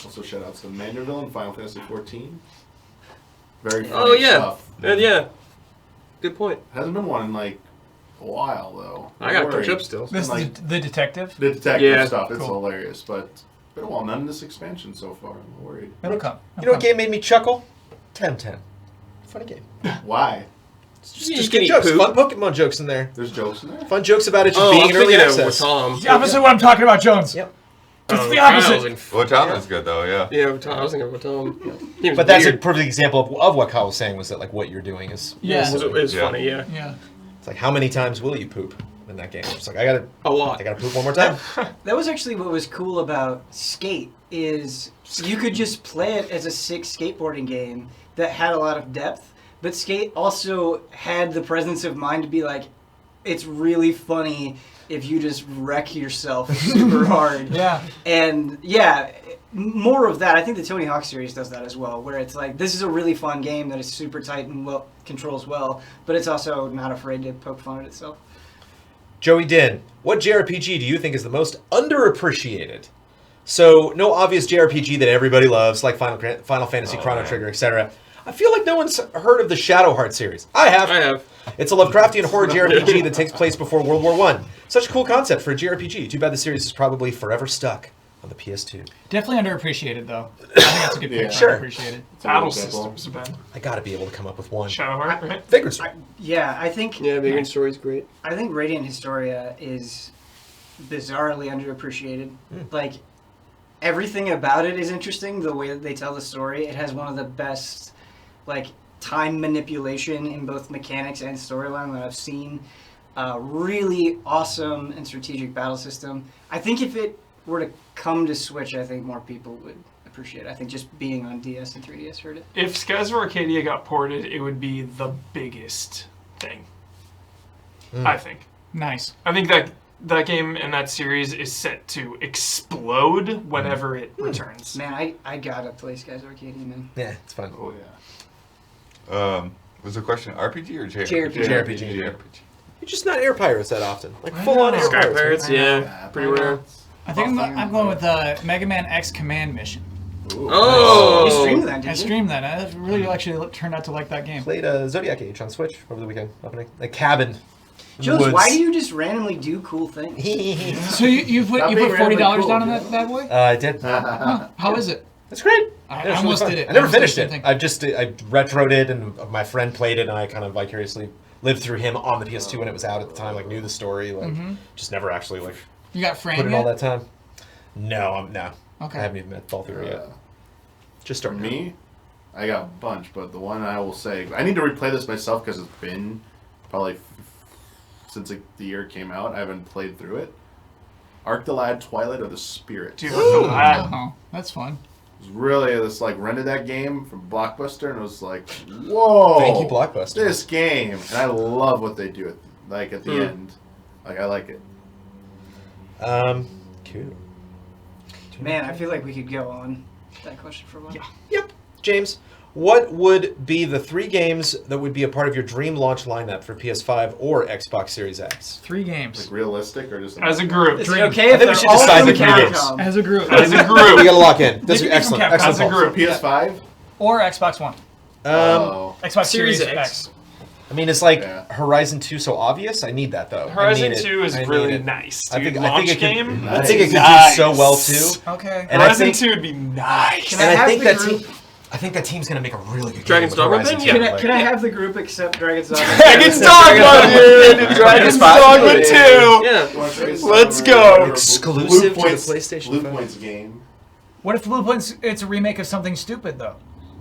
Speaker 7: Also, shout outs to Manderville and Final Fantasy 14. Very funny
Speaker 3: Oh yeah.
Speaker 7: stuff.
Speaker 3: Yeah. Good point.
Speaker 7: Hasn't been one in a while though.
Speaker 3: I gotta
Speaker 7: Don't
Speaker 3: catch
Speaker 7: worry.
Speaker 3: up still.
Speaker 5: This
Speaker 7: Like-
Speaker 5: is the detective.
Speaker 7: The detective
Speaker 3: Yeah.
Speaker 7: stuff, it's
Speaker 5: Cool.
Speaker 7: hilarious, but been a while. None in this expansion so far. I'm worried.
Speaker 5: It'll come.
Speaker 1: You know what game made me chuckle? Temtem. Funny game.
Speaker 7: Why?
Speaker 1: Just good jokes. Fun Pokemon jokes in there.
Speaker 7: There's jokes in there.
Speaker 1: Fun jokes about it just
Speaker 3: Oh,
Speaker 1: being
Speaker 3: I'm
Speaker 1: in early
Speaker 3: thinking of with
Speaker 1: access.
Speaker 3: Tom.
Speaker 5: The opposite of what I'm talking about, Jones.
Speaker 1: Yep.
Speaker 5: It's
Speaker 3: Oh,
Speaker 5: the
Speaker 3: Kyle's
Speaker 5: opposite.
Speaker 3: in-
Speaker 2: Well, Tom is good though, yeah.
Speaker 3: Yeah, with Tom. I was thinking with Tom. He was
Speaker 1: But that's a
Speaker 3: weird.
Speaker 1: perfect example of what Kyle was saying was that what you're doing is
Speaker 5: Yeah.
Speaker 3: It was
Speaker 2: Yeah.
Speaker 3: funny, yeah.
Speaker 5: Yeah.
Speaker 1: it's like how many times will you poop in that game? It's like I gotta
Speaker 3: A lot.
Speaker 1: poop one more time.
Speaker 8: That was actually what was cool about Skate is you could just play it as a 6 skateboarding game that had a lot of depth, but Skate also had the presence of mind to be like, it's really funny if you just wreck yourself super hard.
Speaker 5: Yeah.
Speaker 8: And yeah, more of that. I think the Tony Hawk series does that as well, where it's like, this is a really fun game that is super tight and well controls well, but it's also not afraid to poke fun at itself.
Speaker 1: Joey Din, what JRPG do you think is the most underappreciated? So, no obvious JRPG that everybody loves, like Final Fantasy, Chrono Trigger, etc. I feel like no one's heard of the Shadowheart series. I have.
Speaker 3: I have.
Speaker 1: It's a Lovecraftian horror JRPG that takes place before World War I. Such a cool concept for a JRPG. Too bad the series is probably forever stuck on the PS2.
Speaker 5: Definitely underappreciated, though. I think that's a good pick.
Speaker 7: Yeah.
Speaker 1: Sure.
Speaker 5: Underappreciated.
Speaker 6: Battle
Speaker 7: It's a little
Speaker 6: systems have been.
Speaker 1: I gotta be able to come up with one.
Speaker 6: Shadowheart, right?
Speaker 1: Vagrant Story.
Speaker 8: Yeah, I think
Speaker 3: Yeah, Vagrant Story's great.
Speaker 8: I think Radiant Historia is bizarrely underappreciated. Like, everything about it is interesting, the way that they tell the story. It has one of the best, time manipulation in both mechanics and storyline that I've seen. Really awesome and strategic battle system. I think if it were to come to Switch, I think more people would appreciate it. I think just being on DS and 3DS hurt it.
Speaker 6: If Skies of Arcadia got ported, it would be the biggest thing. I think.
Speaker 5: Nice.
Speaker 6: I think that game and that series is set to explode whenever it returns.
Speaker 8: Man, I gotta play Skies Arcadia, man.
Speaker 1: Yeah, it's fun.
Speaker 7: Oh yeah.
Speaker 2: Was the question RPG or
Speaker 8: JRPG.
Speaker 1: JRPG.
Speaker 2: JRPG.
Speaker 1: You're just not air pirates that often.
Speaker 5: I
Speaker 1: Full on
Speaker 5: know.
Speaker 1: air
Speaker 3: Sky
Speaker 1: pirates.
Speaker 3: Pirates, yeah. Pretty rare.
Speaker 5: I think I'm going with Mega Man X Command Mission.
Speaker 7: Ooh,
Speaker 3: Oh!
Speaker 8: You streamed that,
Speaker 5: I
Speaker 8: did you?
Speaker 5: streamed that. I really actually turned out to like that game.
Speaker 1: Played Zodiac Age on Switch over the weekend. Opening a cabin. in the
Speaker 8: Jones,
Speaker 1: woods.
Speaker 8: why do you just randomly do cool things?
Speaker 5: So you put
Speaker 7: Not being
Speaker 5: $40
Speaker 7: randomly cool,
Speaker 5: down on
Speaker 7: yeah.
Speaker 5: that bad boy?
Speaker 1: I did.
Speaker 5: Huh, how is it?
Speaker 1: It's great.
Speaker 5: I
Speaker 1: Yeah, it's
Speaker 5: almost
Speaker 1: fun.
Speaker 5: did it.
Speaker 1: I never
Speaker 5: almost did
Speaker 1: finished
Speaker 5: the
Speaker 1: it.
Speaker 5: same thing.
Speaker 1: I retroed it, and my friend played it, and I kind of vicariously lived through him on the PS2 when it was out at the time. Knew the story. Just never actually
Speaker 5: You got
Speaker 1: put
Speaker 5: Fran
Speaker 1: in
Speaker 5: yet?
Speaker 1: all that time. No, no.
Speaker 5: Okay.
Speaker 1: I haven't even met Fall through it yet. Just
Speaker 7: For
Speaker 1: starting.
Speaker 7: me, I got a bunch, but the one I will say, I need to replay this myself because it's been probably since the year it came out. I haven't played through it. Arc the Lad Twilight of the Spirit.
Speaker 6: Dude,
Speaker 7: It
Speaker 6: that.
Speaker 5: Oh, that's fun.
Speaker 7: was really this rented that game from Blockbuster, and it was like, whoa!
Speaker 1: Thank you, Blockbuster.
Speaker 7: This game, and I love what they do at the end. I like it.
Speaker 1: Cool.
Speaker 8: Man, I feel like we could go on that question for a while.
Speaker 6: Yeah.
Speaker 1: Yep. James, what would be the 3 games that would be a part of your dream launch lineup for PS5 or Xbox Series X?
Speaker 5: 3 games.
Speaker 7: Like realistic or just
Speaker 6: As a group.
Speaker 8: Is it okay if
Speaker 1: I think we
Speaker 8: they're
Speaker 1: should
Speaker 8: all
Speaker 1: decide
Speaker 8: from
Speaker 1: the 3 games.
Speaker 8: Capcom?
Speaker 5: As a group.
Speaker 6: As a
Speaker 1: We
Speaker 6: group.
Speaker 1: gotta lock in. This is
Speaker 5: They can
Speaker 1: excellent.
Speaker 5: be from Capcom.
Speaker 1: Excellent.
Speaker 6: As a
Speaker 1: call.
Speaker 6: group.
Speaker 7: PS5?
Speaker 5: Or Xbox One.
Speaker 7: Oh.
Speaker 5: Xbox
Speaker 3: Series
Speaker 5: Series
Speaker 3: X.
Speaker 5: X.
Speaker 1: I mean, it's like
Speaker 7: Yeah.
Speaker 1: Horizon 2 so obvious. I need that though.
Speaker 6: Horizon
Speaker 1: I need
Speaker 6: 2
Speaker 1: it.
Speaker 6: is
Speaker 1: I need
Speaker 6: really
Speaker 1: it.
Speaker 6: nice.
Speaker 1: I
Speaker 6: Dude,
Speaker 1: think
Speaker 6: launch
Speaker 1: it could,
Speaker 6: game.
Speaker 1: I think it could
Speaker 6: Nice.
Speaker 1: do so well too.
Speaker 5: Okay.
Speaker 1: And I
Speaker 6: Horizon
Speaker 1: think
Speaker 6: 2 would be nice.
Speaker 8: Can
Speaker 1: and
Speaker 8: I
Speaker 1: I
Speaker 8: have
Speaker 1: think
Speaker 8: the
Speaker 1: that
Speaker 8: group?
Speaker 1: team. I think that team's gonna make a really good
Speaker 3: Dragon's
Speaker 1: game with
Speaker 3: Dogma
Speaker 1: Horizon
Speaker 3: thing?
Speaker 1: 2.
Speaker 3: Yeah.
Speaker 8: Can I have the group except Dragon's Dogma?
Speaker 6: Dragon's Dogma, dude! Dragon's Dogma 2!
Speaker 3: Yeah.
Speaker 6: Let's go.
Speaker 1: Exclusive to the PlayStation
Speaker 7: Blue
Speaker 1: 5.
Speaker 7: Point's game.
Speaker 5: What if Blue Point's it's a remake of something stupid though?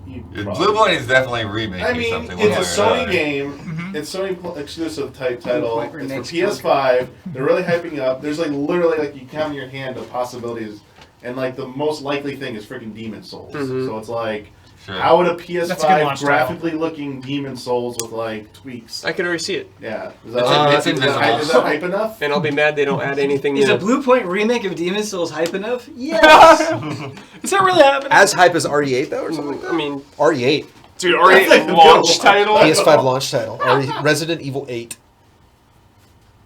Speaker 7: You
Speaker 2: Blue
Speaker 7: probably-
Speaker 2: Point is definitely remaking
Speaker 7: I mean,
Speaker 2: something.
Speaker 7: it's
Speaker 2: one
Speaker 7: a
Speaker 2: way or
Speaker 7: Sony
Speaker 2: another.
Speaker 7: game. It's Sony exclusive type title.
Speaker 8: Point
Speaker 7: It's for
Speaker 8: Remake's
Speaker 7: PS5. They're really hyping up. There's like literally like you count in your hand of possibilities, and like the most likely thing is freaking Demon Souls. So it's like, how would a
Speaker 5: That's a good
Speaker 7: PS5
Speaker 5: launch
Speaker 7: graphically looking Demon Souls with like tweaks?
Speaker 3: I can already see it,
Speaker 7: Yeah, is
Speaker 2: It's
Speaker 7: is
Speaker 2: invisible.
Speaker 7: is that hype enough?
Speaker 3: and I'll be mad they don't add anything.
Speaker 8: Is
Speaker 3: new.
Speaker 8: a Blue Point remake of Demon Souls hype enough? Yes.
Speaker 3: Is that really happening?
Speaker 1: As hype as RE8 though, or something like that.
Speaker 3: I mean,
Speaker 1: RE8,
Speaker 6: Dude, already launch title.
Speaker 1: PS5 launch title. Resident Evil 8.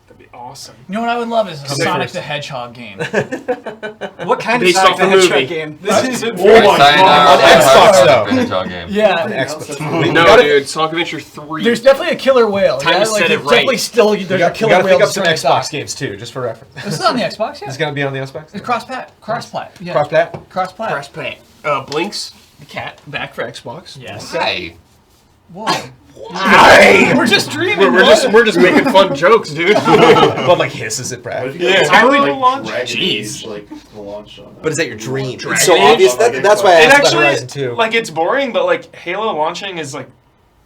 Speaker 6: That'd be awesome.
Speaker 5: You know what I would love is a
Speaker 1: Coming
Speaker 5: Sonic
Speaker 1: first.
Speaker 5: the Hedgehog game.
Speaker 8: What kind of
Speaker 3: Based
Speaker 8: Sonic
Speaker 3: off
Speaker 8: the
Speaker 3: the
Speaker 8: Hedgehog
Speaker 3: movie.
Speaker 8: game? This is
Speaker 7: Oh my
Speaker 2: Sayonara,
Speaker 1: On Xbox, though.
Speaker 2: Hedgehog game.
Speaker 5: Yeah.
Speaker 1: Xbox. We
Speaker 3: no,
Speaker 1: gotta-
Speaker 3: dude. Sonic Adventure 3.
Speaker 5: There's definitely a killer whale.
Speaker 3: Time
Speaker 5: yeah?
Speaker 3: to set it
Speaker 5: there's
Speaker 3: right.
Speaker 5: Definitely still there's
Speaker 1: We
Speaker 5: a
Speaker 1: got,
Speaker 5: killer
Speaker 1: to
Speaker 5: whale.
Speaker 1: pick up some
Speaker 5: that's
Speaker 1: Xbox games too, just for reference.
Speaker 5: This is on the Xbox, yeah.
Speaker 1: It's gonna be on the Xbox.
Speaker 5: It's cross-plat. Yeah.
Speaker 1: Cross-plat?
Speaker 5: Cross-plat.
Speaker 3: Press play. Blinks the cat back for Xbox.
Speaker 5: Yes.
Speaker 2: Hey.
Speaker 5: Whoa.
Speaker 1: Aye.
Speaker 5: We're just dreaming.
Speaker 3: We're just making fun jokes, dude.
Speaker 1: But like hisses at Brad.
Speaker 3: Yeah.
Speaker 6: Entirely
Speaker 7: like
Speaker 6: launch?
Speaker 7: Dragon
Speaker 3: Jeez.
Speaker 7: Age, like the launch on
Speaker 1: But is that your dream?
Speaker 3: Dragon
Speaker 1: It's so
Speaker 3: Age?
Speaker 1: obvious. That's why I
Speaker 6: It
Speaker 1: asked about
Speaker 6: actually,
Speaker 1: Horizon 2.
Speaker 6: like, it's boring, but like Halo launching is like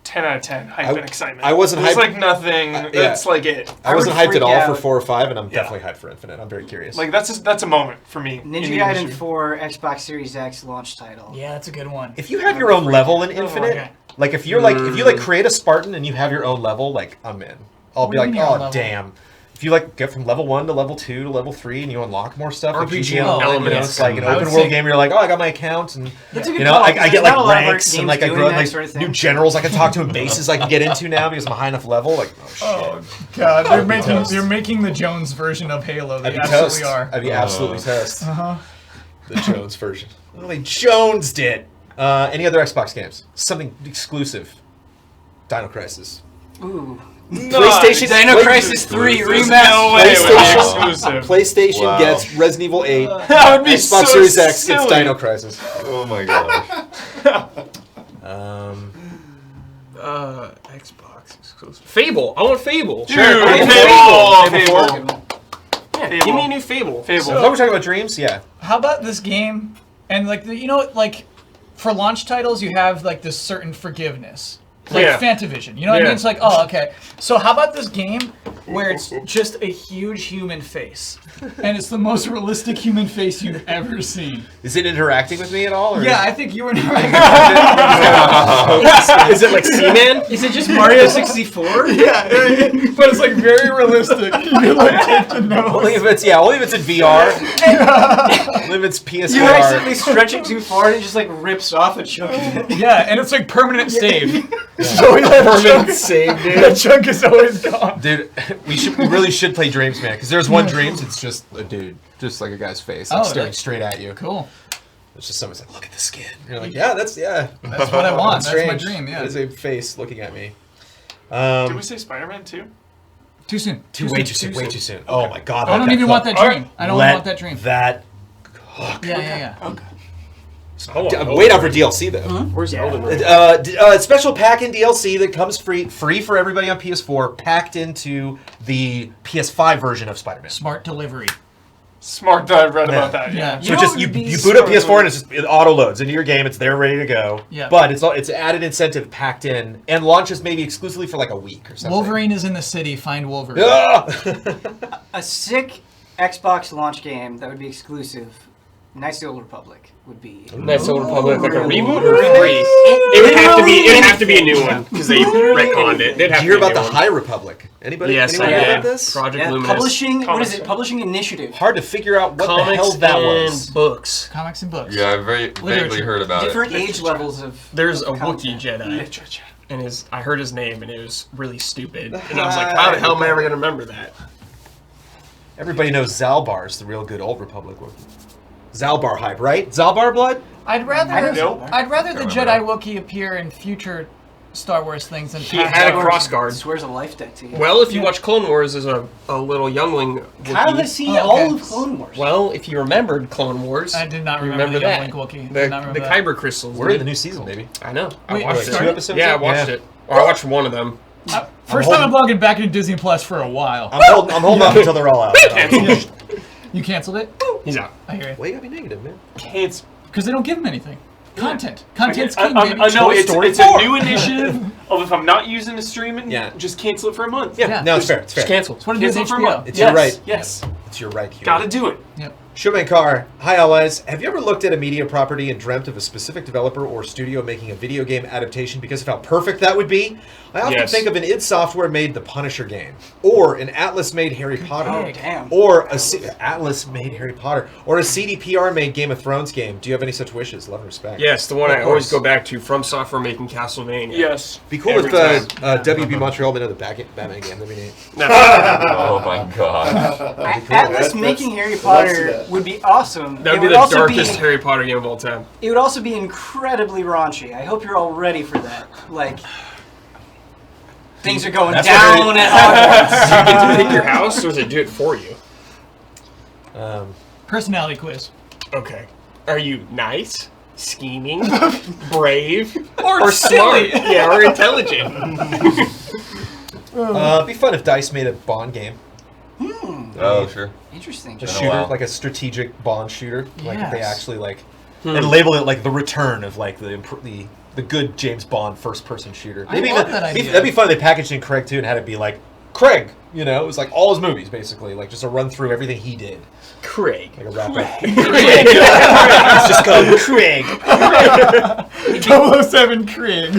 Speaker 6: 10 out of 10 hype and excitement.
Speaker 1: I wasn't
Speaker 6: There's
Speaker 1: hyped-
Speaker 6: like nothing.
Speaker 1: yeah.
Speaker 6: That's like it.
Speaker 1: I wasn't
Speaker 8: I would
Speaker 1: hyped at
Speaker 8: freak
Speaker 1: all
Speaker 8: out.
Speaker 1: for 4 or 5, and I'm
Speaker 6: Yeah.
Speaker 1: definitely hyped for Infinite. I'm very curious.
Speaker 6: Like that's a moment for me. in
Speaker 8: Ninja
Speaker 6: the
Speaker 8: Gaiden
Speaker 6: industry.
Speaker 8: 4 Xbox Series X launch title.
Speaker 5: Yeah, that's a good one.
Speaker 1: if you have your own level in Infinite,
Speaker 5: okay.
Speaker 1: like if you're like if you like create a Spartan and you have your own level, like I'm in. I'll
Speaker 5: What
Speaker 1: be
Speaker 5: do you
Speaker 1: like,
Speaker 5: mean your own
Speaker 1: oh
Speaker 5: level?
Speaker 1: damn. If you like get from level 1 to level 2 to level 3 and you unlock more stuff, like
Speaker 3: RPG
Speaker 1: GTA Online, you know,
Speaker 3: elements.
Speaker 1: it's like an
Speaker 5: I would
Speaker 1: open world
Speaker 5: say-
Speaker 1: game. You're like, oh, I got my account, and
Speaker 8: That's a good
Speaker 1: you know,
Speaker 8: call,
Speaker 1: I
Speaker 8: 'cause
Speaker 1: get
Speaker 8: there's not
Speaker 1: like
Speaker 8: a lot of
Speaker 1: ranks and
Speaker 8: games
Speaker 1: like I
Speaker 8: doing
Speaker 1: grow
Speaker 8: that
Speaker 1: like
Speaker 8: sort of thing.
Speaker 1: new generals I can talk to and bases I can get into now because I'm a high enough level. Like, oh shit.
Speaker 5: Oh god,
Speaker 1: toast.
Speaker 5: they're making the Jones version of Halo. They
Speaker 1: I'd be
Speaker 5: absolutely
Speaker 1: toast.
Speaker 5: are.
Speaker 1: I'd be absolutely toast.
Speaker 5: Uh-huh.
Speaker 1: The Jones version. Well, they Jonesed it. Any other Xbox games? Something exclusive. Dino Crisis.
Speaker 8: Ooh.
Speaker 1: PlayStation
Speaker 8: Dino Crisis 3
Speaker 2: There's
Speaker 8: remaster.
Speaker 6: No way it would be
Speaker 1: PlayStation,
Speaker 6: exclusive.
Speaker 1: PlayStation
Speaker 2: Wow.
Speaker 1: gets Resident Evil 8.
Speaker 6: That would be
Speaker 1: Xbox
Speaker 6: so
Speaker 1: Series X
Speaker 6: silly.
Speaker 1: gets Dino Crisis.
Speaker 2: Oh my gosh.
Speaker 3: Xbox exclusive. Fable. I want Fable.
Speaker 6: Dude,
Speaker 3: I want
Speaker 6: Fable.
Speaker 3: Fable. Yeah, give me a new Fable.
Speaker 6: Fable.
Speaker 1: So, we're talking about dreams? Yeah.
Speaker 5: How about this game? And like you know, like for launch titles, you have like this certain forgiveness, like
Speaker 6: Yeah.
Speaker 5: Fantavision. You know what I
Speaker 3: Yeah.
Speaker 5: mean? It's like, oh, okay. So how about this game where it's just a huge human face, and it's the most realistic human face you've ever seen?
Speaker 1: Is it interacting with me at all? Or
Speaker 5: Yeah, I think you were.
Speaker 3: Is it like Seaman?
Speaker 8: Is it just Mario 64?
Speaker 5: Yeah, but it's like very realistic. You like get to know.
Speaker 1: Only if it's in VR. Only if it's PSVR.
Speaker 8: You accidentally stretch it too far and it just like rips off a chunk of it.
Speaker 5: Yeah, and it's like permanent save. So that
Speaker 3: Save, dude.
Speaker 5: that chunk is always gone.
Speaker 1: Dude, we really should play Dreams, man. Because there's one Dreams, it's just a dude, just like a guy's face, like
Speaker 5: Oh,
Speaker 1: staring
Speaker 5: that's-
Speaker 1: straight at you.
Speaker 5: Cool.
Speaker 1: It's just someone's like, look at the skin. And you're like, yeah, that's
Speaker 5: That's what I want. That's my
Speaker 1: strange.
Speaker 5: dream. Yeah.
Speaker 1: It's a face looking at me.
Speaker 6: Did we say Spider-Man 2?
Speaker 5: Too soon.
Speaker 1: Way too soon. Oh my god.
Speaker 5: I don't even want that dream. I don't
Speaker 1: Let
Speaker 5: want that dream.
Speaker 1: That.
Speaker 5: Yeah.
Speaker 1: Wait out for DLC though.
Speaker 3: Where's Elden Ring?
Speaker 1: Special pack-in DLC that comes free for everybody on PS4, packed into the PS5 version of Spider-Man.
Speaker 5: Smart delivery.
Speaker 6: Smart that I read about that.
Speaker 5: Yeah.
Speaker 1: So you boot up PS4 and it auto loads into your game. It's there ready to go.
Speaker 5: Yeah.
Speaker 1: But it's added incentive packed in and launches maybe exclusively for like a week or something.
Speaker 5: Wolverine is in the city. Find Wolverine.
Speaker 1: Ah!
Speaker 8: A sick Xbox launch game that would be exclusive. Knights of the Old Republic would be.
Speaker 3: Knights of the Republic, like a reboot or free? It would have to be a new one because they retconned it. They'd have
Speaker 1: Did you hear
Speaker 3: to be a
Speaker 1: about the
Speaker 3: new one.
Speaker 1: High Republic? Anybody?
Speaker 3: Yes,
Speaker 1: anyone
Speaker 3: I
Speaker 1: hear
Speaker 3: did.
Speaker 1: about this?
Speaker 3: Project
Speaker 8: Yeah,
Speaker 3: Luminous.
Speaker 8: publishing. What
Speaker 6: Comics.
Speaker 8: is it? Publishing initiative.
Speaker 1: Hard to figure out what
Speaker 3: Comics
Speaker 1: the hell that
Speaker 3: and
Speaker 1: was.
Speaker 3: books.
Speaker 5: Comics and books.
Speaker 2: Yeah, I very vaguely
Speaker 5: Literature.
Speaker 2: heard about
Speaker 8: Different
Speaker 2: it.
Speaker 8: age levels of.
Speaker 3: There's a
Speaker 8: content.
Speaker 3: Wookiee Jedi,
Speaker 6: Literature.
Speaker 3: and I heard his name, and it was really stupid. And I was like, how the hell am I ever gonna remember that?
Speaker 1: Everybody knows Zalbar's the real good Old Republic one. Zalbar hype, right? Zalbar blood?
Speaker 5: I'd rather.
Speaker 6: Nope.
Speaker 5: I'd rather the
Speaker 2: Don't
Speaker 5: Jedi
Speaker 2: remember.
Speaker 5: Wookiee appear in future Star Wars things than
Speaker 3: He
Speaker 5: past
Speaker 3: had a
Speaker 5: Star Wars.
Speaker 3: cross guard.
Speaker 8: Swears a life debt to you.
Speaker 3: Well, if you watch Clone Wars, there's a little youngling
Speaker 8: Kyle
Speaker 3: Wookiee.
Speaker 8: has seen
Speaker 5: Oh,
Speaker 8: all
Speaker 5: okay.
Speaker 8: of Clone Wars.
Speaker 3: Well, if you remembered Clone Wars,
Speaker 5: I did not
Speaker 3: you
Speaker 5: remember the
Speaker 3: that.
Speaker 5: youngling Wookiee.
Speaker 3: The,
Speaker 5: Did not remember
Speaker 3: the
Speaker 5: that.
Speaker 3: Kyber crystals.
Speaker 1: We're in
Speaker 3: dude.
Speaker 1: the new season, baby.
Speaker 3: I know. I
Speaker 5: Wait,
Speaker 3: watched
Speaker 5: like
Speaker 3: it.
Speaker 1: 2 episodes?
Speaker 3: Yeah, I
Speaker 1: in?
Speaker 3: watched it. Or I watched one of them.
Speaker 5: First time I'm logging back into Disney Plus for a while.
Speaker 1: I'm holding off until they're all out.
Speaker 5: You canceled it?
Speaker 3: He's out.
Speaker 5: I hear it.
Speaker 1: Why you gotta be negative, man?
Speaker 6: Can't.
Speaker 5: Because they don't give him anything. Content. Content's
Speaker 6: I
Speaker 5: king, baby.
Speaker 6: know
Speaker 1: Toy
Speaker 6: it's
Speaker 1: Story
Speaker 6: a
Speaker 1: 4.
Speaker 6: new initiative. of if I'm not using a stream, and
Speaker 1: Yeah.
Speaker 6: just cancel it for a month.
Speaker 1: Yeah,
Speaker 5: Yeah.
Speaker 1: no, it's fair. It's fair.
Speaker 3: Just cancel.
Speaker 5: That's what it is
Speaker 6: Cancel
Speaker 5: with
Speaker 6: for a
Speaker 5: HBO.
Speaker 6: month.
Speaker 1: It's your right.
Speaker 6: Yes.
Speaker 1: It's your right, Hugh.
Speaker 6: Gotta do it.
Speaker 5: Yep.
Speaker 1: Showman Carr, hi allies. Have you ever looked at a media property and dreamt of a specific developer or studio making a video game adaptation because of how perfect that would be? I often
Speaker 3: Yes.
Speaker 1: think of an id Software made the Punisher game, or an Atlas made Harry Potter,
Speaker 8: Oh, damn.
Speaker 1: or Atlas made Harry Potter, or a CDPR made Game of Thrones game. Do you have any such wishes? Love and respect.
Speaker 3: Yes, the one
Speaker 1: Of
Speaker 3: I always
Speaker 1: course.
Speaker 3: go back to, From Software making Castlevania.
Speaker 6: Yes.
Speaker 1: Be cool
Speaker 3: Every
Speaker 1: if
Speaker 3: time.
Speaker 1: WB Montreal made another Batman game. That'd be neat.
Speaker 3: No.
Speaker 2: Oh my god.
Speaker 8: Atlas
Speaker 7: That's-
Speaker 8: making Harry
Speaker 7: let's do
Speaker 8: Potter
Speaker 7: that.
Speaker 8: would be awesome.
Speaker 3: That would
Speaker 8: It
Speaker 3: be the
Speaker 8: also
Speaker 3: darkest Harry Potter game of all time.
Speaker 8: It would also be incredibly raunchy. I hope you're all ready for that. Like, things are going
Speaker 1: That's
Speaker 8: down at Hogwarts.
Speaker 3: Do you get to pick your house, or does it do it for you?
Speaker 5: Personality quiz.
Speaker 3: Okay. Are you nice, scheming, brave,
Speaker 5: Or
Speaker 3: smart?
Speaker 5: silly.
Speaker 3: Yeah, or intelligent.
Speaker 1: It'd be fun if DICE made a Bond game.
Speaker 2: Oh, sure.
Speaker 8: Interesting.
Speaker 1: A
Speaker 2: Been a
Speaker 1: shooter,
Speaker 2: while.
Speaker 1: like a strategic Bond shooter. Like if they
Speaker 5: Yes.
Speaker 1: actually like and label it like the return of like the good James Bond first person shooter.
Speaker 5: I love that idea.
Speaker 1: That'd be fun. They packaged in Craig too and had it be like Craig. You know, it was like all his movies basically, like just a run through everything he did,
Speaker 3: Craig.
Speaker 1: like a wrap up. It's just called Craig.
Speaker 5: 007 Krieg.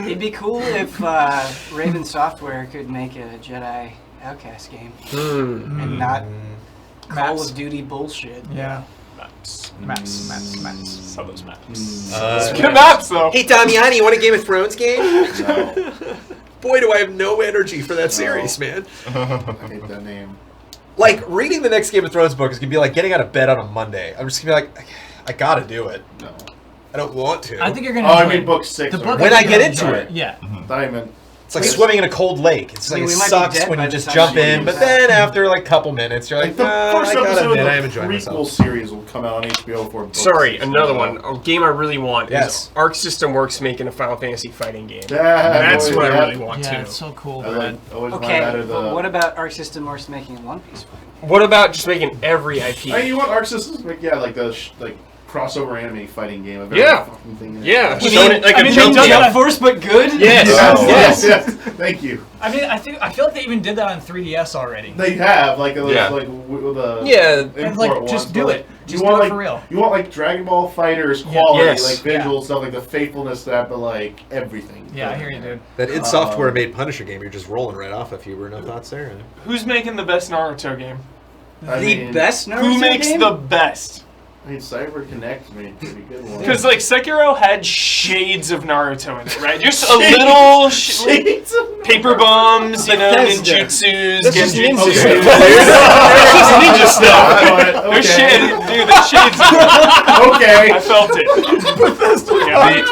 Speaker 8: It'd be cool if Raven Software could make a Jedi Outcast game and not Call
Speaker 5: Maps.
Speaker 8: of Duty bullshit.
Speaker 5: Yeah.
Speaker 6: Maps.
Speaker 5: Maps.
Speaker 6: Saw those maps.
Speaker 1: Speaking
Speaker 6: Good maps, though.
Speaker 1: Hey Damiani, you want a Game of Thrones game?
Speaker 7: No.
Speaker 1: Boy, do I have no energy for that series, man.
Speaker 7: I hate that name.
Speaker 1: Like reading the next Game of Thrones book is gonna be like getting out of bed on a Monday. I'm just gonna be like, I gotta do it.
Speaker 7: No.
Speaker 1: I don't want to.
Speaker 5: I think you're gonna.
Speaker 7: Oh, I
Speaker 5: enjoy
Speaker 7: mean
Speaker 5: it.
Speaker 7: book 6.
Speaker 5: The book.
Speaker 1: When
Speaker 5: I
Speaker 1: I
Speaker 5: think
Speaker 1: get
Speaker 5: you'll
Speaker 1: into
Speaker 5: enjoy
Speaker 1: it.
Speaker 5: Yeah.
Speaker 7: Diamond.
Speaker 1: It's like swimming in a cold lake. It's
Speaker 8: I
Speaker 1: like
Speaker 8: mean,
Speaker 1: it
Speaker 8: we might be
Speaker 1: sucks
Speaker 8: dead
Speaker 1: when
Speaker 8: by
Speaker 1: you
Speaker 8: the
Speaker 1: just
Speaker 8: time
Speaker 1: jump
Speaker 8: we
Speaker 1: in,
Speaker 8: get
Speaker 1: but
Speaker 8: to
Speaker 1: then after like a couple minutes, you're like,
Speaker 7: Like the first
Speaker 1: I gotta
Speaker 7: episode
Speaker 1: admit, I am
Speaker 7: of
Speaker 1: enjoying
Speaker 7: the
Speaker 1: myself.
Speaker 7: prequel series will come out on HBO for book
Speaker 3: Sorry,
Speaker 7: 6.
Speaker 3: another one. A game I really want
Speaker 1: Yes.
Speaker 3: is Arc System Works making a Final Fantasy fighting game.
Speaker 7: That's
Speaker 3: That's what I really want
Speaker 5: Yeah,
Speaker 3: too.
Speaker 5: it's so cool,
Speaker 7: I
Speaker 5: man.
Speaker 7: like, always
Speaker 8: Okay,
Speaker 7: wanted that
Speaker 8: but what about Arc System Works making a One Piece fight?
Speaker 3: What about just making every IP?
Speaker 7: Hey, you want Arc Systems? Like, yeah, like the like crossover anime fighting game of every
Speaker 3: Yeah.
Speaker 7: fucking thing. in it.
Speaker 3: Yeah,
Speaker 8: You
Speaker 3: showing
Speaker 8: mean-
Speaker 3: it like
Speaker 5: I
Speaker 3: a
Speaker 5: mean,
Speaker 3: jump
Speaker 5: they've done
Speaker 3: game.
Speaker 5: that-
Speaker 8: Force but good?
Speaker 3: Yes.
Speaker 7: Yes,
Speaker 3: Yes.
Speaker 7: yes. Thank you.
Speaker 5: I mean, I feel like they even did that on 3DS already.
Speaker 7: They have like those
Speaker 2: Yeah.
Speaker 7: like the
Speaker 3: Yeah.
Speaker 7: import
Speaker 5: And, like,
Speaker 7: ones,
Speaker 5: just
Speaker 7: but,
Speaker 5: do
Speaker 7: like,
Speaker 5: it.
Speaker 7: you
Speaker 5: Just
Speaker 7: want,
Speaker 5: do it
Speaker 7: like,
Speaker 5: for real.
Speaker 7: You want like Dragon Ball Fighters quality,
Speaker 3: Yes.
Speaker 7: like visual stuff, like the faithfulness to that, but like everything.
Speaker 5: Yeah, I hear you, dude.
Speaker 1: That id Software made Punisher game. You're just rolling right off. If you were no thoughts there.
Speaker 6: Who's making the best Naruto game?
Speaker 7: I
Speaker 8: The
Speaker 7: mean,
Speaker 8: best Naruto
Speaker 6: Who makes
Speaker 8: game?
Speaker 6: the best?
Speaker 7: I mean, Cyber Connect made pretty good ones.
Speaker 6: Because like Sekiro had shades of Naruto in it, right? Just a little
Speaker 7: Shades of
Speaker 6: paper bombs, you know,
Speaker 8: Bethesda.
Speaker 6: ninjutsus,
Speaker 3: That's just
Speaker 6: genjutsus.
Speaker 3: ninja.
Speaker 6: That's just ninja stuff.
Speaker 7: Okay.
Speaker 6: There's shade, dude. There's shades. Of it.
Speaker 7: Okay.
Speaker 6: I felt it. Yeah.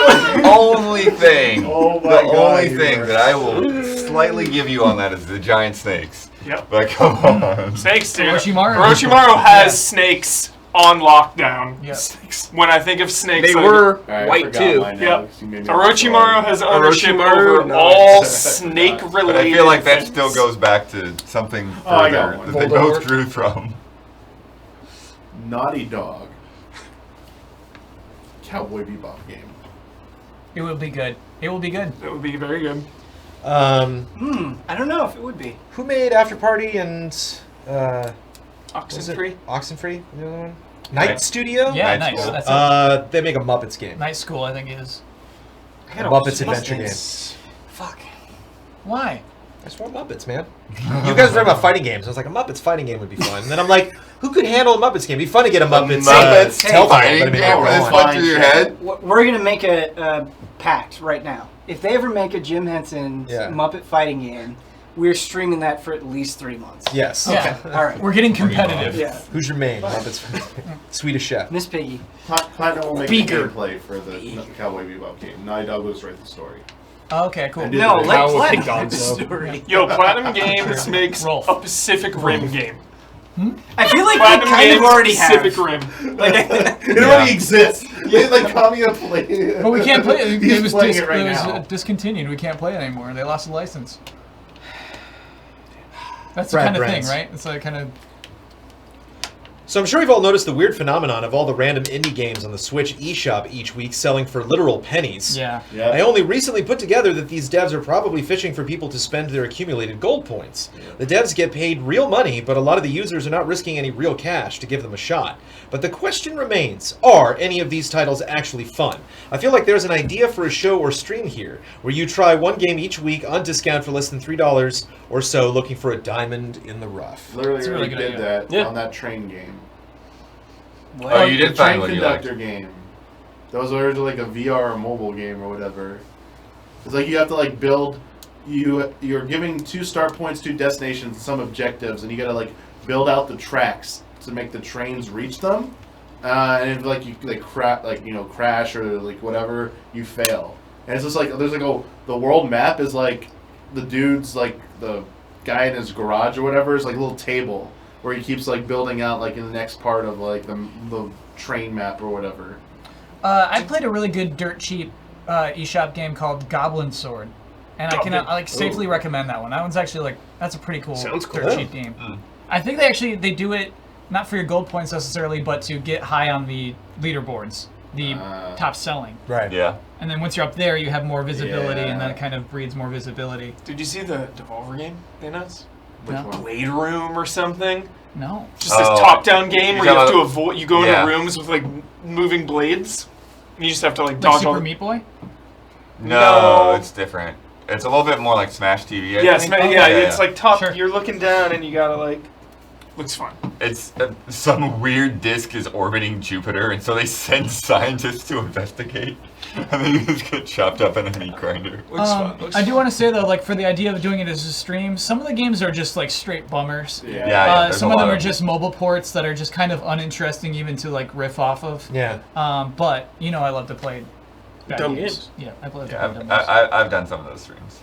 Speaker 2: The only thing,
Speaker 7: Oh my
Speaker 2: the
Speaker 7: God,
Speaker 2: only
Speaker 7: you
Speaker 2: thing
Speaker 7: are-
Speaker 2: that I will slightly give you on that is the giant snakes.
Speaker 6: Yep.
Speaker 2: But come on.
Speaker 6: Snakes, dude.
Speaker 5: Orochimaru.
Speaker 6: Orochimaru has snakes on lockdown.
Speaker 5: Yeah.
Speaker 6: When I think of snakes,
Speaker 3: They
Speaker 6: I-
Speaker 3: were
Speaker 7: Alright, I
Speaker 3: white
Speaker 7: forgot
Speaker 3: too.
Speaker 7: mine now,
Speaker 6: Yep.
Speaker 7: 'cause you made me
Speaker 6: Orochimaru has ownership
Speaker 3: Orochimaru,
Speaker 6: over
Speaker 3: nice.
Speaker 6: all
Speaker 7: But
Speaker 6: snake-related.
Speaker 2: But I feel like that
Speaker 6: things.
Speaker 2: still goes back to something
Speaker 7: Oh, I got
Speaker 2: further
Speaker 7: one.
Speaker 2: that they
Speaker 3: Voldemort.
Speaker 2: both drew from.
Speaker 7: Naughty Dog. Cowboy Bebop game.
Speaker 5: It will be good. It will be good.
Speaker 6: That would be very good.
Speaker 8: I don't know if it would be.
Speaker 1: Who made After Party and what was it?
Speaker 6: Oxenfree.
Speaker 1: Oxenfree, the other one. Night
Speaker 2: Night.
Speaker 1: Studio.
Speaker 5: Yeah,
Speaker 2: Night
Speaker 5: nice.
Speaker 2: School.
Speaker 5: That's it.
Speaker 1: They make a Muppets game.
Speaker 5: Night School, I think it is.
Speaker 1: A Muppets adventure game.
Speaker 8: Fuck.
Speaker 5: Why?
Speaker 1: I just want Muppets, man. You guys were talking about fighting games. I was like, a Muppets fighting game would be fun. And then I'm like, who could handle a Muppets game? It'd be fun to get a Muppets,
Speaker 2: Muppets
Speaker 1: Telltale,
Speaker 2: fighting
Speaker 1: but I mean,
Speaker 2: game
Speaker 1: come
Speaker 2: that's
Speaker 1: on.
Speaker 2: fun through your head.
Speaker 8: We're gonna make a pact right now. If they ever make a Jim Henson's
Speaker 1: Yeah.
Speaker 8: Muppet fighting game, we're streaming that for at least 3 months.
Speaker 1: Yes.
Speaker 5: Yeah.
Speaker 8: All right.
Speaker 5: We're getting competitive.
Speaker 8: Yeah.
Speaker 1: Who's your main Muppets? Swedish Chef.
Speaker 8: Miss Piggy.
Speaker 7: Platinum will make
Speaker 8: Beaker.
Speaker 7: the gameplay for the Cowboy Bebop game. Naughty Dog will just write the story.
Speaker 5: Oh, okay, cool.
Speaker 7: I did.
Speaker 8: No,
Speaker 7: Dude,
Speaker 8: let
Speaker 3: how would
Speaker 8: Platinum
Speaker 3: Pig
Speaker 8: write the
Speaker 3: Gonzo?
Speaker 8: story.
Speaker 6: Yo, Platinum Games makes
Speaker 5: Rolf.
Speaker 6: a Pacific Rim game.
Speaker 8: I feel like
Speaker 6: Platinum
Speaker 8: we kind
Speaker 6: Games
Speaker 8: of already
Speaker 6: Pacific
Speaker 8: have.
Speaker 6: Rim.
Speaker 8: Like,
Speaker 7: It already exists. Yeah, like Kamiya play.
Speaker 5: But we can't play it.
Speaker 7: He's
Speaker 5: It was,
Speaker 7: playing it right
Speaker 5: it was
Speaker 7: now.
Speaker 5: discontinued. We can't play it anymore. They lost the license. That's
Speaker 1: Brad
Speaker 5: the kind of
Speaker 1: Brands.
Speaker 5: thing, right? It's like kind of.
Speaker 1: So I'm sure you've all noticed the weird phenomenon of all the random indie games on the Switch eShop each week selling for literal pennies.
Speaker 5: Yeah.
Speaker 7: Yeah.
Speaker 1: I only recently put together that these devs are probably fishing for people to spend their accumulated gold points. The devs get paid real money, but a lot of the users are not risking any real cash to give them a shot. But the question remains, are any of these titles actually fun? I feel like there's an idea for a show or stream here, where you try one game each week on discount for less than $3 or so, looking for a diamond in the rough.
Speaker 7: Literally
Speaker 5: That's a really
Speaker 7: already
Speaker 5: good
Speaker 7: did
Speaker 5: idea.
Speaker 7: that
Speaker 3: Yeah.
Speaker 7: on that train game.
Speaker 2: Oh, you did
Speaker 7: The
Speaker 2: find
Speaker 7: train
Speaker 2: what you liked.
Speaker 7: conductor game. That was originally like a VR or mobile game or whatever. It's like you have to like build. You're giving 2 start points, 2 destinations, and some objectives, and you gotta like build out the tracks to make the trains reach them. And if like you like crash or like whatever, you fail. And it's just like there's like the world map is like the dude's like the guy in his garage or whatever is like a little table where he keeps like building out like in the next part of like the train map or whatever.
Speaker 5: I played a really good dirt cheap eShop game called Goblin Sword, and I like safely recommend that one. That one's actually like that's a pretty cool
Speaker 3: Sounds cool.
Speaker 5: dirt cheap game. I think they do it not for your gold points necessarily, but to get high on the leaderboards, the top selling.
Speaker 1: Right.
Speaker 2: Yeah.
Speaker 5: And then once you're up there, you have more visibility, and
Speaker 7: Yeah.
Speaker 5: that kind of breeds more visibility.
Speaker 6: Did you see the Devolver game they announced?
Speaker 7: Which
Speaker 5: No.
Speaker 7: one?
Speaker 6: Blade Room or something?
Speaker 5: No.
Speaker 6: Just this
Speaker 2: Oh,
Speaker 6: top-down game
Speaker 2: you're
Speaker 6: where you have to
Speaker 2: talking
Speaker 6: avoid. You go
Speaker 2: Yeah.
Speaker 6: into rooms with like moving blades, and you just have to like
Speaker 5: Like
Speaker 6: dodge
Speaker 5: Super
Speaker 6: all.
Speaker 5: Meat Boy?
Speaker 2: No,
Speaker 6: No.
Speaker 2: it's different. It's a little bit more like Smash TV. I
Speaker 6: Yeah,
Speaker 2: think.
Speaker 6: it's like top.
Speaker 5: Sure.
Speaker 6: You're looking down and you gotta like. Looks fun.
Speaker 2: It's some weird disk is orbiting Jupiter, and so they send scientists to investigate, and then you just get chopped up in a meat grinder.
Speaker 6: Looks fun. Looks
Speaker 5: I do
Speaker 6: fun.
Speaker 5: want to say though, like for the idea of doing it as a stream, some of the games are just like straight bummers.
Speaker 7: Yeah.
Speaker 2: There's
Speaker 5: Some
Speaker 2: a
Speaker 5: of
Speaker 2: lot
Speaker 5: them are just mobile ports that are just kind of uninteresting even to like riff off of.
Speaker 1: Yeah.
Speaker 5: But you know, I love to play bad
Speaker 3: Dumb
Speaker 5: games.
Speaker 3: games.
Speaker 5: Yeah, I love to
Speaker 2: Yeah,
Speaker 5: play dumb games.
Speaker 2: I've done some of those streams.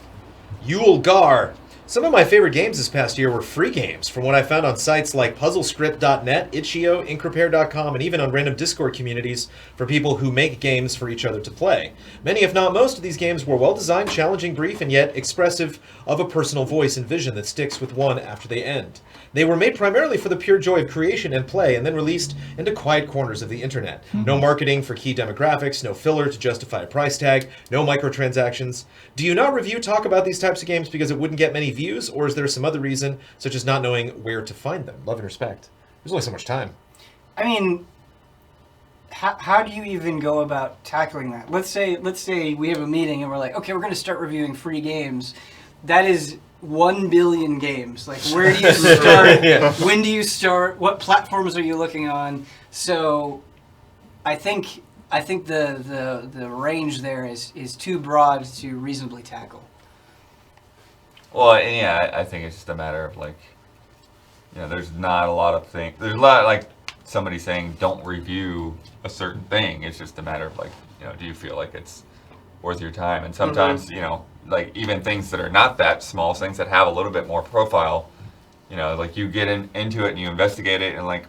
Speaker 1: Yule Gar. Some of my favorite games this past year were free games, from what I found on sites like puzzlescript.net, itch.io, inkrepair.com, and even on random Discord communities for people who make games for each other to play. Many, if not most, of these games were well-designed, challenging, brief, and yet expressive of a personal voice and vision that sticks with one after they end. They were made primarily for the pure joy of creation and play, and then released into quiet corners of the internet. No marketing for key demographics, no filler to justify a price tag, no microtransactions. Do you not review talk about these types of games because it wouldn't get many views, or is there some other reason, such as not knowing where to find them? Love and respect. There's only so much time.
Speaker 8: I mean, how do you even go about tackling that? Let's say we have a meeting and we're like, okay, we're going to start reviewing free games. That is 1 billion games. Like, where do you start?
Speaker 1: Yeah.
Speaker 8: When do you start? What platforms are you looking on? So, I think the range there is too broad to reasonably tackle.
Speaker 2: Well, and yeah, I think it's just a matter of like, you know, there's not a lot of things. There's a lot like somebody saying don't review a certain thing. It's just a matter of like, you know, do you feel like it's worth your time? And sometimes, you know, like even things that are not that small, things that have a little bit more profile, you know, like you get into it and you investigate it, and like,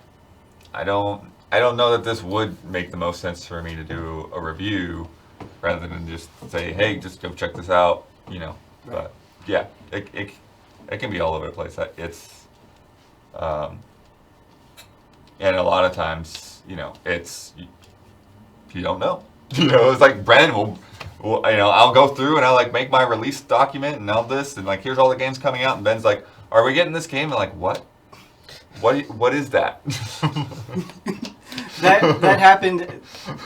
Speaker 2: I don't know that this would make the most sense for me to do a review rather than just say, hey, just go check this out, you know.
Speaker 8: Right.
Speaker 2: But yeah, it can be all over the place. It's and a lot of times, you know, it's you don't know. You know, it's like Brennan will you know, I'll go through and I'll like make my release document and all this, and like here's all the games coming out, and Ben's like, are we getting this game? And like, what is that?
Speaker 8: That happened.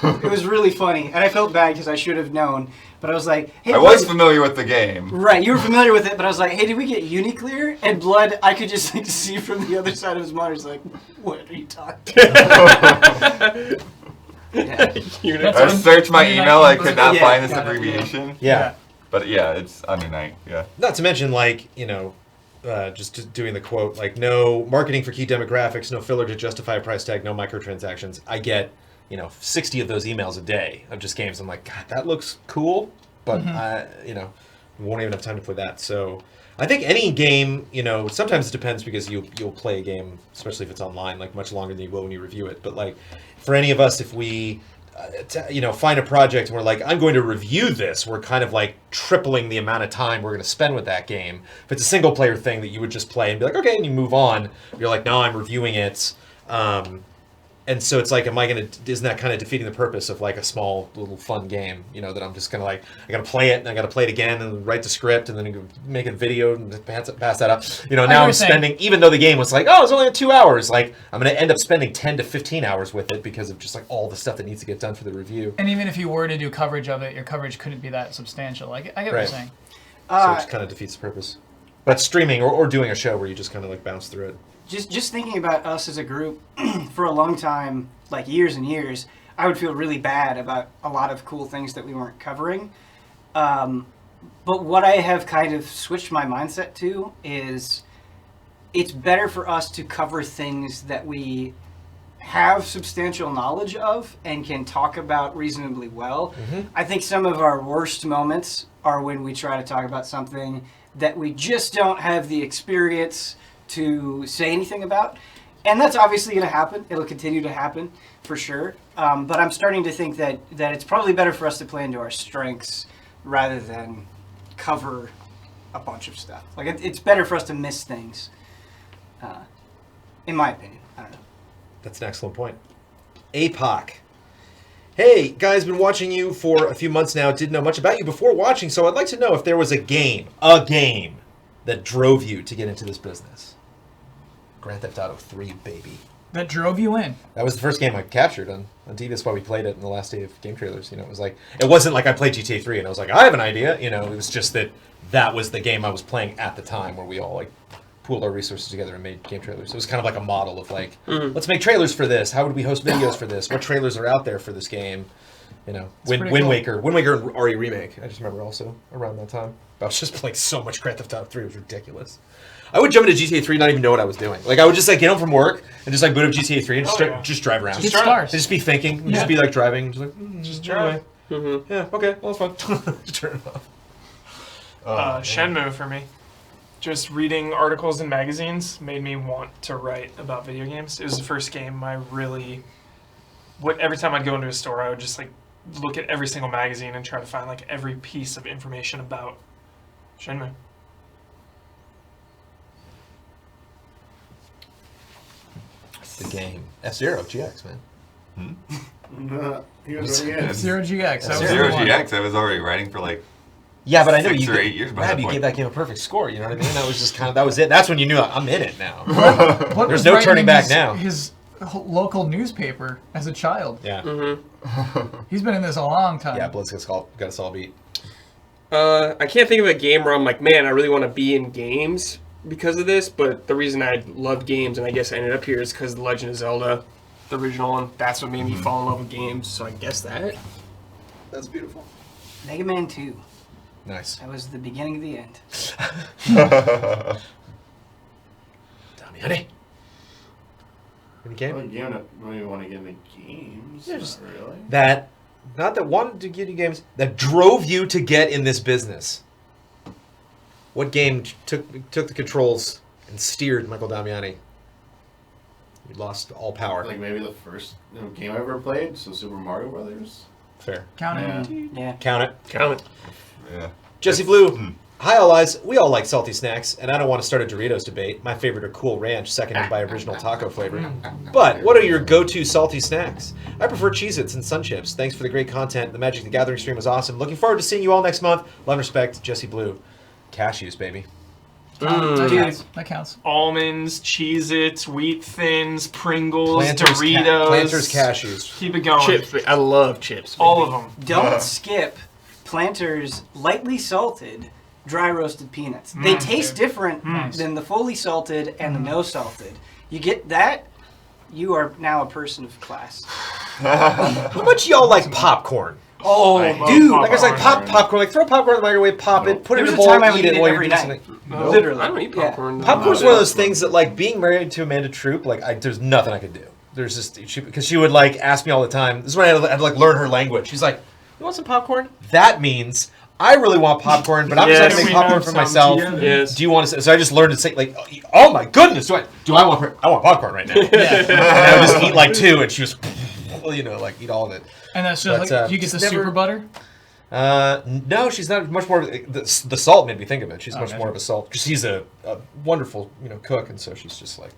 Speaker 8: It was really funny, and I felt bad because I should have known. But I was like, "Hey,
Speaker 2: I was
Speaker 8: Blood-"
Speaker 2: familiar with the game.
Speaker 8: Right, you were familiar with it, but I was like, "Hey, did we get Uniclear?" And Blood, I could just like see from the other side of his monitor. He's like, "What are you talking?" Yeah.
Speaker 2: I searched my email, I could not
Speaker 8: Yeah,
Speaker 2: find this
Speaker 8: got it, yeah.
Speaker 2: abbreviation.
Speaker 1: Yeah.
Speaker 2: But yeah, it's under night. Yeah.
Speaker 1: Not to mention, like, you know, just doing the quote, like, no marketing for key demographics, no filler to justify a price tag, no microtransactions. I get, you know, 60 of those emails a day of just games. I'm like, God, that looks cool, but I, you know, won't even have time to play that. So I think any game, you know, sometimes it depends because you'll play a game, especially if it's online, like much longer than you will when you review it. But like for any of us, if we, you know, find a project and we're like, I'm going to review this, we're kind of like tripling the amount of time we're going to spend with that game. If it's a single player thing that you would just play and be like, okay, and you move on, you're like, no, I'm reviewing it. And so it's like, isn't that kind of defeating the purpose of like a small little fun game, that I'm just gonna like, I gotta play it and I gotta play it again and write the script and then make a video and pass that up. Now I'm spending, even though the game was like, oh, it's only 2 hours, like I'm gonna end up spending 10 to 15 hours with it because of just like all the stuff that needs to get done for the review.
Speaker 5: And even if you were to do coverage of it, your coverage couldn't be that substantial. I get what you're saying.
Speaker 1: So it just kind of defeats the purpose. But streaming or doing a show where you just kind of like bounce through it.
Speaker 8: Just thinking about us as a group for a long time, like years and years, I would feel really bad about a lot of cool things that we weren't covering. But what I have kind of switched my mindset to is it's better for us to cover things that we have substantial knowledge of and can talk about reasonably well. Mm-hmm. I think some of our worst moments are when we try to talk about something that we just don't have the experience to say anything about. And that's obviously going to happen. It'll continue to happen for sure. But I'm starting to think that it's probably better for us to play into our strengths rather than cover a bunch of stuff. Like it's better for us to miss things, in my opinion. I don't know.
Speaker 1: That's an excellent point. APOC. Hey, guys, been watching you for a few months now. Didn't know much about you before watching, so I'd like to know if there was a game that drove you to get into this business. Grand Theft Auto 3, baby.
Speaker 5: That drove you in.
Speaker 1: That was the first game I captured on TV. That's why we played it in the last day of game trailers. It was like, it wasn't like I played GTA 3 and I was like, I have an idea. It was just that was the game I was playing at the time where we all like pooled our resources together and made game trailers. It was kind of like a model of like, let's make trailers for this. How would we host videos for this? What trailers are out there for this game? Wind Waker and RE Remake. I just remember also around that time. I was just playing so much Grand Theft Auto 3. It was ridiculous. I would jump into GTA 3 and not even know what I was doing. Like, I would just like get home from work and just like boot up GTA 3 and just drive around.
Speaker 5: Just stars.
Speaker 1: Just be thinking. Just be like driving. Just like,
Speaker 3: just drive.
Speaker 1: Anyway. Yeah, okay. Well, it's fun. Just turn it off.
Speaker 6: Shenmue for me. Just reading articles in magazines made me want to write about video games. It was the first game I really... Every time I'd go into a store, I would just like look at every single magazine and try to find like every piece of information about Shenmue.
Speaker 1: The game. F-Zero GX, man.
Speaker 5: F-Zero GX.
Speaker 2: Zero GX, I was already writing for like
Speaker 1: Yeah, but I know
Speaker 2: 6
Speaker 1: you
Speaker 2: or 8 years by that
Speaker 1: you
Speaker 2: point.
Speaker 1: gave that game a perfect score. You know what I mean? That was just that was it. That's when you knew I'm in it now.
Speaker 5: What
Speaker 1: There's
Speaker 5: was
Speaker 1: no
Speaker 5: writing
Speaker 1: turning
Speaker 5: in
Speaker 1: back now.
Speaker 5: His local newspaper as a child.
Speaker 1: Yeah.
Speaker 5: He's been in this a long time.
Speaker 1: Yeah, Blitz got us all beat.
Speaker 3: I can't think of a game where I'm like, man, I really want to be in games because of this, but the reason I love games, and I guess I ended up here, is because The Legend of Zelda, the original one, that's what made me fall in love with games, so I guess that.
Speaker 1: That's beautiful.
Speaker 8: Mega Man 2.
Speaker 1: Nice.
Speaker 8: That was the beginning of the end.
Speaker 1: Damiani. Any game?
Speaker 7: Well, you want to get into games?
Speaker 1: Yeah, just-
Speaker 7: Not really.
Speaker 1: Not that wanted to get you games, that drove you to get in this business. What game took the controls and steered Michael Damiani? You lost all power.
Speaker 7: Like maybe the first game I ever played, so Super Mario Brothers.
Speaker 1: Fair.
Speaker 5: Count it.
Speaker 8: Yeah.
Speaker 1: Count it.
Speaker 3: Count it.
Speaker 2: Yeah.
Speaker 1: Jesse Blue. Hi, all eyes. We all like salty snacks, and I don't want to start a Doritos debate. My favorite are Cool Ranch, seconded by original taco flavor. But what are your go-to salty snacks? I prefer Cheez-Its and Sun Chips. Thanks for the great content. The Magic the Gathering stream was awesome. Looking forward to seeing you all next month. Love and respect, Jesse Blue. Cashews, baby.
Speaker 5: That counts.
Speaker 6: Almonds, Cheez-Its, Wheat Thins, Pringles,
Speaker 1: Planters,
Speaker 6: Doritos.
Speaker 1: Planters cashews.
Speaker 6: Keep it going.
Speaker 3: Chips. I love chips.
Speaker 6: All of them.
Speaker 8: Don't skip Planters lightly salted dry roasted peanuts. They taste different than the fully salted and the no salted. You get that, you are now a person of class.
Speaker 1: How much y'all like popcorn?
Speaker 8: Oh,
Speaker 6: dude.
Speaker 1: Like it's like popcorn. Like throw popcorn in the microwave, pop it, put it in
Speaker 8: There
Speaker 1: a
Speaker 8: was a
Speaker 1: bowl,
Speaker 8: time I would
Speaker 1: eat
Speaker 8: eat
Speaker 1: it
Speaker 8: it
Speaker 1: while you're
Speaker 8: every
Speaker 1: doing
Speaker 8: night.
Speaker 1: something.
Speaker 8: Literally.
Speaker 3: I don't eat
Speaker 8: Yeah.
Speaker 3: popcorn.
Speaker 1: Popcorn's one of those things that, like, being married to Amanda Troop, like, there's nothing I could do. There's just, because she would, like, ask me all the time. This is when I had to, like, learn her language. She's like, you want some popcorn? That means I really want popcorn, but I'm just going to make popcorn for myself.
Speaker 3: Yes.
Speaker 1: Do you want to? So I just learned to say, like, oh my goodness, I want popcorn right now. And I would just eat, like, 2, and she was, like, eat all of it.
Speaker 5: And that's just
Speaker 1: But,
Speaker 5: like, you get the
Speaker 1: never-
Speaker 5: super butter?
Speaker 1: No, she's not much more. The salt made me think of it. She's much more of a salt because she's a wonderful, cook, and so she's just like.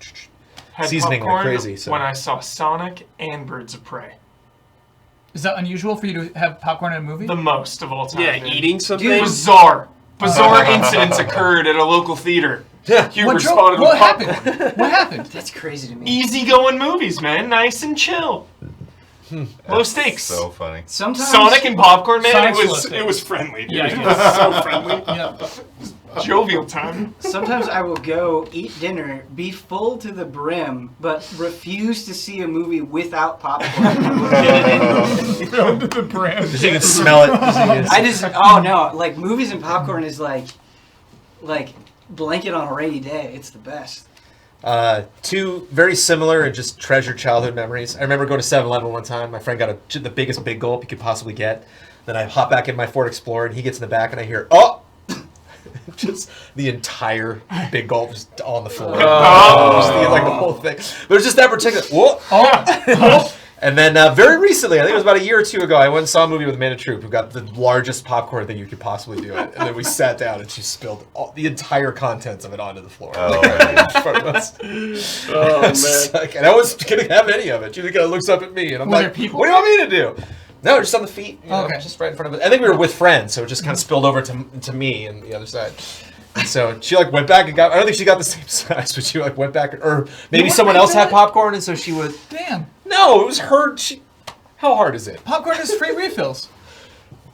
Speaker 6: had
Speaker 1: seasoning like
Speaker 6: popcorn
Speaker 1: crazy, so.
Speaker 6: when I saw Sonic and Birds of Prey.
Speaker 5: Is that unusual for you to have popcorn in a movie?
Speaker 6: The most of all time.
Speaker 3: Yeah,
Speaker 6: dude.
Speaker 3: eating something.
Speaker 6: Bizarre incidents occurred at a local theater.
Speaker 1: Yeah.
Speaker 6: Huber spotted
Speaker 5: what
Speaker 6: with
Speaker 5: happened?
Speaker 6: popcorn.
Speaker 5: What happened?
Speaker 8: That's crazy to me.
Speaker 6: Easygoing movies, man. Nice and chill. Low stakes.
Speaker 2: So funny.
Speaker 8: Sometimes
Speaker 6: Sonic and popcorn, man.
Speaker 5: Sonic's low
Speaker 6: It
Speaker 5: stakes.
Speaker 6: was friendly. Dude.
Speaker 5: Yeah,
Speaker 6: It was so friendly.
Speaker 5: Yeah.
Speaker 6: Jovial time.
Speaker 8: Sometimes I will go eat dinner, be full to the brim, but refuse to see a movie without popcorn. Get it in.
Speaker 5: Throw into the brand.
Speaker 1: Just so you can smell it.
Speaker 8: Oh no, like movies and popcorn is like blanket on a rainy day. It's the best.
Speaker 1: Two very similar and just treasured childhood memories. I remember going to 7-Eleven one time. My friend got the biggest big gulp he could possibly get. Then I hop back in my Ford Explorer and he gets in the back and I hear, oh! Just the entire big gulp just on the floor. Just like the whole thing. But it was just that particular. Whoa! Oh. And then very recently, I think it was about a year or two ago, I went and saw a movie with Amanda Troop who got the largest popcorn thing you could possibly do it. And then we sat down and she spilled the entire contents of it onto the floor.
Speaker 2: Oh,
Speaker 1: In front of us.
Speaker 3: Oh man.
Speaker 1: And I wasn't going to have any of it. She kind of looks up at me and I'm
Speaker 5: Were there
Speaker 1: like,
Speaker 5: people
Speaker 1: what do you want me to do? No, just on the feet. You know,
Speaker 5: Okay.
Speaker 1: just right in front of us. I think we were with friends, so it just kind of spilled over to me and the other side. And so she like went back and got. I don't think she got the same size, but she like went back, or maybe
Speaker 5: went
Speaker 1: someone
Speaker 5: back
Speaker 1: else
Speaker 5: to
Speaker 1: had
Speaker 5: it?
Speaker 1: popcorn, and so she would.
Speaker 5: Damn.
Speaker 1: No, it was her. How hard is it?
Speaker 5: Popcorn is free refills.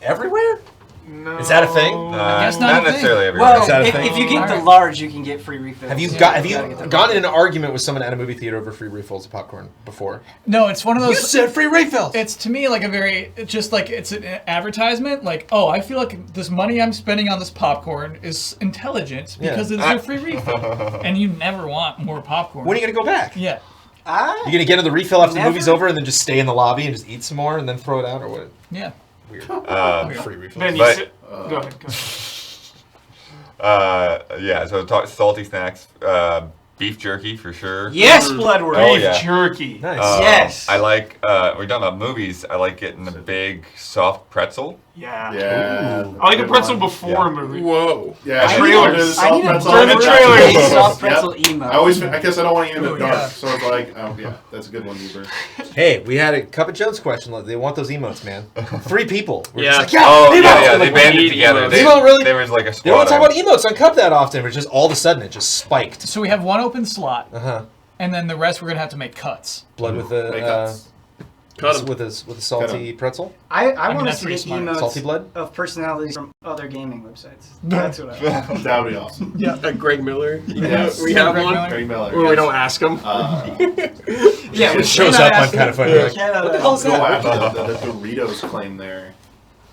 Speaker 1: Everywhere?
Speaker 6: No.
Speaker 1: Is that a thing?
Speaker 5: guess not a thing.
Speaker 2: necessarily everywhere.
Speaker 8: Well,
Speaker 1: Is that a
Speaker 8: if,
Speaker 1: thing?
Speaker 8: if you get the
Speaker 5: Alright.
Speaker 8: large, you can get free refills.
Speaker 1: Have you
Speaker 8: gotta
Speaker 1: have
Speaker 8: get the
Speaker 1: gotten in
Speaker 8: large.
Speaker 1: an argument with someone at a movie theater over free refills of popcorn before?
Speaker 5: No, it's one of those.
Speaker 1: said free refills.
Speaker 5: It's to me like it's just like it's an advertisement. Like, oh, I feel like this money I'm spending on this popcorn is intelligent because it's a free refill, and you never want more popcorn.
Speaker 1: When are you gonna go back?
Speaker 5: Yeah.
Speaker 1: You gonna get into the refill after the
Speaker 8: Never.
Speaker 1: movie's over and then just stay in the lobby and just eat some more and then throw it out, or what?
Speaker 5: Yeah.
Speaker 1: Weird.
Speaker 2: Um,
Speaker 1: Free refills.
Speaker 6: Ben, you
Speaker 2: But-
Speaker 6: sit- go ahead.
Speaker 2: yeah, so salty snacks, beef jerky for sure.
Speaker 8: Yes, Bloodworth.
Speaker 2: Oh,
Speaker 6: Beef
Speaker 2: yeah.
Speaker 6: jerky.
Speaker 1: Nice.
Speaker 8: Yes.
Speaker 2: I like, we're talking about movies, I like getting the big soft pretzel.
Speaker 6: Yeah.
Speaker 4: Yeah.
Speaker 6: I like a
Speaker 4: good
Speaker 6: pretzel
Speaker 4: one.
Speaker 6: before
Speaker 2: Yeah.
Speaker 6: a movie.
Speaker 3: Whoa.
Speaker 4: Yeah,
Speaker 6: I
Speaker 4: trailers.
Speaker 6: need a-
Speaker 4: There's
Speaker 8: I need a
Speaker 4: pretzel.
Speaker 6: Turn the trailer.
Speaker 8: Big soft
Speaker 4: Yep.
Speaker 8: pretzel emo.
Speaker 4: I guess I don't want to eat in the
Speaker 5: Ooh,
Speaker 4: dark,
Speaker 5: yeah.
Speaker 4: so it's like, oh yeah, that's a good one, Uber.
Speaker 1: Hey, we had a Cup of Jones question. They want those emotes, man. 3 people. We're
Speaker 3: Yeah.
Speaker 1: just like, yeah,
Speaker 2: Oh,
Speaker 1: emotes!
Speaker 2: yeah,
Speaker 1: Like,
Speaker 2: they banded
Speaker 3: need
Speaker 2: together.
Speaker 3: emotes.
Speaker 2: They,
Speaker 1: Emo really-
Speaker 2: There was like a
Speaker 1: They
Speaker 2: squad.
Speaker 1: don't talk about emotes on Cup that often, but just all of a sudden it just spiked.
Speaker 5: So we have one open slot,
Speaker 1: Uh-huh.
Speaker 5: and then the rest we're gonna have to make cuts.
Speaker 1: Blood with
Speaker 4: Make
Speaker 1: a
Speaker 4: ups.
Speaker 3: Cut 'em.
Speaker 1: with a salty pretzel.
Speaker 8: I
Speaker 5: mean,
Speaker 8: want
Speaker 5: that's
Speaker 8: us to
Speaker 5: pretty
Speaker 8: get
Speaker 5: smart.
Speaker 8: emotes
Speaker 1: Salty blood?
Speaker 8: of personalities from other gaming websites. That's what I want.
Speaker 4: That would be awesome.
Speaker 3: Greg Miller.
Speaker 4: Yes.
Speaker 3: We have
Speaker 5: Greg
Speaker 3: one.
Speaker 5: Miller.
Speaker 4: Greg Miller.
Speaker 3: Or we don't ask him.
Speaker 8: Yeah, we
Speaker 1: It shows
Speaker 8: cannot
Speaker 1: up on
Speaker 8: ask
Speaker 1: kind of
Speaker 8: them.
Speaker 1: funny. Like,
Speaker 8: Cannot
Speaker 1: what the
Speaker 8: ask
Speaker 1: hell is
Speaker 4: Go
Speaker 1: that?
Speaker 4: after the Doritos claim there.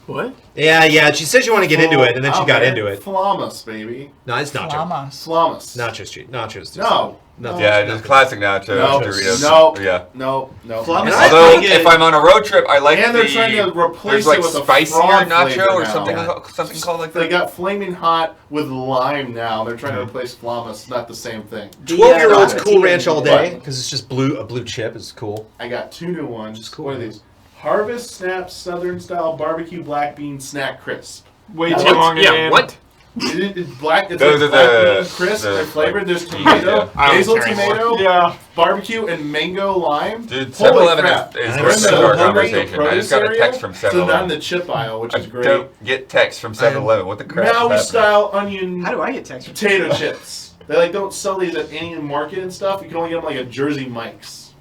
Speaker 3: What?
Speaker 1: Yeah. She said she wanted to get into it, and then she got into it.
Speaker 4: Flamus, baby.
Speaker 1: No, it's nacho.
Speaker 5: Llamas.
Speaker 4: Flamus.
Speaker 1: Nachos, cheat. Nachos.
Speaker 4: No.
Speaker 1: Nothing.
Speaker 2: Yeah, just classic nacho
Speaker 4: No.
Speaker 2: Doritos.
Speaker 4: No.
Speaker 2: Yeah.
Speaker 4: No.
Speaker 8: Flamus.
Speaker 1: And I
Speaker 2: Although,
Speaker 1: think
Speaker 2: if I'm on a road trip, I like
Speaker 4: And
Speaker 2: the...
Speaker 4: they're trying to replace
Speaker 2: there's like
Speaker 4: it with a
Speaker 2: spicier
Speaker 4: frog
Speaker 2: nacho
Speaker 4: flavor
Speaker 2: or
Speaker 4: now.
Speaker 2: something,
Speaker 1: Yeah.
Speaker 2: something called like
Speaker 4: They
Speaker 2: that.
Speaker 4: got flaming hot with lime now. They're trying to replace Flamus. Not the same thing.
Speaker 1: 12-year-olds
Speaker 8: The,
Speaker 1: Cool Ranch all day
Speaker 4: What?
Speaker 1: because it's just a blue chip is cool.
Speaker 4: I got 2 new ones.
Speaker 1: cool,
Speaker 4: What are
Speaker 1: man.
Speaker 4: these? Harvest Snap Southern Style Barbecue Black Bean Snack Crisp.
Speaker 6: Way
Speaker 4: What?
Speaker 6: too long.
Speaker 3: Yeah,
Speaker 6: man.
Speaker 3: what?
Speaker 4: It's black. It's
Speaker 2: Those
Speaker 4: like
Speaker 2: are
Speaker 4: black
Speaker 2: the-
Speaker 4: bean crisp.
Speaker 2: the,
Speaker 4: They're flavored.
Speaker 2: like,
Speaker 4: There's
Speaker 2: cheese,
Speaker 4: tomato,
Speaker 2: yeah.
Speaker 3: I don't
Speaker 4: basil
Speaker 3: care anymore.
Speaker 4: tomato,
Speaker 6: Yeah.
Speaker 4: barbecue, and mango lime.
Speaker 2: Dude,
Speaker 4: Holy
Speaker 2: 7-Eleven
Speaker 4: crap.
Speaker 2: is
Speaker 1: We're
Speaker 2: the
Speaker 1: in
Speaker 2: rest
Speaker 1: the
Speaker 2: of our
Speaker 1: hungry
Speaker 2: conversation. I just got a text from
Speaker 4: So not in
Speaker 2: 7-Eleven.
Speaker 4: the chip aisle, which is
Speaker 2: I
Speaker 4: great.
Speaker 2: don't get text from 7-Eleven. What the crap is
Speaker 4: Maui
Speaker 2: happening?
Speaker 4: style onion
Speaker 8: How do I get text?
Speaker 4: potato chips. They like don't sell these at any market and stuff. You can only get them like at Jersey Mike's.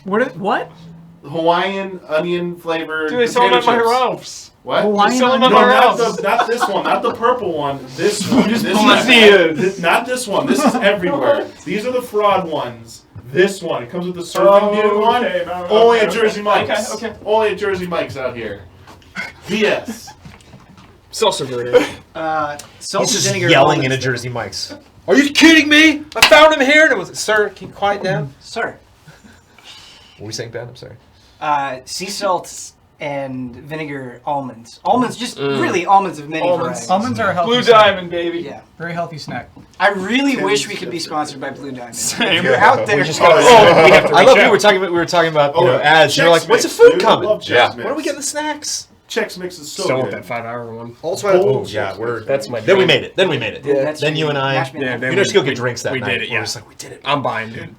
Speaker 5: What?
Speaker 4: Hawaiian onion flavored.
Speaker 6: Dude, they sell them at my
Speaker 4: chips.
Speaker 6: Ralph's.
Speaker 4: What?
Speaker 5: Hawaiian
Speaker 6: They sell them at
Speaker 4: No,
Speaker 6: my
Speaker 4: not,
Speaker 6: Ralph's.
Speaker 4: not this one, not the purple one. This one. This
Speaker 6: Balenciagas.
Speaker 4: not this one. This is everywhere. These are the fraud ones. This one. It comes with the surfing dude one.
Speaker 6: okay, no,
Speaker 4: Only
Speaker 6: okay,
Speaker 4: at Jersey Mike's.
Speaker 6: okay.
Speaker 4: Only at Jersey Mike's out here. VS.
Speaker 3: Salsa burrito.
Speaker 8: Salt
Speaker 1: He's
Speaker 8: and
Speaker 1: just
Speaker 8: vinegar
Speaker 1: yelling in a
Speaker 8: almonds.
Speaker 1: Jersey Mike's. Are you kidding me? I found him here. And it was, sir, can you quiet down?
Speaker 8: Sir,
Speaker 1: What were we saying, Ben? I'm sorry.
Speaker 8: sea salt and vinegar almonds. Almonds, just really almonds of many varieties.
Speaker 5: Almonds are a healthy
Speaker 6: Blue
Speaker 5: snack.
Speaker 6: Diamond, baby.
Speaker 8: Yeah.
Speaker 5: Very healthy snack.
Speaker 8: I really wish we could be sponsored by Blue Diamond.
Speaker 6: Same.
Speaker 8: You're out there.
Speaker 1: We just got. Oh,
Speaker 6: we have to
Speaker 1: I love
Speaker 6: reach
Speaker 1: you
Speaker 6: out.
Speaker 1: were talking about. We were talking about
Speaker 4: Oh,
Speaker 1: ads. You're like,
Speaker 4: Chex
Speaker 1: what's the
Speaker 4: Mix,
Speaker 1: food
Speaker 4: dude.
Speaker 1: coming?
Speaker 4: Love Chex
Speaker 2: Yeah.
Speaker 4: Mix.
Speaker 1: When are we getting the snacks?
Speaker 7: Chex Mix is so
Speaker 3: Still want
Speaker 7: good.
Speaker 3: that 5-hour one.
Speaker 1: Also,
Speaker 3: That's my.
Speaker 1: Then we
Speaker 3: drink.
Speaker 1: made it. Then we made it.
Speaker 8: Dude, that's
Speaker 1: then you and I.
Speaker 8: Match me
Speaker 3: Yeah,
Speaker 8: up.
Speaker 3: then
Speaker 1: You know, just go get drinks that
Speaker 3: we
Speaker 1: night.
Speaker 3: did it,
Speaker 1: We're
Speaker 3: yeah.
Speaker 1: just like, we did it.
Speaker 3: I'm buying, dude.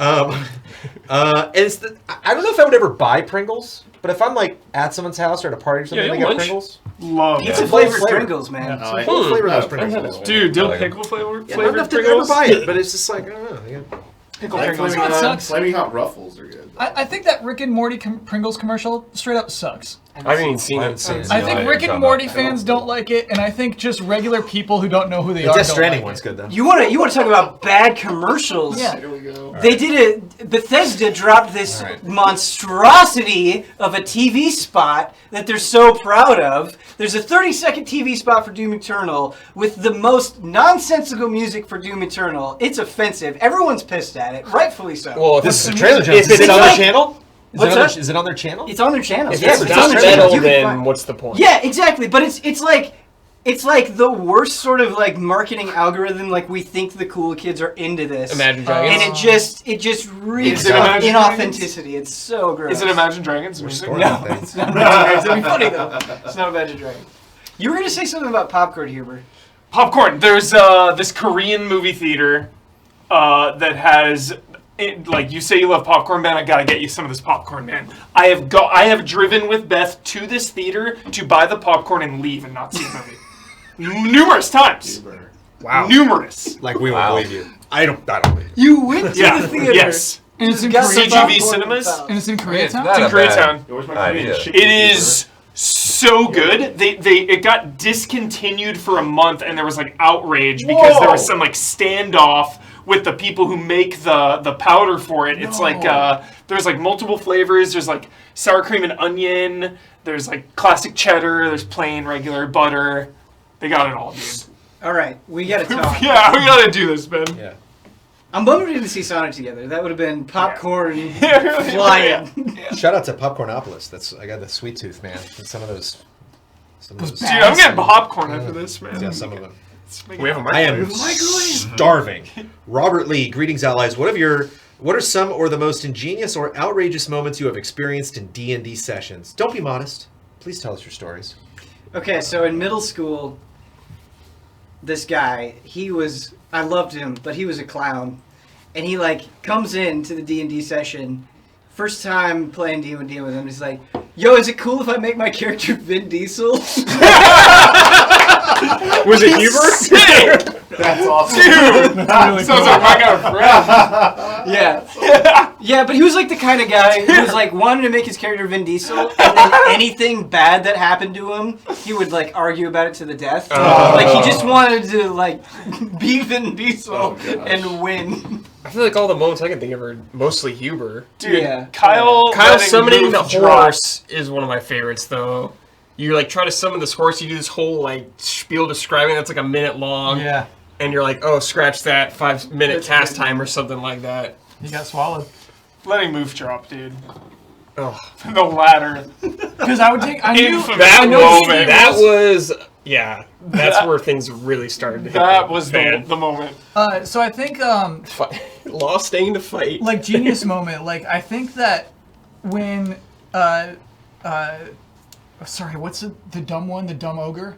Speaker 1: And it's I don't know if I would ever buy Pringles, but if I'm like at someone's house or at a party or something,
Speaker 3: Yeah,
Speaker 1: they
Speaker 3: you'll
Speaker 1: got
Speaker 3: munch.
Speaker 1: Pringles.
Speaker 6: Love
Speaker 8: Pizza
Speaker 6: it.
Speaker 8: flavored
Speaker 1: flavor.
Speaker 8: Pringles, man.
Speaker 7: No, I-
Speaker 1: Full flavor those
Speaker 3: I've
Speaker 1: Pringles.
Speaker 3: had those.
Speaker 6: Dude, dill
Speaker 2: Like-
Speaker 6: pickle flavor
Speaker 1: Yeah, not enough
Speaker 6: flavored
Speaker 1: to ever
Speaker 6: Pringles.
Speaker 1: buy it, but it's just like, I don't know. Yeah.
Speaker 6: Pickle
Speaker 7: Like
Speaker 6: Pringles.
Speaker 7: Flaming
Speaker 5: It
Speaker 7: Hot,
Speaker 5: sucks.
Speaker 7: Flaming Hot Ruffles are good.
Speaker 5: I think that Rick and Morty Pringles commercial straight up sucks.
Speaker 3: I haven't even seen
Speaker 1: I
Speaker 3: it.
Speaker 1: haven't seen it.
Speaker 5: I
Speaker 2: No,
Speaker 5: think
Speaker 2: I
Speaker 5: Rick
Speaker 2: didn't
Speaker 5: and
Speaker 2: know
Speaker 5: Morty
Speaker 2: that.
Speaker 5: fans don't like it, and I think just regular people who don't know who they
Speaker 1: The
Speaker 5: are
Speaker 1: Death
Speaker 5: don't
Speaker 1: Stranding
Speaker 5: like
Speaker 1: one's
Speaker 5: it.
Speaker 1: good though.
Speaker 8: You want to talk about bad commercials?
Speaker 5: Yeah.
Speaker 3: Here we go.
Speaker 8: They did a Bethesda dropped this monstrosity of a TV spot that they're so proud of. There's a 30-second TV spot for Doom Eternal with the most nonsensical music for Doom Eternal. It's offensive. Everyone's pissed at it, rightfully so.
Speaker 3: Well, if
Speaker 1: This
Speaker 3: it's
Speaker 1: is a trailer.
Speaker 3: if
Speaker 1: Is it
Speaker 3: it's
Speaker 1: on their
Speaker 8: like-
Speaker 1: channel?
Speaker 8: What's that?
Speaker 1: Is it on their channel?
Speaker 8: it's on their channel.
Speaker 3: if
Speaker 8: Yes,
Speaker 3: it's
Speaker 8: it's on
Speaker 3: not
Speaker 8: their channel.
Speaker 3: metal,
Speaker 8: You can
Speaker 3: then
Speaker 8: find-
Speaker 3: what's the point?
Speaker 8: Yeah, exactly. But it's like the worst sort of like marketing algorithm. Like we think the cool kids are into this.
Speaker 3: Imagine Dragons.
Speaker 8: And it just reeks
Speaker 6: Is it
Speaker 8: of
Speaker 6: Imagine
Speaker 8: inauthenticity. It's so gross.
Speaker 6: Is it Imagine Dragons music?
Speaker 1: Story
Speaker 8: No,
Speaker 1: things.
Speaker 8: it's not Imagine Dragons. It'd be funny though. It's not Imagine Dragons. You were gonna say something about popcorn, Huber.
Speaker 6: Popcorn. There's this Korean movie theater that has. Like you say, you love popcorn, man. I gotta get you some of this popcorn, man. I have driven with Beth to this theater to buy the popcorn and leave and not see the movie numerous times.
Speaker 3: Wow.
Speaker 6: Numerous.
Speaker 1: Like we won't
Speaker 2: Wow.
Speaker 1: believe you. I don't believe you.
Speaker 8: You went to
Speaker 6: Yeah.
Speaker 8: the theater.
Speaker 6: Yes.
Speaker 5: And it's in
Speaker 8: Got some
Speaker 6: CGV
Speaker 5: Koreatown.
Speaker 8: popcorn
Speaker 6: cinemas?
Speaker 8: and
Speaker 5: And it's in
Speaker 2: It's
Speaker 5: Koreatown.
Speaker 2: not
Speaker 6: in
Speaker 2: a
Speaker 6: Koreatown.
Speaker 2: bad
Speaker 7: Where's my
Speaker 2: idea.
Speaker 7: Korean chicken
Speaker 6: It is so good. It got discontinued for a month, and there was like outrage because there was some like standoff with the people who make the powder for it. It's like there's like multiple flavors. There's like sour cream and onion. There's like classic cheddar. There's plain regular butter. They got it all, dude.
Speaker 8: All right, we gotta talk.
Speaker 6: Yeah, we gotta do this, Ben.
Speaker 1: Yeah.
Speaker 8: I'm bummed we didn't see Sonic together. That would have been popcorn
Speaker 6: Yeah.
Speaker 8: flying.
Speaker 1: Shout out to Popcornopolis. I got the sweet tooth, man. And some of those.
Speaker 5: Those
Speaker 6: Dude, I'm getting popcorn after this, man.
Speaker 1: Yeah, some of them.
Speaker 3: We have a
Speaker 1: I am
Speaker 3: microwave.
Speaker 1: starving. Robert Lee, greetings, allies. What are some or the most ingenious or outrageous moments you have experienced in D&D sessions? Don't be modest. Please tell us your stories.
Speaker 8: Okay, so in middle school, this guy, I loved him, but he was a clown. And he like comes in to the D&D session, first time playing D&D with him, he's like, yo, is it cool if I make my character Vin Diesel?
Speaker 3: Was it Huber?
Speaker 7: That's awesome.
Speaker 6: Dude, sounds like I got a friend.
Speaker 8: Yeah. Yeah, but he was like the kind of guy who was like wanted to make his character Vin Diesel, and then anything bad that happened to him, he would like argue about it to the death. Like he just wanted to like be Vin Diesel and win.
Speaker 3: I feel like all the moments I can think of are mostly Huber.
Speaker 6: Dude,
Speaker 8: Yeah.
Speaker 6: Kyle
Speaker 3: Kyle
Speaker 6: letting
Speaker 3: summoning the
Speaker 6: Ruth drop.
Speaker 3: horse is one of my favorites, though. You like try to summon this horse, you do this whole like spiel describing that's like a minute long,
Speaker 5: Yeah,
Speaker 3: and you're like, oh, scratch that 5-minute
Speaker 8: That's
Speaker 3: cast
Speaker 8: good.
Speaker 3: time or something like that.
Speaker 5: he got swallowed.
Speaker 6: Letting Moof drop, dude.
Speaker 3: Oh,
Speaker 6: The ladder.
Speaker 5: Because I would take. I knew
Speaker 6: Infamous.
Speaker 3: that
Speaker 5: know
Speaker 3: moment,
Speaker 5: Steve
Speaker 3: that was yeah, that's where things really started. To hit
Speaker 6: That
Speaker 3: the
Speaker 6: was
Speaker 3: fan.
Speaker 6: the moment.
Speaker 5: So I think
Speaker 3: Law staying to fight.
Speaker 5: like genius moment. Like I think that when sorry, what's the dumb one? The dumb ogre.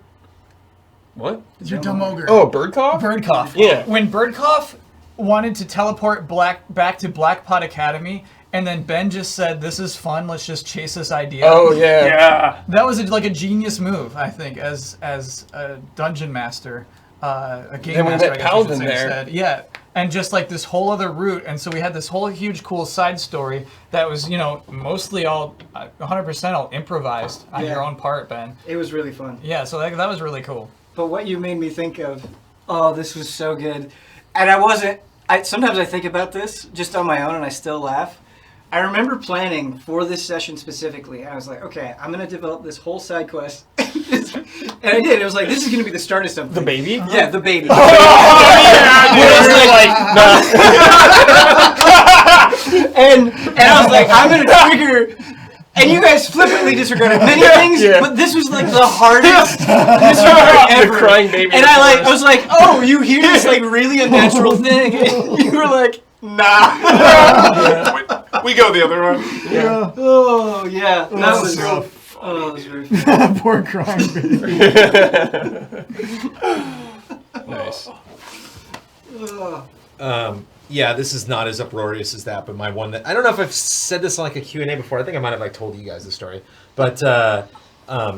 Speaker 3: What?
Speaker 5: Your dumb ogre.
Speaker 3: Oh, Birdcough?
Speaker 5: Birdcough.
Speaker 3: Yeah.
Speaker 5: When Birdcough wanted to teleport back to Blackpot Academy, and then Ben just said, "This is fun. Let's just chase this idea."
Speaker 3: Oh yeah.
Speaker 6: Yeah.
Speaker 5: That was like a genius move, I think, as a dungeon master, a game
Speaker 3: Then we
Speaker 5: master.
Speaker 3: met
Speaker 5: I guess I should
Speaker 3: Paladin
Speaker 5: say
Speaker 3: there.
Speaker 5: instead. Yeah, and just like this whole other route, and so we had this whole huge cool side story that was, mostly all 100% all improvised on
Speaker 8: Yeah.
Speaker 5: your own part, Ben.
Speaker 8: It was really fun.
Speaker 5: Yeah, so that was really cool.
Speaker 8: But what you made me think of, oh, this was so good. And sometimes I think about this just on my own and I still laugh. I remember planning for this session specifically. I was like, okay, I'm going to develop this whole side quest. And I did. It was like, this is going to be the start of something.
Speaker 3: The baby?
Speaker 8: Yeah, the baby. And I was like, I'm going to trigger. And you guys flippantly disregarded many things,
Speaker 3: Yeah.
Speaker 8: but this was like the hardest disregard ever.
Speaker 3: The crying baby.
Speaker 8: And I was like, oh, you hear this like really unnatural thing? And you were like, nah.
Speaker 6: We go the other way.
Speaker 8: Oh yeah, that was Oh, that was very
Speaker 5: Poor crying baby.
Speaker 3: Nice.
Speaker 1: Yeah, this is not as uproarious as that, but my one that I don't know if I've said this on like a Q&A before. I think I might have like told you guys the story, but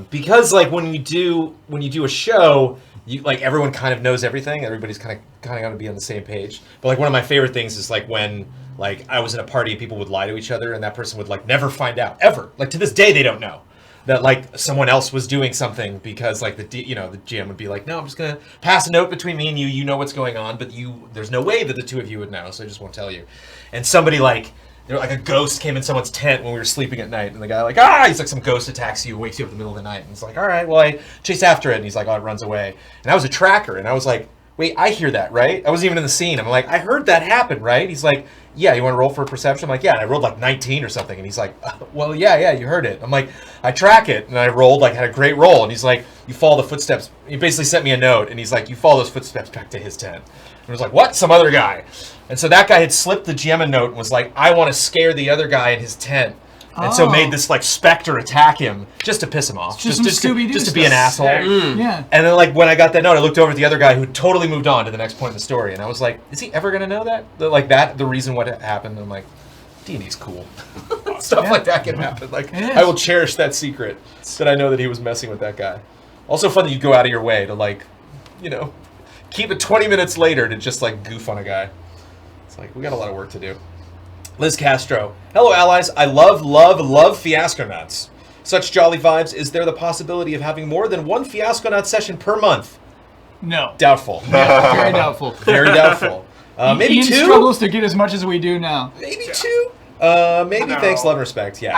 Speaker 1: because like when you do a show, you like everyone kind of knows everything. Everybody's kind of got to be on the same page. But like one of my favorite things is like when like I was in a party and people would lie to each other, and that person would like never find out ever. Like to this day, they don't know that like someone else was doing something because like the GM would be like, no, I'm just gonna pass a note between me and you. You know what's going on, but there's no way that the two of you would know, so I just won't tell you. And somebody like a ghost came in someone's tent when we were sleeping at night, and the guy like he's like some ghost attacks you, wakes you up in the middle of the night, and he's like, all right, well I chase after it, and he's like, it runs away. And I was a tracker, and I was like, wait, I hear that, right? I wasn't even in the scene. I'm like, I heard that happen, right? He's like, yeah, you want to roll for a perception? I'm like, yeah, and I rolled like 19 or something, and he's like, well, yeah, you heard it. I'm like, I track it, and I rolled, like, had a great roll, and he's like, you follow the footsteps. He basically sent me a note, and he's like, you follow those footsteps back to his tent. And I was like, what? Some other guy. And so that guy had slipped the GM a note and was like, I want to scare the other guy in his tent. And so made this like specter attack him just to piss him off, just to be an asshole.
Speaker 5: Yeah.
Speaker 1: And then like when I got that note, I looked over at the other guy who totally moved on to the next point in the story, and I was like, is he ever gonna know that? The reason what happened? I'm like, D&D's cool. Stuff like that can happen. Like I will cherish that secret that I know that he was messing with that guy. Also fun that you go out of your way to like, keep it 20 minutes later to just like goof on a guy. It's like we got a lot of work to do. Liz Castro. Hello, allies. I love Fiasconauts. Such jolly vibes. Is there the possibility of having more than one Fiasconaut session per month?
Speaker 5: No.
Speaker 1: Doubtful.
Speaker 5: Yeah, very doubtful.
Speaker 1: Very doubtful. Maybe
Speaker 5: Ian
Speaker 1: two?
Speaker 5: struggles to get as much as we do now.
Speaker 1: Maybe two? Maybe
Speaker 6: No.
Speaker 1: Thanks, love, and respect. Yeah.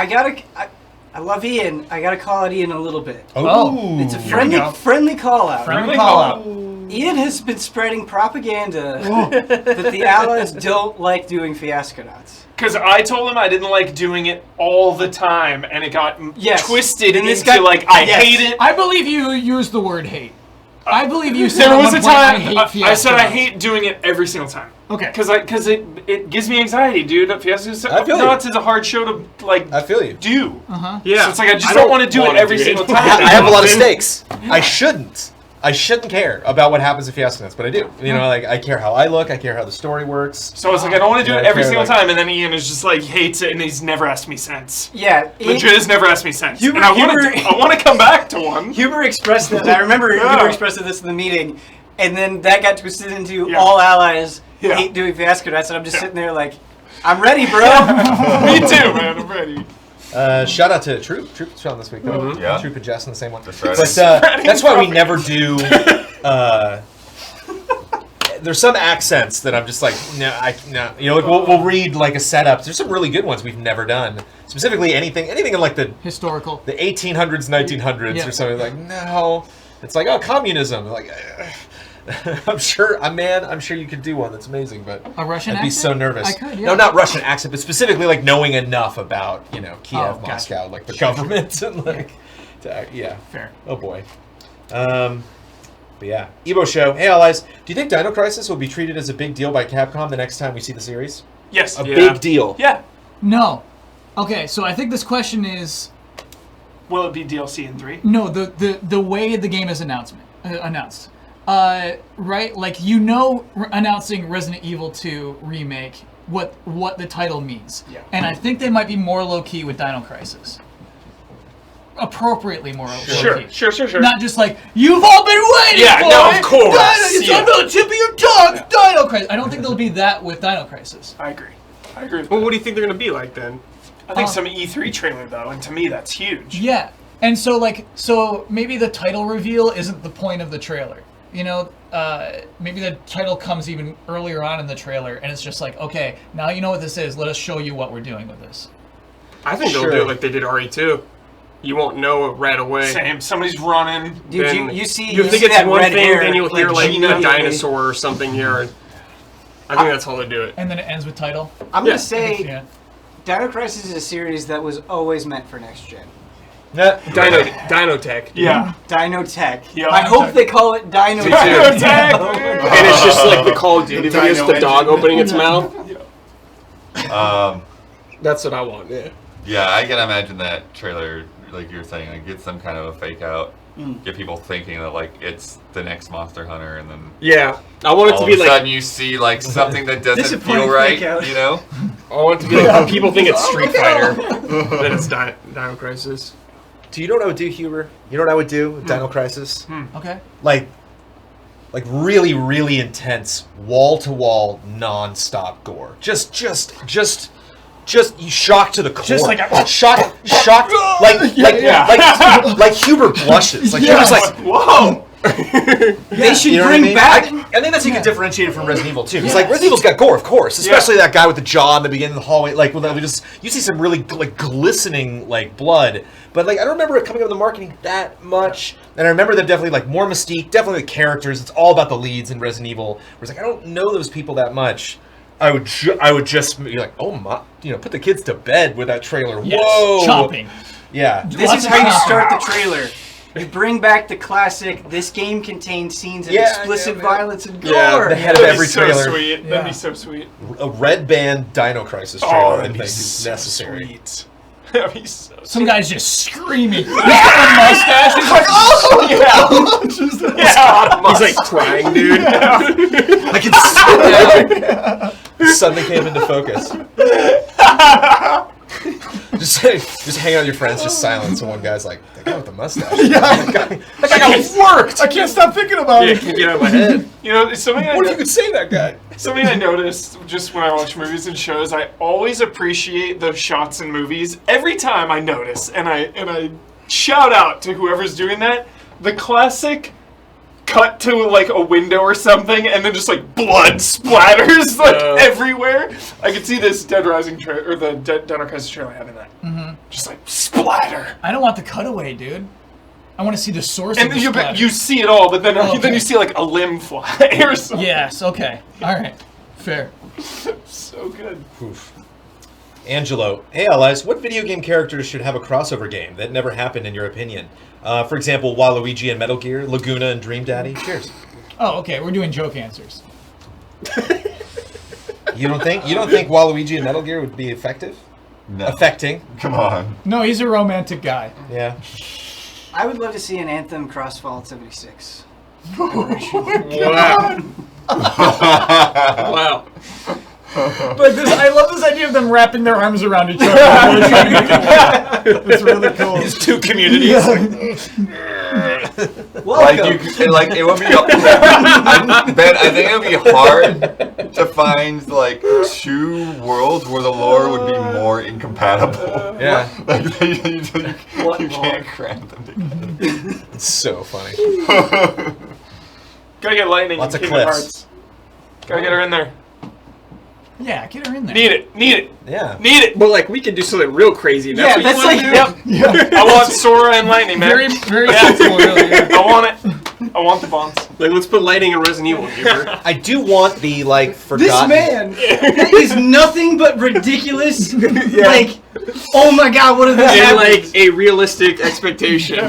Speaker 8: I love Ian. I gotta call out Ian a little bit.
Speaker 1: Oh.
Speaker 8: It's a
Speaker 5: Here we go.
Speaker 8: friendly call out.
Speaker 5: Friendly call out.
Speaker 8: Ian has been spreading propaganda that the allies don't like doing Fiasconauts.
Speaker 6: Because I told him I didn't like doing it all the time, and it got twisted
Speaker 8: And this
Speaker 6: into
Speaker 8: guy-
Speaker 6: like I
Speaker 8: yes.
Speaker 6: hate it.
Speaker 5: I believe you used the word hate. I believe you said
Speaker 6: There
Speaker 5: at
Speaker 6: was
Speaker 5: one
Speaker 6: a
Speaker 5: point,
Speaker 6: time
Speaker 5: I
Speaker 6: I said I
Speaker 5: Fiasconauts.
Speaker 6: hate doing it every single time.
Speaker 5: Okay.
Speaker 6: Because it gives me anxiety, dude.
Speaker 1: I feel you.
Speaker 6: Fiasconauts is a hard show to like
Speaker 1: I feel you.
Speaker 6: do.
Speaker 3: Yeah.
Speaker 6: So it's like I just don't want to do it every single time.
Speaker 1: I have a lot of stakes. I shouldn't care about what happens in Fiasconauts, but I do. Like I care how I look. I care how the story works.
Speaker 6: So it's like I don't want to do
Speaker 1: Yeah,
Speaker 6: it every
Speaker 1: I care,
Speaker 6: single
Speaker 1: like-
Speaker 6: time, and then Ian is just like hates it, and he's never asked me since.
Speaker 8: Yeah,
Speaker 6: Legit has never asked me since.
Speaker 8: Huber-
Speaker 6: And I
Speaker 8: Huber-
Speaker 6: want to come back to one.
Speaker 8: Huber expressed that. I remember
Speaker 6: Yeah.
Speaker 8: Huber expressed this in the meeting, and then that got twisted into
Speaker 6: Yeah.
Speaker 8: all allies
Speaker 6: Yeah.
Speaker 8: hate doing Fiasconauts, and I'm just sitting there like, I'm ready, bro.
Speaker 6: Me too, man. I'm ready.
Speaker 1: Shout out to Troop. Troop's on this week, though.
Speaker 2: Mhm. Yeah.
Speaker 1: Troop and Jess in the same one.
Speaker 2: That's right.
Speaker 1: But that's why we never do. There's some accents that I'm just like, no. Like we'll read like a setup. There's some really good ones we've never done. Specifically, anything in like the
Speaker 5: Historical.
Speaker 1: 1800s, 1900s
Speaker 5: Yeah.
Speaker 1: or something. Like no, it's like communism. Like I'm sure you could do one that's amazing, but
Speaker 5: A Russian
Speaker 1: I'd be
Speaker 5: accent?
Speaker 1: so nervous.
Speaker 5: I could, yeah.
Speaker 1: No, not Russian accent, but specifically like knowing enough about Kiev,
Speaker 5: gotcha.
Speaker 1: Moscow, like the government and like yeah.
Speaker 5: Fair.
Speaker 1: Oh boy. But yeah, Evo Show. Hey allies, do you think Dino Crisis will be treated as a big deal by Capcom the next time we see the series?
Speaker 6: Yes.
Speaker 1: A big deal.
Speaker 6: Yeah.
Speaker 5: No. Okay, so I think this question is
Speaker 6: Will it be DLC in 3?
Speaker 5: no the way the game is announced. Right, like announcing Resident Evil 2 remake, what the title means.
Speaker 6: Yeah.
Speaker 5: And I think they might be more low key with Dino Crisis. Appropriately more low key.
Speaker 6: Sure.
Speaker 5: Not just like you've all been waiting
Speaker 6: Yeah,
Speaker 5: for
Speaker 6: no,
Speaker 5: it.
Speaker 6: of course.
Speaker 5: Dino, it's
Speaker 6: Yeah.
Speaker 5: on the tip of your tongue. Dino Crisis. I don't think there'll be that with Dino Crisis.
Speaker 6: I agree with
Speaker 3: Well,
Speaker 6: that.
Speaker 3: what do you think they're gonna be like then?
Speaker 6: I think some E3 trailer though, and to me that's huge.
Speaker 5: Yeah, and so maybe the title reveal isn't the point of the trailer. Maybe the title comes even earlier on in the trailer, and it's just like, okay, now you know what this is. Let us show you what we're doing with this.
Speaker 3: I think they'll do it like they did RE2. You won't know it right away.
Speaker 6: Same. Somebody's running.
Speaker 8: Dude,
Speaker 3: Then
Speaker 8: you see
Speaker 3: think
Speaker 8: that
Speaker 3: it's one
Speaker 8: red
Speaker 3: thing,
Speaker 8: hair,
Speaker 3: then you'll hear like
Speaker 8: Gina
Speaker 3: a dinosaur or something here. I think that's how they do it.
Speaker 5: And then it ends with title.
Speaker 8: I'm
Speaker 3: Yeah.
Speaker 8: gonna say
Speaker 5: Yeah.
Speaker 8: Dino Crisis is a series that was always meant for next gen.
Speaker 3: Dino Tech.
Speaker 6: Yeah.
Speaker 8: Dino Tech.
Speaker 6: Yeah.
Speaker 8: I hope they call it Dino
Speaker 3: Me
Speaker 8: Tech.
Speaker 3: too. And it's just like the Call of Duty videos, the dog opening its mouth. That's what I want. Yeah.
Speaker 2: Yeah, I can imagine that trailer like you're saying, like get some kind of a fake out, get people thinking that like it's the next Monster Hunter, and then
Speaker 3: Yeah, I want it
Speaker 2: all
Speaker 3: to
Speaker 2: of
Speaker 3: be
Speaker 2: a
Speaker 3: like
Speaker 2: sudden you see like something that doesn't
Speaker 8: Disappointing
Speaker 2: feel right,
Speaker 8: fake out.
Speaker 2: you know?
Speaker 3: I want it to be like people think it's Street Fighter, then it's Dino Crisis.
Speaker 1: Do you know what I would do, Huber? You know what I would do with Dino Crisis?
Speaker 5: Okay.
Speaker 1: Like really, really intense, wall-to-wall, non-stop gore. Just you shocked to the core.
Speaker 5: Just like a-
Speaker 1: shocked, like Huber blushes. Like Huber's like,
Speaker 6: Whoa!
Speaker 8: They should
Speaker 1: you know what I
Speaker 8: bring
Speaker 1: mean?
Speaker 8: back.
Speaker 1: I think that's how you can differentiate it from Resident Evil too. Because like Resident Evil's got gore, of course, especially that guy with the jaw in the beginning of the hallway. Like when they just you see some really like glistening like blood. But like I don't remember it coming up in the marketing that much. And I remember them definitely like more mystique, definitely the characters. It's all about the leads in Resident Evil. Where it's like I don't know those people that much. I would just be like, oh my, put the kids to bed with that trailer.
Speaker 5: Yes.
Speaker 1: Whoa,
Speaker 5: Chopping.
Speaker 1: Yeah.
Speaker 8: This
Speaker 5: Lots
Speaker 8: is
Speaker 5: of
Speaker 8: how you
Speaker 5: chopping.
Speaker 8: start the trailer. You bring back the classic. This game contains scenes of explicit violence and gore.
Speaker 1: Yeah, the head of
Speaker 6: That'd
Speaker 1: every
Speaker 6: be so
Speaker 1: trailer.
Speaker 6: sweet.
Speaker 5: Yeah.
Speaker 6: That'd be so sweet.
Speaker 1: A red band Dino Crisis trailer,
Speaker 6: Oh,
Speaker 1: I
Speaker 6: that'd
Speaker 1: think,
Speaker 6: be
Speaker 1: is
Speaker 6: so
Speaker 1: necessary.
Speaker 6: sweet. That'd be so
Speaker 5: Some guy's just screaming. He's got a mustache. He's like, oh!
Speaker 6: yeah.
Speaker 3: He's like crying, dude.
Speaker 1: I can see suddenly came into focus. just hang out with your friends, just silence, and one guy's like, that guy with the mustache. That guy got worked!
Speaker 5: I can't stop thinking about
Speaker 3: Yeah,
Speaker 5: it.
Speaker 3: can't get out of my head.
Speaker 6: You know, it's something
Speaker 1: What if you could say that guy?
Speaker 6: Something I noticed just when I watch movies and shows, I always appreciate those shots in movies. Every time I notice, and I shout out to whoever's doing that, the classic cut to like a window or something, and then just like blood splatters like everywhere. I could see this Dead Rising or the Dino Crisis trailer having that. Just like splatter.
Speaker 5: I don't want the cutaway, dude. I want to see the source
Speaker 6: And
Speaker 5: of the
Speaker 6: then
Speaker 5: splatter.
Speaker 6: you see it all, but then
Speaker 5: Oh,
Speaker 6: then
Speaker 5: okay.
Speaker 6: you see like a limb fly or something.
Speaker 5: Yes, okay. All right. Fair.
Speaker 6: So good.
Speaker 1: Oof. Angelo, hey allies, what video game characters should have a crossover game that never happened in your opinion? For example, Waluigi and Metal Gear, Laguna and Dream Daddy. Cheers.
Speaker 5: Oh, okay. We're doing joke answers.
Speaker 1: You don't think Waluigi and Metal Gear would be effective?
Speaker 2: No.
Speaker 1: Affecting?
Speaker 2: Come on.
Speaker 5: No, he's a romantic guy.
Speaker 1: Yeah.
Speaker 8: I would love to see an Anthem cross Fallout 76.
Speaker 3: Wow. Wow.
Speaker 5: But I love this idea of them wrapping their arms around each other. It's really cool.
Speaker 1: These two communities.
Speaker 2: Like like it would be. Ben, I think it would be hard to find like two worlds where the lore would be more incompatible.
Speaker 1: Yeah.
Speaker 2: Like you can't cram them together.
Speaker 1: It's so funny.
Speaker 6: Gotta get lightning.
Speaker 1: Lots
Speaker 6: in
Speaker 1: of
Speaker 6: Kingdom
Speaker 1: clips.
Speaker 6: Hearts. Gotta get her in there.
Speaker 5: Yeah, get her in there.
Speaker 6: Need it.
Speaker 1: Yeah.
Speaker 6: Need it.
Speaker 3: But like we could do something real crazy. And that's
Speaker 8: Yeah,
Speaker 3: what you
Speaker 8: that's
Speaker 3: want to
Speaker 8: like-
Speaker 3: do.
Speaker 6: I want Sora and lightning, man.
Speaker 5: Very, very sensible, really. Yeah.
Speaker 6: I want it. I want the bonds.
Speaker 3: Like let's put lighting in Resident Evil. Huber.
Speaker 1: I do want the like
Speaker 8: This
Speaker 1: forgotten.
Speaker 8: man is nothing but ridiculous. Like, oh my god, what are this?
Speaker 3: And like a realistic expectation.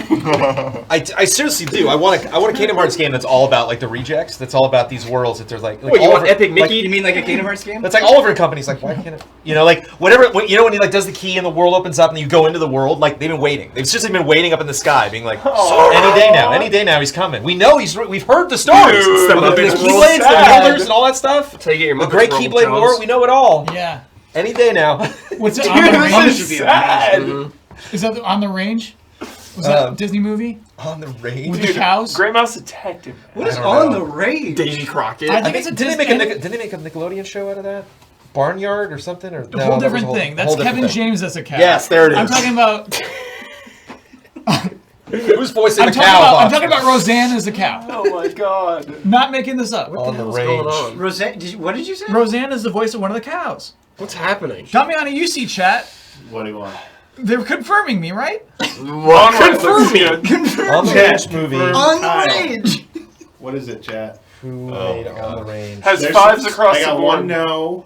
Speaker 1: I seriously do. I want a Kingdom Hearts game that's all about like the rejects. That's all about these worlds that there's like.
Speaker 3: What, you want Epic Mickey?
Speaker 8: You mean like a Kingdom Hearts game?
Speaker 1: That's like Oliver and Company's like, why can't it? Like whatever. When he like does the key and the world opens up and you go into the world. Like they've been waiting. They've seriously been waiting up in the sky, being like, any day now he's coming. We know we've heard the stories.
Speaker 6: Dude,
Speaker 3: the
Speaker 1: the
Speaker 3: Muppets
Speaker 1: Keyblades, the
Speaker 6: sad.
Speaker 1: Wielders, and all that stuff.
Speaker 3: That's how you get your
Speaker 1: The
Speaker 3: Muppets
Speaker 1: Great
Speaker 3: Rumble
Speaker 1: Keyblade
Speaker 3: Charles.
Speaker 1: War. We know it all.
Speaker 5: Yeah.
Speaker 1: Any day now.
Speaker 5: What's it,
Speaker 6: Dude,
Speaker 5: On the
Speaker 6: this
Speaker 5: Range?
Speaker 6: is sad.
Speaker 5: Is that On the Range? Was that a Disney movie?
Speaker 1: On the range.
Speaker 5: With the cows?
Speaker 6: Great Mouse Detective.
Speaker 8: What is
Speaker 1: I don't
Speaker 8: on
Speaker 1: know.
Speaker 8: the raid?
Speaker 3: Davy Crockett.
Speaker 5: I think it's a
Speaker 1: Didn't they
Speaker 5: Disney.
Speaker 1: make a Nickelodeon show out of that? Barnyard or something? Or
Speaker 5: A whole different thing. That's Kevin James as a cow.
Speaker 1: Yes, there it is.
Speaker 5: I'm talking about.
Speaker 1: Who's voicing
Speaker 5: I'm
Speaker 1: the cow?
Speaker 5: talking about Roseanne as a cow.
Speaker 6: Oh my god.
Speaker 5: Not making this up.
Speaker 1: On the
Speaker 3: What's
Speaker 1: range.
Speaker 3: going on?
Speaker 8: Roseanne, what did you say?
Speaker 5: Roseanne is the voice of one of the cows.
Speaker 3: What's happening?
Speaker 5: Damiani, you see chat.
Speaker 7: What do you want?
Speaker 5: They're confirming me, right?
Speaker 6: Confirm me.
Speaker 1: On the range movie.
Speaker 8: On
Speaker 7: Kyle.
Speaker 8: the range.
Speaker 7: What is it, chat?
Speaker 1: Who made On the Range?
Speaker 6: Has
Speaker 7: There's-
Speaker 6: fives across
Speaker 7: I got
Speaker 6: the
Speaker 7: one
Speaker 6: board.
Speaker 7: no.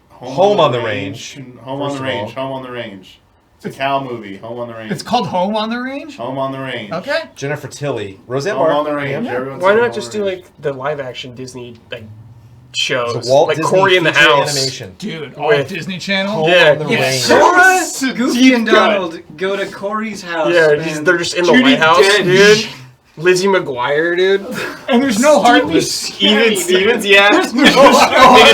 Speaker 1: Home on the Range.
Speaker 7: Home on
Speaker 1: First
Speaker 7: the
Speaker 1: of
Speaker 7: Range.
Speaker 1: all.
Speaker 7: Home on the Range. It's a cow movie. Home on the Range.
Speaker 5: It's called Home on the Range.
Speaker 7: Home on the Range.
Speaker 5: Okay.
Speaker 1: Jennifer Tilly. Roseanne
Speaker 7: Home
Speaker 1: Barr.
Speaker 7: on the Range.
Speaker 1: Yeah.
Speaker 7: Everyone
Speaker 3: Why
Speaker 7: say
Speaker 3: not
Speaker 7: Home
Speaker 3: just
Speaker 7: on
Speaker 3: do
Speaker 7: the Range.
Speaker 3: like the live action Disney like shows,
Speaker 1: Walt
Speaker 3: like
Speaker 1: Disney
Speaker 3: Cory in the
Speaker 1: feature
Speaker 3: House.
Speaker 1: Animation.
Speaker 5: Dude, all
Speaker 3: With-
Speaker 5: Disney Channel.
Speaker 1: Home
Speaker 3: Yeah.
Speaker 1: on the
Speaker 8: If
Speaker 1: Range.
Speaker 8: Sora, Goofy,
Speaker 3: Deep
Speaker 8: and
Speaker 3: cut.
Speaker 8: Donald go to Corey's house,
Speaker 3: Yeah,
Speaker 8: man.
Speaker 3: they're just in the
Speaker 6: Judi
Speaker 3: White House,
Speaker 6: Dench.
Speaker 3: dude. Lizzie McGuire, dude.
Speaker 5: And there's no heartbeat.
Speaker 3: Even Stevens, yeah. They just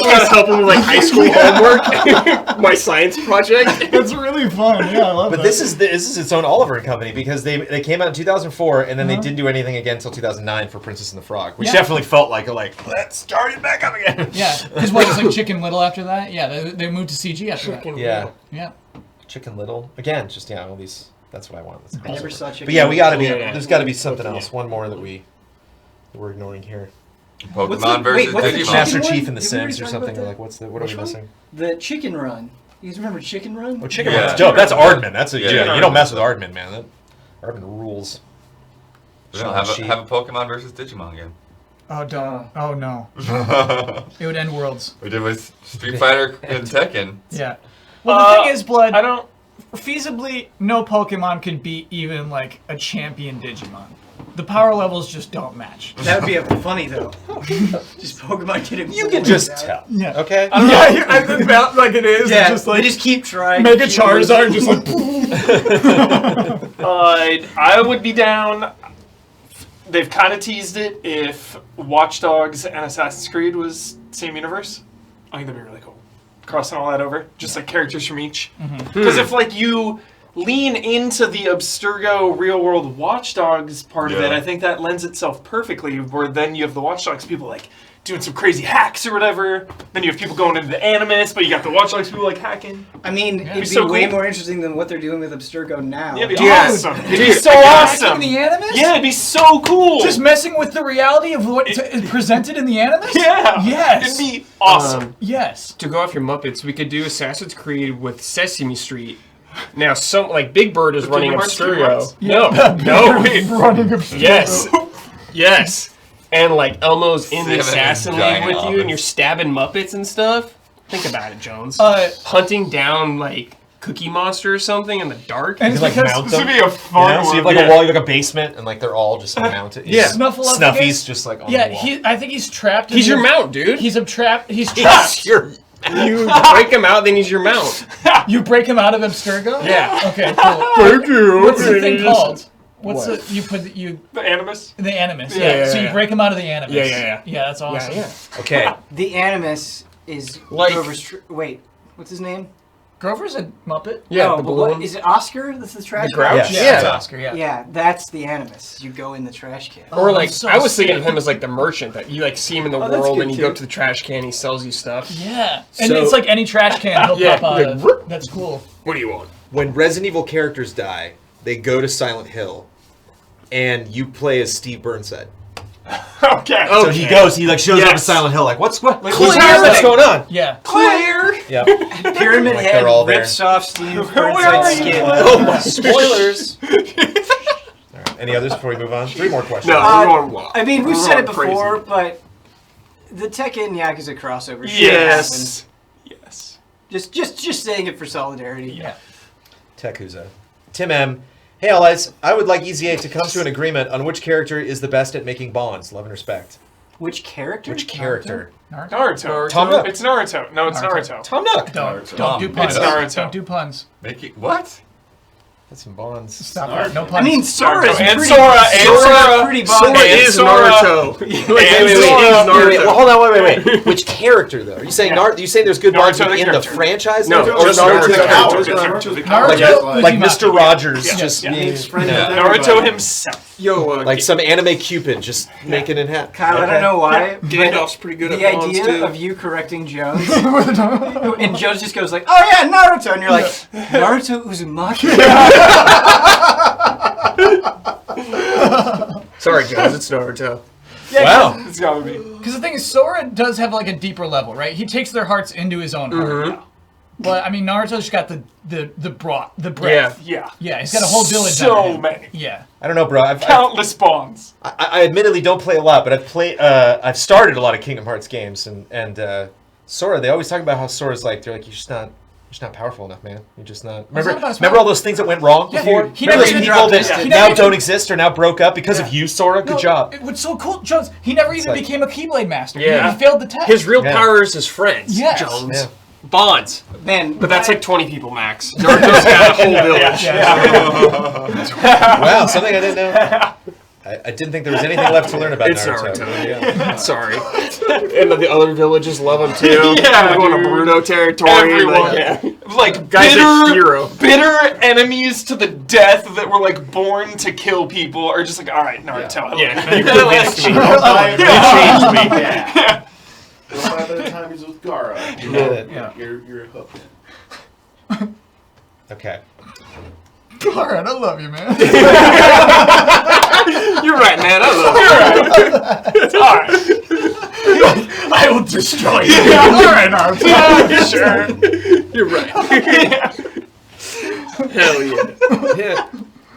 Speaker 3: gotta help him with like high school homework. My science project.
Speaker 5: That's really fun. Yeah, I love
Speaker 1: But
Speaker 5: that.
Speaker 1: this is its own Oliver and Company because they came out in 2004 and then they didn't do anything again until 2009 for Princess and the Frog, which
Speaker 5: Yeah.
Speaker 1: definitely felt like let's start it back up again.
Speaker 5: Yeah, because what, it's like Chicken Little after that? Yeah, they moved to CG after that.
Speaker 1: Yeah.
Speaker 5: Yeah.
Speaker 1: Chicken Little again, just all these. That's what I want. That's
Speaker 8: I never saw Chicken
Speaker 1: But yeah, we gotta be.
Speaker 3: Yeah.
Speaker 1: There's got to be something else. One more that we're ignoring here.
Speaker 2: Pokemon versus
Speaker 8: what's the
Speaker 2: Digimon.
Speaker 8: chicken
Speaker 1: Master
Speaker 8: one?
Speaker 1: Chief in The
Speaker 8: Did we already
Speaker 1: Sims or
Speaker 8: talk
Speaker 1: something.
Speaker 8: about
Speaker 1: Or
Speaker 8: that?
Speaker 1: like what are
Speaker 8: Which
Speaker 1: we
Speaker 8: one?
Speaker 1: missing?
Speaker 8: The Chicken Run. You guys remember Chicken Run?
Speaker 1: Oh, Chicken
Speaker 2: Yeah.
Speaker 1: Run's dope. That's Aardman. That's a,
Speaker 2: Yeah,
Speaker 1: yeah.
Speaker 2: yeah.
Speaker 1: You don't mess with Aardman, man. That Aardman rules.
Speaker 2: We don't have a Pokemon versus Digimon game.
Speaker 5: Oh, don't. Oh, no. It would end worlds.
Speaker 2: We did with Street Fighter and Tekken.
Speaker 5: Yeah. Well, the thing is, Blood,
Speaker 6: I don't.
Speaker 5: feasibly, no Pokemon could beat even, like, a champion Digimon. The power levels just don't match.
Speaker 8: That would be funny though. Just Pokemon getting.
Speaker 1: You can just tell.
Speaker 5: Yeah.
Speaker 1: Okay.
Speaker 5: Yeah, I think that, like, it is.
Speaker 8: Yeah,
Speaker 5: Just, like,
Speaker 8: they just keep trying.
Speaker 5: make a
Speaker 8: keep
Speaker 5: Charizard
Speaker 8: losing.
Speaker 5: just, like,
Speaker 6: I would be down. They've kind of teased it if Watch Dogs and Assassin's Creed was same universe. I think that'd be really cool. Crossing all that over, just like characters from each. Because if like you lean into the Abstergo real world Watch Dogs part of it,
Speaker 2: Yeah.
Speaker 6: I think that lends itself perfectly. Where then you have the Watch Dogs people like doing some crazy hacks or whatever. Then you have people going into the Animus, but you got the Watch Dogs people like hacking.
Speaker 8: I mean, it'd be
Speaker 6: so
Speaker 8: way
Speaker 6: cool.
Speaker 8: more interesting than what they're doing with Abstergo now.
Speaker 6: Yeah, it'd be
Speaker 3: Yes.
Speaker 6: awesome. It'd be
Speaker 3: Dude,
Speaker 6: so
Speaker 5: hacking
Speaker 6: awesome.
Speaker 5: the Animus?
Speaker 6: Yeah, it'd be so cool.
Speaker 5: Just messing with the reality of what is presented in the Animus?
Speaker 6: yeah.
Speaker 5: Yes.
Speaker 6: It'd be awesome.
Speaker 5: Yes.
Speaker 3: To go off your Muppets, we could do Assassin's Creed with Sesame Street. Now, some like Big Bird is running
Speaker 6: Kingdom Hearts,
Speaker 3: Abstergo.
Speaker 6: Kingdom
Speaker 3: No, wait.
Speaker 5: Running Abstergo.
Speaker 3: Yes, yes. And like Elmo's in the
Speaker 2: Seven
Speaker 3: assassin
Speaker 2: giant
Speaker 3: league with you,
Speaker 2: office.
Speaker 3: and you're stabbing Muppets and stuff. Think about it, Jones.
Speaker 5: Hunting
Speaker 3: Down like Cookie Monster or something in the dark.
Speaker 5: And
Speaker 1: You can, like,
Speaker 5: because
Speaker 1: mount
Speaker 6: This would
Speaker 1: them.
Speaker 6: be a fun
Speaker 1: So you have
Speaker 6: one.
Speaker 1: like a wall, you have like a basement, and like they're all just mounted.
Speaker 3: Yeah.
Speaker 5: Snuffleupagus-
Speaker 1: Snuffy's just like on
Speaker 5: yeah,
Speaker 1: the wall.
Speaker 5: I think he's trapped.
Speaker 3: He's
Speaker 5: in
Speaker 3: your mount, dude.
Speaker 5: He's trapped. He's
Speaker 1: Yes,
Speaker 5: trapped.
Speaker 1: you're.
Speaker 3: You break him out, then he's your mount.
Speaker 5: You break him out of Abstergo?
Speaker 3: Yeah.
Speaker 5: Okay, cool.
Speaker 3: Thank you.
Speaker 5: What's the thing called? What's
Speaker 3: What?
Speaker 5: the you put you
Speaker 6: The Animus.
Speaker 5: the Animus?
Speaker 3: Yeah,
Speaker 5: Yeah.
Speaker 3: yeah,
Speaker 5: So you
Speaker 3: yeah.
Speaker 5: break him out of the Animus.
Speaker 3: Yeah.
Speaker 5: Yeah, that's awesome.
Speaker 3: Yeah.
Speaker 1: Okay.
Speaker 8: The Animus is
Speaker 3: Like-
Speaker 8: wait, what's his name?
Speaker 5: Grover's a Muppet.
Speaker 3: Yeah,
Speaker 8: no,
Speaker 3: the
Speaker 8: but what
Speaker 3: balloon.
Speaker 8: is it? Oscar? This is trash.
Speaker 3: The Grouch?
Speaker 1: Yeah.
Speaker 5: Yeah, it's
Speaker 3: Yeah.
Speaker 5: Oscar. Yeah.
Speaker 8: Yeah, that's the Animus. You go in the trash can.
Speaker 3: Or
Speaker 5: Oh,
Speaker 3: like,
Speaker 5: so
Speaker 3: I was thinking of
Speaker 5: sick.
Speaker 3: him as like the merchant that you like see him in the
Speaker 8: Oh, that's
Speaker 3: world
Speaker 8: good
Speaker 3: and you
Speaker 8: too.
Speaker 3: go up to the trash can, he sells you stuff.
Speaker 5: Yeah. And
Speaker 3: So-
Speaker 5: it's like any trash can he'll
Speaker 3: Yeah,
Speaker 5: pop out
Speaker 3: like,
Speaker 5: of.
Speaker 3: whoop.
Speaker 5: That's cool.
Speaker 3: What do you want?
Speaker 1: When Resident Evil characters die, they go to Silent Hill, and you play as Steve Burnside.
Speaker 6: Okay.
Speaker 3: Oh,
Speaker 1: So he
Speaker 3: Okay.
Speaker 1: goes, he like shows up in
Speaker 3: Yes.
Speaker 1: Silent Hill, like what's
Speaker 3: Clear.
Speaker 1: what's going on?
Speaker 5: Yeah.
Speaker 3: Clear!
Speaker 1: Yeah.
Speaker 8: Pyramid
Speaker 1: Like
Speaker 8: Head
Speaker 1: they're all there.
Speaker 8: rips off Steve
Speaker 6: are
Speaker 8: Burnside's
Speaker 6: you?
Speaker 8: skin.
Speaker 1: Oh my spoilers. All right. Any others before we move on? 3 more questions.
Speaker 3: No,
Speaker 8: Uh,
Speaker 3: we're going wild.
Speaker 8: I mean, we've
Speaker 3: We're
Speaker 8: said it
Speaker 3: going
Speaker 8: before,
Speaker 3: crazy.
Speaker 8: but the Tekken Yakuza crossover. should happen.
Speaker 6: Yes. Yes.
Speaker 8: Just saying it for solidarity.
Speaker 5: Yeah.
Speaker 1: Tekuza. Tim M. Hey, allies. I would like EZA to come to an agreement on which character is the best at making bonds. Love and respect.
Speaker 8: Which character?
Speaker 1: Which character?
Speaker 6: Naruto.
Speaker 1: Tom Nook.
Speaker 6: It's Naruto. No, it's Naruto.
Speaker 1: Tom Nook.
Speaker 5: Don't
Speaker 2: Tom,
Speaker 5: do
Speaker 2: yeah,
Speaker 5: puns.
Speaker 6: It's Naruto.
Speaker 5: Don't do puns.
Speaker 2: Make it what?
Speaker 1: That's some bonds.
Speaker 5: Stop it. No puns.
Speaker 8: I mean, Sora's
Speaker 6: and
Speaker 8: pretty.
Speaker 6: Sora, and
Speaker 8: Sora's
Speaker 6: Sora.
Speaker 8: pretty
Speaker 3: Sora
Speaker 8: bonded.
Speaker 3: is
Speaker 6: Sora.
Speaker 3: Naruto.
Speaker 6: And
Speaker 3: Wait,
Speaker 6: Sora.
Speaker 3: Naruto.
Speaker 1: Well, hold on, wait. Which character though? Are you saying
Speaker 6: Yeah.
Speaker 1: you saying there's good bonds
Speaker 6: Naruto the
Speaker 1: in the
Speaker 6: character.
Speaker 1: franchise?
Speaker 3: No,
Speaker 1: though? Or
Speaker 3: just
Speaker 1: Naruto
Speaker 3: Naruto.
Speaker 1: the
Speaker 3: Naruto.
Speaker 1: character?
Speaker 5: Naruto,
Speaker 1: Like
Speaker 5: Uzumaki.
Speaker 1: Mr. Rogers,
Speaker 6: Yeah.
Speaker 1: just
Speaker 6: Yeah.
Speaker 1: being,
Speaker 7: Makes friends
Speaker 1: you know,
Speaker 7: with
Speaker 6: Naruto
Speaker 7: everybody.
Speaker 6: himself.
Speaker 3: Yo,
Speaker 1: like some anime Cupid, just making it happen.
Speaker 8: Kyle, I don't know why. but
Speaker 3: Gandalf's pretty good
Speaker 8: the
Speaker 3: at bonds
Speaker 8: idea
Speaker 3: too.
Speaker 8: of you correcting Jones, and Jones just goes like, "Oh yeah, Naruto," and you're like, "Naruto Uzumaki."
Speaker 3: Sorry, guys, it's Naruto.
Speaker 1: Wow.
Speaker 6: It's gotta be.
Speaker 5: Because the thing is, Sora does have like a deeper level, right? He takes their hearts into his own heart. But I mean, Naruto's got the breadth.
Speaker 6: Yeah.
Speaker 5: Yeah, he's got a whole village.
Speaker 6: So
Speaker 5: under him.
Speaker 6: many.
Speaker 5: Yeah.
Speaker 1: I don't know, bro.
Speaker 6: Countless bonds.
Speaker 1: I admittedly don't play a lot, but I've started a lot of Kingdom Hearts games, and Sora. They always talk about how Sora's like, they're like, you're just not just not powerful enough, man. You're just not.
Speaker 5: It's not about his
Speaker 1: Remember all those things that went wrong
Speaker 5: Yeah,
Speaker 1: before?
Speaker 5: dude, he
Speaker 1: Remember
Speaker 5: never
Speaker 1: those
Speaker 5: even
Speaker 1: people
Speaker 5: dropped
Speaker 1: that
Speaker 5: it. He
Speaker 1: now
Speaker 5: never
Speaker 1: don't
Speaker 5: even-
Speaker 1: exist or now broke up because of you, Sora? Good job.
Speaker 5: It was so cool, Jones. He never even
Speaker 1: like-
Speaker 5: became a Keyblade master.
Speaker 3: Yeah.
Speaker 5: He failed the test.
Speaker 3: His real
Speaker 1: Yeah.
Speaker 3: power is his friends.
Speaker 5: Yes.
Speaker 3: Jones.
Speaker 1: Yeah.
Speaker 3: Bonds.
Speaker 8: Man,
Speaker 3: But that's like 20 people max. Naruto's got a whole village.
Speaker 1: Wow, something I didn't know. I didn't think there was anything left to learn about
Speaker 3: It's
Speaker 1: Naruto.
Speaker 3: Naruto.
Speaker 1: Yeah.
Speaker 3: Sorry. And the other villages love him too.
Speaker 6: Yeah,
Speaker 3: They're going to
Speaker 6: dude.
Speaker 3: Bruto territory.
Speaker 6: Everyone.
Speaker 3: Like, yeah.
Speaker 6: Like
Speaker 3: Guy's a hero.
Speaker 6: bitter enemies to the death that were like born to kill people are just like, all right, Naruto.
Speaker 3: Yeah.
Speaker 6: You convinced me.
Speaker 7: They changed me. Yeah. By the time he's with Gaara, you're hooked in.
Speaker 1: Okay.
Speaker 5: All right, I love you, man.
Speaker 3: You're right, man. I love you.
Speaker 6: It's all right.
Speaker 3: I will destroy you.
Speaker 5: All right, Naruto.
Speaker 6: Sure.
Speaker 3: You're right. Hell yeah.
Speaker 1: Yeah.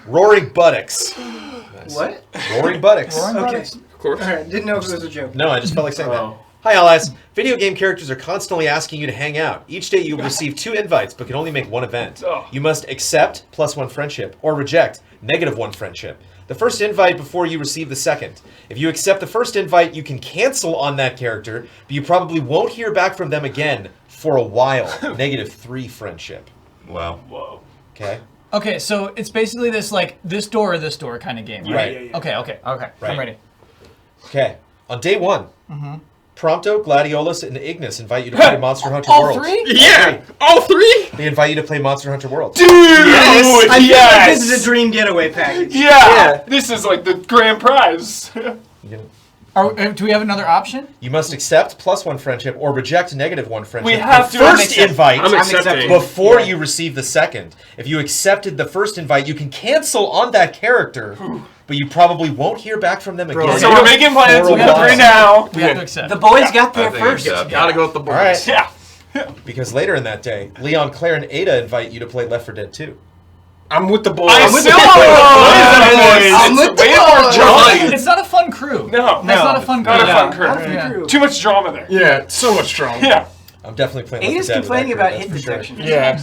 Speaker 1: Roaring buttocks. Nice.
Speaker 8: what?
Speaker 1: Roaring buttocks.
Speaker 8: Okay.
Speaker 3: Of course.
Speaker 8: Alright, didn't know if it was a joke.
Speaker 1: No, I just felt like saying that.
Speaker 7: Oh.
Speaker 1: Hi, allies. Video game characters are constantly asking you to hang out. Each day you will receive 2 invites, but can only make 1 event.
Speaker 6: Oh.
Speaker 1: You must accept +1 friendship, or reject -1 friendship. The first invite before you receive the second. If you accept the first invite, you can cancel on that character, but you probably won't hear back from them again for a while. -3 friendship.
Speaker 2: Wow.
Speaker 6: Whoa.
Speaker 1: Okay?
Speaker 5: Okay, so it's basically this door or this door kind of game, right?
Speaker 1: Right.
Speaker 5: Okay.
Speaker 1: Right.
Speaker 5: I'm ready.
Speaker 1: Okay. On day 1, Prompto, Gladiolus, and Ignis invite you to play Monster Hunter
Speaker 5: All
Speaker 1: World.
Speaker 5: 3?
Speaker 3: Yeah. All 3?
Speaker 1: They invite you to play Monster Hunter World.
Speaker 6: Dude!
Speaker 3: Yes.
Speaker 8: I feel like
Speaker 6: Yes!
Speaker 8: this is a dream getaway package.
Speaker 6: Yeah. This is like the grand prize.
Speaker 1: You know,
Speaker 5: Do we have another option?
Speaker 1: You must accept +1 friendship or reject -1 friendship.
Speaker 6: We have
Speaker 1: the
Speaker 6: to.
Speaker 1: first
Speaker 8: accept-
Speaker 1: invite
Speaker 3: I'm accepting.
Speaker 1: before you receive the second. If you accepted the first invite, you can cancel on that character, but you probably won't hear back from them again.
Speaker 6: So we're making plans
Speaker 1: For a
Speaker 6: with the
Speaker 1: while.
Speaker 6: 3 now.
Speaker 5: We have to accept.
Speaker 8: The boys got there
Speaker 2: I think
Speaker 8: first.
Speaker 2: it's,
Speaker 3: Gotta go with the boys.
Speaker 1: All right.
Speaker 6: Yeah.
Speaker 1: Because later in that day, Leon, Claire, and Ada invite you to play Left 4 Dead 2.
Speaker 3: I'm with the boys.
Speaker 6: I'm with the
Speaker 8: I'm
Speaker 6: boys.
Speaker 8: with
Speaker 6: It's way
Speaker 8: the
Speaker 6: more
Speaker 8: boys.
Speaker 6: drama.
Speaker 5: It's not a fun crew.
Speaker 6: No.
Speaker 5: That's not a fun crew.
Speaker 6: Not a
Speaker 5: Yeah.
Speaker 6: fun crew.
Speaker 8: Not a fun
Speaker 5: Yeah.
Speaker 8: crew.
Speaker 6: Too much drama there.
Speaker 3: Yeah, so much drama.
Speaker 6: Yeah.
Speaker 1: I'm definitely playing Left 4
Speaker 8: Ada's
Speaker 1: Dead with that
Speaker 8: complaining
Speaker 1: crew,
Speaker 8: about
Speaker 1: that's
Speaker 8: hit
Speaker 1: for sure.
Speaker 8: detection.
Speaker 3: Yeah.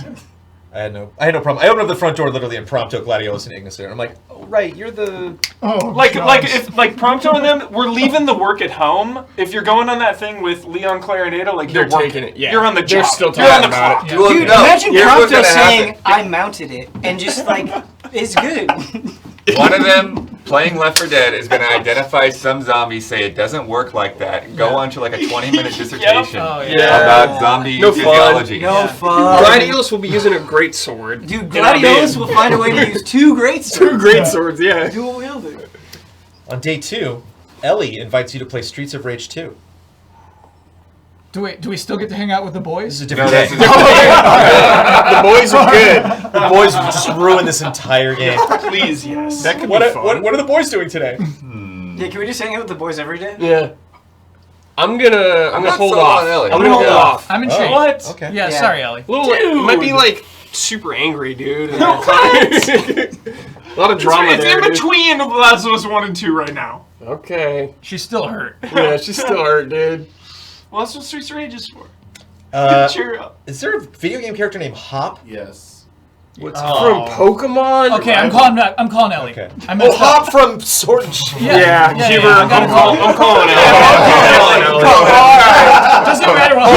Speaker 1: I had no problem. I opened up the front door literally in Prompto, Gladiolus, and Ignis there. I'm like, oh, right, you're the...
Speaker 5: Oh,
Speaker 6: Like
Speaker 5: Jones.
Speaker 6: if Prompto and them, we're leaving the work at home. If you're going on that thing with Leon, Claire, and Ada, like
Speaker 3: They're
Speaker 6: you're working.
Speaker 3: taking it, yeah.
Speaker 6: You're on the
Speaker 3: They're
Speaker 6: job.
Speaker 3: still
Speaker 6: You're on
Speaker 3: talking
Speaker 6: the
Speaker 3: about
Speaker 6: clock.
Speaker 3: it.
Speaker 2: Well,
Speaker 8: Dude,
Speaker 2: no,
Speaker 8: imagine
Speaker 2: here's what's
Speaker 8: Prompto
Speaker 2: gonna
Speaker 8: saying,
Speaker 2: happen.
Speaker 8: I mounted it, and just like, it's good.
Speaker 2: One of them playing Left 4 Dead is going to identify some zombie, say it doesn't work like that, go on to like a 20-minute dissertation
Speaker 5: Oh,
Speaker 2: about zombie
Speaker 3: No fun.
Speaker 2: physiology.
Speaker 8: No fun.
Speaker 3: Gladiolus will be using a great sword.
Speaker 8: Dude, Gladiolus will find a way to use 2 great swords.
Speaker 3: Two great swords, yeah.
Speaker 8: Dual wielding.
Speaker 1: On day 2, Ellie invites you to play Streets of Rage 2.
Speaker 5: Do we still get to hang out with the
Speaker 1: This
Speaker 5: boys?
Speaker 1: is a
Speaker 2: No,
Speaker 1: different
Speaker 2: that's
Speaker 1: game.
Speaker 3: The boys are good.
Speaker 1: The boys just ruined this entire game.
Speaker 6: Please, yes.
Speaker 3: That could
Speaker 1: What
Speaker 3: be fun.
Speaker 1: are the boys doing today?
Speaker 8: Yeah, can we just hang out with the boys every day?
Speaker 3: Yeah. I'm gonna
Speaker 2: not
Speaker 3: hold
Speaker 2: sold
Speaker 3: off.
Speaker 2: on Ellie.
Speaker 3: I'm gonna hold
Speaker 2: Yeah.
Speaker 3: off.
Speaker 5: I'm intrigued.
Speaker 6: What?
Speaker 1: Okay.
Speaker 5: Yeah,
Speaker 8: Yeah.
Speaker 5: sorry, Ellie.
Speaker 3: Little, it might be like super angry, dude. A lot of drama
Speaker 6: It's
Speaker 3: there.
Speaker 6: in
Speaker 3: dude.
Speaker 6: between The Last of Us 1 and 2 right now.
Speaker 3: Okay.
Speaker 5: She's still hurt.
Speaker 3: Yeah, she's still hurt, dude.
Speaker 6: Well, that's what Streets of Rage is for. Cheer up.
Speaker 1: Is there a video game character named Hop?
Speaker 7: Yes.
Speaker 3: What's from Pokemon?
Speaker 5: Okay, I'm calling Ellie.
Speaker 1: Okay.
Speaker 5: I
Speaker 1: Oh,
Speaker 5: messed up.
Speaker 1: Hop from Sword and Shield.
Speaker 3: Yeah, give her.
Speaker 5: I gotta call.
Speaker 3: I'm calling Ellie.
Speaker 5: Doesn't matter what.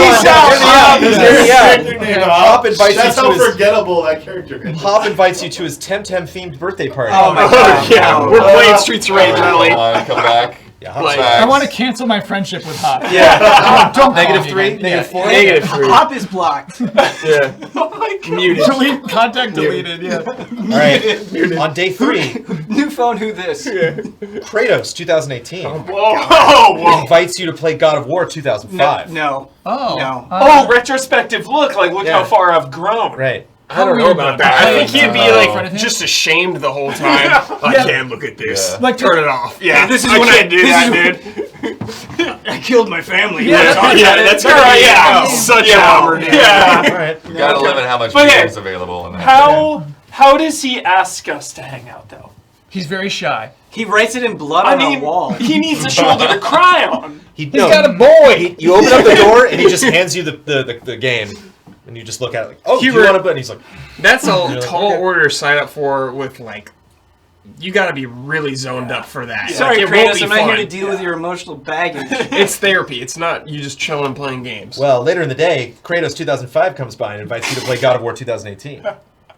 Speaker 1: Hop invites
Speaker 7: That's
Speaker 1: you
Speaker 7: how
Speaker 1: to his...
Speaker 7: forgettable that character is.
Speaker 1: Hop invites you to his Temtem themed birthday party.
Speaker 8: Oh my god.
Speaker 3: Yeah, we're playing Streets of Rage, Ellie.
Speaker 2: Come back.
Speaker 1: Yeah, Hop's
Speaker 3: Like-
Speaker 1: back.
Speaker 5: I want to cancel my friendship with Hop.
Speaker 1: Yeah.
Speaker 5: Don't call me
Speaker 1: -3,
Speaker 5: again.
Speaker 1: -4.
Speaker 3: -3.
Speaker 8: Hop is blocked.
Speaker 3: Yeah. Muted.
Speaker 5: Delete. Contact deleted. Yeah.
Speaker 1: All right. On day 3,
Speaker 8: New phone, who this?
Speaker 1: Kratos 2018
Speaker 6: Whoa.
Speaker 1: invites you to play God of War 2005.
Speaker 8: No.
Speaker 5: Oh.
Speaker 8: No.
Speaker 6: Oh, retrospective look. Like, look
Speaker 1: Yeah.
Speaker 6: how far I've grown.
Speaker 1: Right.
Speaker 3: I don't know about that. I think he'd be
Speaker 5: in front
Speaker 3: like
Speaker 5: of him?
Speaker 3: just ashamed the whole time. I can't look at this.
Speaker 1: Yeah.
Speaker 5: Like
Speaker 3: Turn it off.
Speaker 6: Yeah,
Speaker 8: This is
Speaker 3: I
Speaker 8: when
Speaker 3: can't do
Speaker 8: this
Speaker 3: that,
Speaker 8: is-
Speaker 3: dude.
Speaker 8: I killed my family.
Speaker 3: Yeah, that's right. Yeah, such a bummer, dude.
Speaker 6: Yeah.
Speaker 1: All right.
Speaker 2: You gotta limit how much
Speaker 6: But
Speaker 2: beer
Speaker 6: yeah,
Speaker 2: is available in that.
Speaker 6: How does he ask us to hang out, though?
Speaker 5: He's very shy.
Speaker 8: He writes it in blood
Speaker 6: I
Speaker 8: on
Speaker 6: mean,
Speaker 8: a wall.
Speaker 6: he needs a shoulder to cry on.
Speaker 1: He's
Speaker 3: He's got a boy.
Speaker 1: You open up the door and he just hands you the game. And you just look at it like, oh, do you
Speaker 3: Hubert-
Speaker 1: want to? And he's like,
Speaker 3: That's a
Speaker 1: like,
Speaker 3: tall
Speaker 1: okay.
Speaker 3: order to sign up for with like. You got to be really zoned up for that.
Speaker 8: Sorry,
Speaker 3: Like, it won't
Speaker 8: Kratos,
Speaker 3: be
Speaker 8: I'm not here to
Speaker 3: fun.
Speaker 8: deal with your emotional baggage.
Speaker 3: It's therapy. It's not you just chilling and playing games.
Speaker 1: well, later in the day, Kratos 2005 comes by and invites you to play God of War 2018.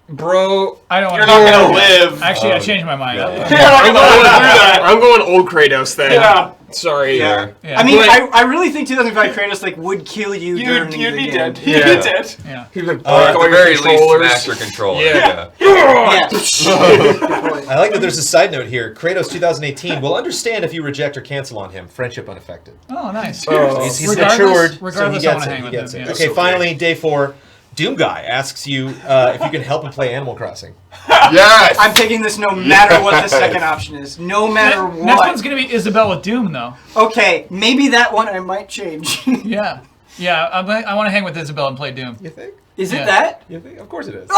Speaker 3: Bro,
Speaker 5: I don't.
Speaker 6: You're
Speaker 5: wanna
Speaker 6: not
Speaker 5: do
Speaker 6: gonna
Speaker 5: that.
Speaker 6: live.
Speaker 5: Actually, I changed my mind.
Speaker 6: You're not gonna live through that.
Speaker 3: I'm going old Kratos then.
Speaker 6: Yeah.
Speaker 3: Sorry.
Speaker 2: Yeah.
Speaker 5: Yeah.
Speaker 8: I mean,
Speaker 3: But-
Speaker 8: I really think 2005 Kratos like would kill you during
Speaker 6: You'd
Speaker 8: the
Speaker 6: be
Speaker 8: game.
Speaker 6: dead.
Speaker 3: Yeah.
Speaker 6: You'd be dead.
Speaker 5: Yeah.
Speaker 3: He would
Speaker 2: At
Speaker 3: break
Speaker 2: the
Speaker 3: all your
Speaker 2: very least,
Speaker 3: controllers.
Speaker 2: smash your controller.
Speaker 3: Yeah.
Speaker 2: Yeah.
Speaker 8: Yeah.
Speaker 1: I like that there's a side note here. Kratos 2018 will understand if you reject or cancel on him. Friendship unaffected.
Speaker 5: Oh, nice.
Speaker 1: He's
Speaker 5: Regardless-
Speaker 1: matured, so he
Speaker 5: regardless, I
Speaker 1: gets
Speaker 5: wanna
Speaker 1: it.
Speaker 5: hang
Speaker 1: He
Speaker 5: with
Speaker 1: gets
Speaker 5: him,
Speaker 1: it.
Speaker 5: yeah.
Speaker 1: Okay, finally, day 4. Doom Guy asks you if you can help him play Animal Crossing.
Speaker 2: Yes.
Speaker 8: I'm taking this no matter what the second option is. No matter
Speaker 5: Next
Speaker 8: what.
Speaker 5: one's gonna be Isabelle with Doom, though.
Speaker 8: Okay, maybe that one I might change.
Speaker 5: Yeah. Yeah, I want to hang with Isabelle and play Doom.
Speaker 1: You think?
Speaker 8: Is
Speaker 5: Yeah.
Speaker 8: it that?
Speaker 1: You think? Of course it is.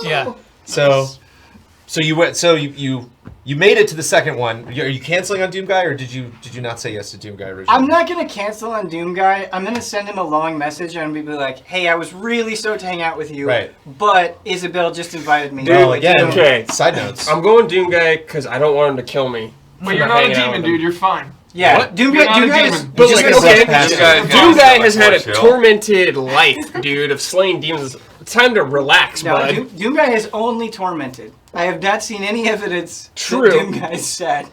Speaker 5: Yeah.
Speaker 1: So you went. So you made it to the second one. Are you canceling on Doom Guy, or did you not say yes to Doom Guy originally?
Speaker 8: I'm not gonna cancel on Doom Guy. I'm gonna send him a long message and be like, "Hey, I was really stoked to hang out with you,
Speaker 1: Right.
Speaker 8: but Isabelle just invited me."
Speaker 1: Well, again,
Speaker 3: Okay.
Speaker 1: side notes.
Speaker 3: I'm going Doom Guy because I don't want him to kill me.
Speaker 6: But you're not a demon, dude. You're fine.
Speaker 8: Yeah,
Speaker 3: What?
Speaker 8: Doom
Speaker 6: You're
Speaker 8: Guy.
Speaker 6: not
Speaker 8: Doom
Speaker 6: a
Speaker 8: Guy
Speaker 6: demon.
Speaker 8: is.
Speaker 3: But
Speaker 1: He's
Speaker 3: like,
Speaker 1: just gonna
Speaker 3: okay,
Speaker 1: pass
Speaker 2: Doom
Speaker 1: it.
Speaker 2: Guy-
Speaker 3: Doom Guy
Speaker 2: Yeah,
Speaker 3: has had a
Speaker 2: like, chill.
Speaker 3: tormented life, dude, of slaying demons. It's time to relax,
Speaker 8: No,
Speaker 3: bud.
Speaker 8: Doom Guy is only tormented. I have not seen any evidence
Speaker 3: True.
Speaker 8: that Doom Guy is sad.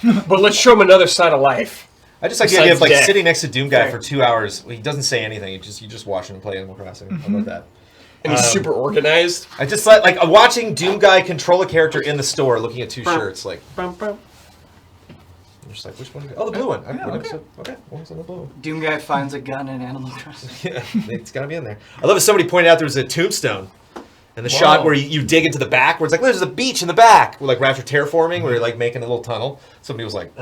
Speaker 3: But let's show him another side of life.
Speaker 1: I just like the idea of like
Speaker 3: Besides death.
Speaker 1: sitting next to Doom Guy for 2 hours. He doesn't say anything. You just watch him play Animal Crossing. I love that.
Speaker 3: And he's super organized.
Speaker 1: I just like watching Doom Guy control a character in the store, looking at 2 shirts. Like, I'm just like, which one? Oh, the blue one. Okay, one's on the blue.
Speaker 8: Doom Guy finds a gun in Animal Crossing.
Speaker 1: Yeah, it's gotta be in there. I love it. Somebody pointed out there was a tombstone. And the shot where you dig into the back, where it's like, there's a beach in the back. Where, like, after terraforming, where you're, like, making a little tunnel. Somebody was like,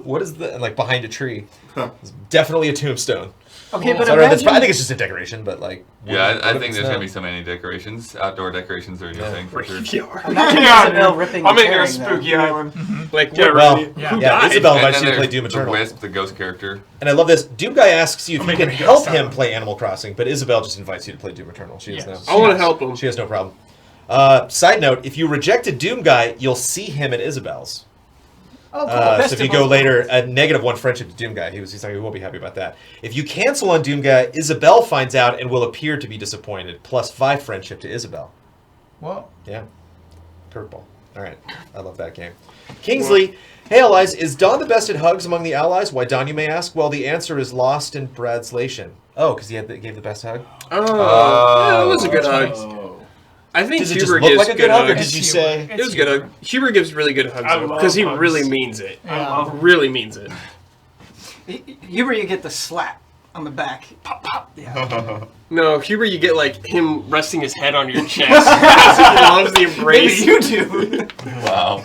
Speaker 1: what is that? And, like, behind a tree. It's definitely a tombstone.
Speaker 8: Okay, but
Speaker 1: So I don't know,
Speaker 8: imagine.
Speaker 1: I think it's just a decoration, but, like...
Speaker 2: Yeah, I
Speaker 1: what if
Speaker 2: think
Speaker 1: it's
Speaker 2: there's
Speaker 1: not?
Speaker 2: gonna be so many decorations. Outdoor decorations are a new thing for sure.
Speaker 8: Imagine
Speaker 6: Yeah,
Speaker 8: Isabelle
Speaker 6: dude.
Speaker 8: ripping
Speaker 6: I'm
Speaker 8: the
Speaker 6: making a
Speaker 8: pairing, though.
Speaker 6: spooky island.
Speaker 3: Like,
Speaker 6: Get
Speaker 1: Well,
Speaker 6: ready.
Speaker 1: yeah, Isabelle
Speaker 2: And
Speaker 1: invites
Speaker 2: then
Speaker 1: you to play
Speaker 2: there's
Speaker 1: Doom
Speaker 2: the
Speaker 1: Eternal.
Speaker 2: Wisp, the ghost character.
Speaker 1: And I love this. Doom Guy asks you if you
Speaker 6: making
Speaker 1: can
Speaker 6: a
Speaker 1: help
Speaker 6: ghost
Speaker 1: him
Speaker 6: island.
Speaker 1: play Animal Crossing, but Isabelle just invites you to play Doom Eternal. She has
Speaker 5: Yes.
Speaker 1: no...
Speaker 3: I want to help him.
Speaker 1: She has no problem. Side note, if you rejected Doom Guy, you'll see him at Isabelle's.
Speaker 8: Oh, cool. Best
Speaker 1: So if you
Speaker 8: of
Speaker 1: go
Speaker 8: both
Speaker 1: later,
Speaker 8: worlds.
Speaker 1: a -1 friendship to Doom Guy. He's like, he won't be happy about that. If you cancel on Doom Guy, Isabelle finds out and will appear to be disappointed. +5 friendship to Isabelle.
Speaker 5: Whoa.
Speaker 1: Yeah. Curveball. All right. I love that game. Kingsley, hey allies, is Don the best at hugs among the allies? Why Don, you may ask? Well, the answer is lost in translation. Oh, because he gave the best hug?
Speaker 3: Oh, yeah, that was a good hug.
Speaker 7: Oh.
Speaker 3: I think
Speaker 1: Does it just
Speaker 3: Huber
Speaker 1: look
Speaker 3: gives
Speaker 1: like a good hug, or
Speaker 3: hugs.
Speaker 1: did you
Speaker 5: It's
Speaker 1: say...
Speaker 5: Huber.
Speaker 3: It was good hug. Huber gives really good hugs
Speaker 6: I
Speaker 3: though,
Speaker 6: love
Speaker 3: because he
Speaker 6: hugs.
Speaker 3: really means it.
Speaker 5: Yeah.
Speaker 3: Really means it.
Speaker 8: Huber, you get the slap on the back. Pop, pop. Yeah.
Speaker 3: No, Huber, you get like him resting his head on your chest. He loves the
Speaker 8: Maybe
Speaker 3: embrace.
Speaker 8: you do.
Speaker 2: Wow.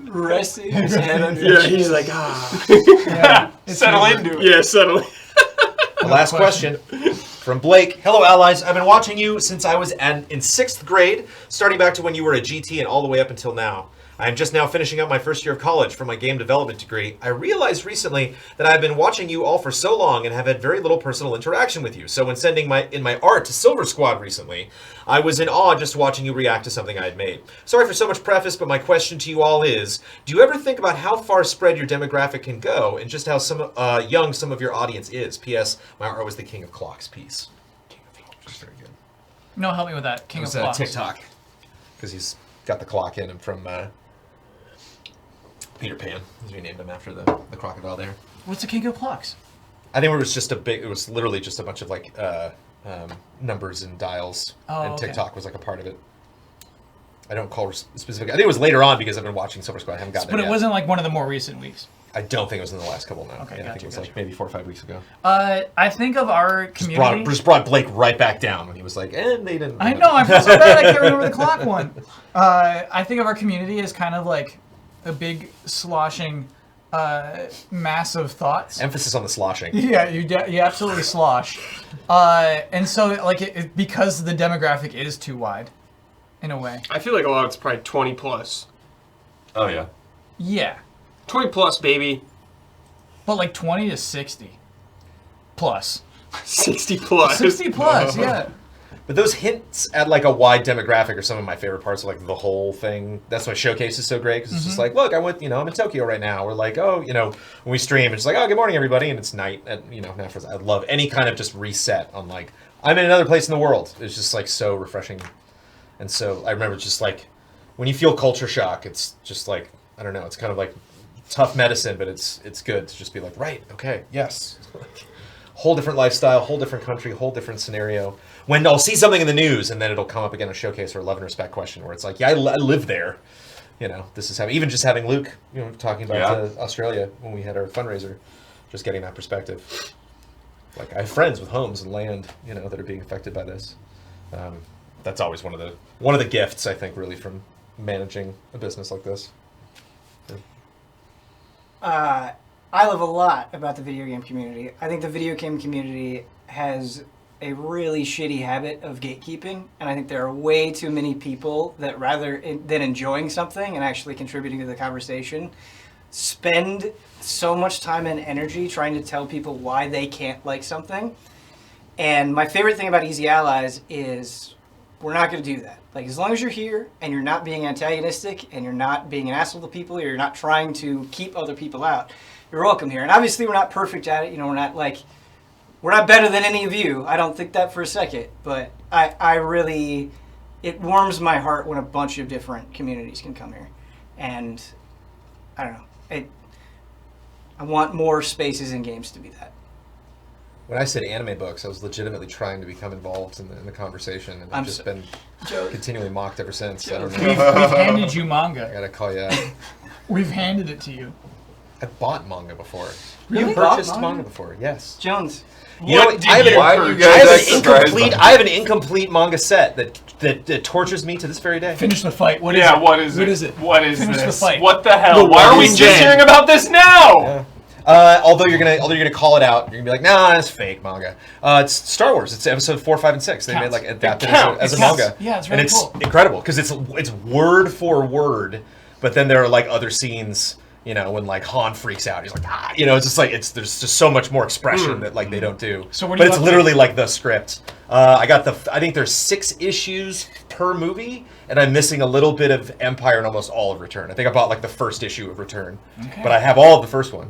Speaker 8: Resting his head on your
Speaker 3: Yeah,
Speaker 8: chest.
Speaker 3: he's like, ah.
Speaker 5: Yeah. It's
Speaker 6: Settle
Speaker 5: Huber.
Speaker 6: into it.
Speaker 3: Yeah, subtly.
Speaker 1: The last question from Blake. Hello, allies. I've been watching you since I was in 6th grade, starting back to when you were a GT and all the way up until now. I am just now finishing up my first year of college for my game development degree. I realized recently that I've been watching you all for so long and have had very little personal interaction with you. So when sending my art to Silver Squad recently, I was in awe just watching you react to something I had made. Sorry for so much preface, but my question to you all is, do you ever think about how far spread your demographic can go and just how young some of your audience is? P.S. My art was the King of Clocks piece. King of Clocks. Very good.
Speaker 5: No, help me with that. King
Speaker 1: It
Speaker 5: of
Speaker 1: was
Speaker 5: Clocks.
Speaker 1: TikTok. Because he's got the clock in him from Peter Pan. As we named him after the crocodile there.
Speaker 5: What's the King of Clocks?
Speaker 1: I think it was just it was literally just a bunch of like numbers and dials.
Speaker 5: Oh,
Speaker 1: and
Speaker 5: okay.
Speaker 1: TikTok was like a part of it. I don't call specific. I think it was later on because I've been watching Silver Squad. I haven't gotten
Speaker 5: But
Speaker 1: it
Speaker 5: it
Speaker 1: yet.
Speaker 5: wasn't like one of the more recent weeks.
Speaker 1: I don't think it was in the last couple now.
Speaker 5: Okay,
Speaker 1: Yeah, I think
Speaker 5: gotcha,
Speaker 1: it was
Speaker 5: gotcha.
Speaker 1: like maybe 4 or 5 weeks ago.
Speaker 5: I think of our community.
Speaker 1: Just brought Blake right back down when he was like, and they didn't.
Speaker 5: I know, I feel so bad I can't remember the clock one. I think of our community as kind of like a big sloshing mass of thoughts.
Speaker 1: Emphasis on the sloshing.
Speaker 5: Yeah, you absolutely slosh. And so, like, because the demographic is too wide, in a way.
Speaker 3: I feel like a lot of it's probably 20 plus.
Speaker 2: Oh yeah.
Speaker 5: Yeah.
Speaker 3: 20 plus, baby.
Speaker 5: But like 20 to 60 plus.
Speaker 3: 60 plus.
Speaker 5: 60 plus, yeah.
Speaker 1: But those hints at like a wide demographic are some of my favorite parts of like the whole thing. That's why Showcase is so great because it's just like, look, I'm in Tokyo right now. Or like, oh, when we stream, it's like, oh, good morning everybody, and it's night. And I love any kind of just reset on like, I'm in another place in the world. It's just like so refreshing. And so I remember just like when you feel culture shock, it's just like, I don't know, it's kind of like tough medicine, but it's good to just be like, right, okay, yes. Whole different lifestyle, whole different country, whole different scenario. When I'll see something in the news and then it'll come up again in a Showcase or a Love and Respect question where it's like, yeah, I live there. This is even just having Luke, talking about Australia when we had our fundraiser, just getting that perspective. Like I have friends with homes and land, that are being affected by this. That's always one of the gifts I think really from managing a business like this.
Speaker 8: I love a lot about the video game community. I think the video game community has a really shitty habit of gatekeeping, and I think there are way too many people that rather than enjoying something and actually contributing to the conversation, spend so much time and energy trying to tell people why they can't like something. And my favorite thing about Easy Allies is we're not going to do that. Like, as long as you're here and you're not being antagonistic and you're not being an asshole to people, or you're not trying to keep other people out, you're welcome here. And obviously we're not perfect at it. We're not better than any of you. I don't think that for a second. But I really, it warms my heart when a bunch of different communities can come here. And I don't know. I want more spaces in games to be that.
Speaker 1: When I said anime books, I was legitimately trying to become involved in the conversation, and I've just been continually mocked ever since. I don't know.
Speaker 5: We've handed you manga.
Speaker 1: I gotta call you out.
Speaker 5: We've handed it to you.
Speaker 1: I bought manga before.
Speaker 8: Really?
Speaker 1: You purchased manga before? Yes.
Speaker 8: Jones.
Speaker 1: I have an incomplete manga set that tortures me to this very day.
Speaker 5: Finish the fight. What is it?
Speaker 6: What is
Speaker 5: Finish
Speaker 6: this?
Speaker 5: the fight.
Speaker 6: What the hell? Why are we just hearing about this now?
Speaker 1: Yeah. Although you're gonna call it out, you're gonna be like, nah, it's fake manga. It's Star Wars. It's episode 4, 5, and 6. They made adapted as a manga.
Speaker 5: Yeah, it's really
Speaker 1: and
Speaker 5: cool.
Speaker 1: It's incredible because it's word for word, but then there are other scenes. When Han freaks out, he's like, ah, it's just there's just so much more expression that they don't do.
Speaker 5: So what
Speaker 1: but it's literally the script. I think there's 6 issues per movie, and I'm missing a little bit of Empire and almost all of Return. I think I bought the first issue of Return, but I have all of the first one.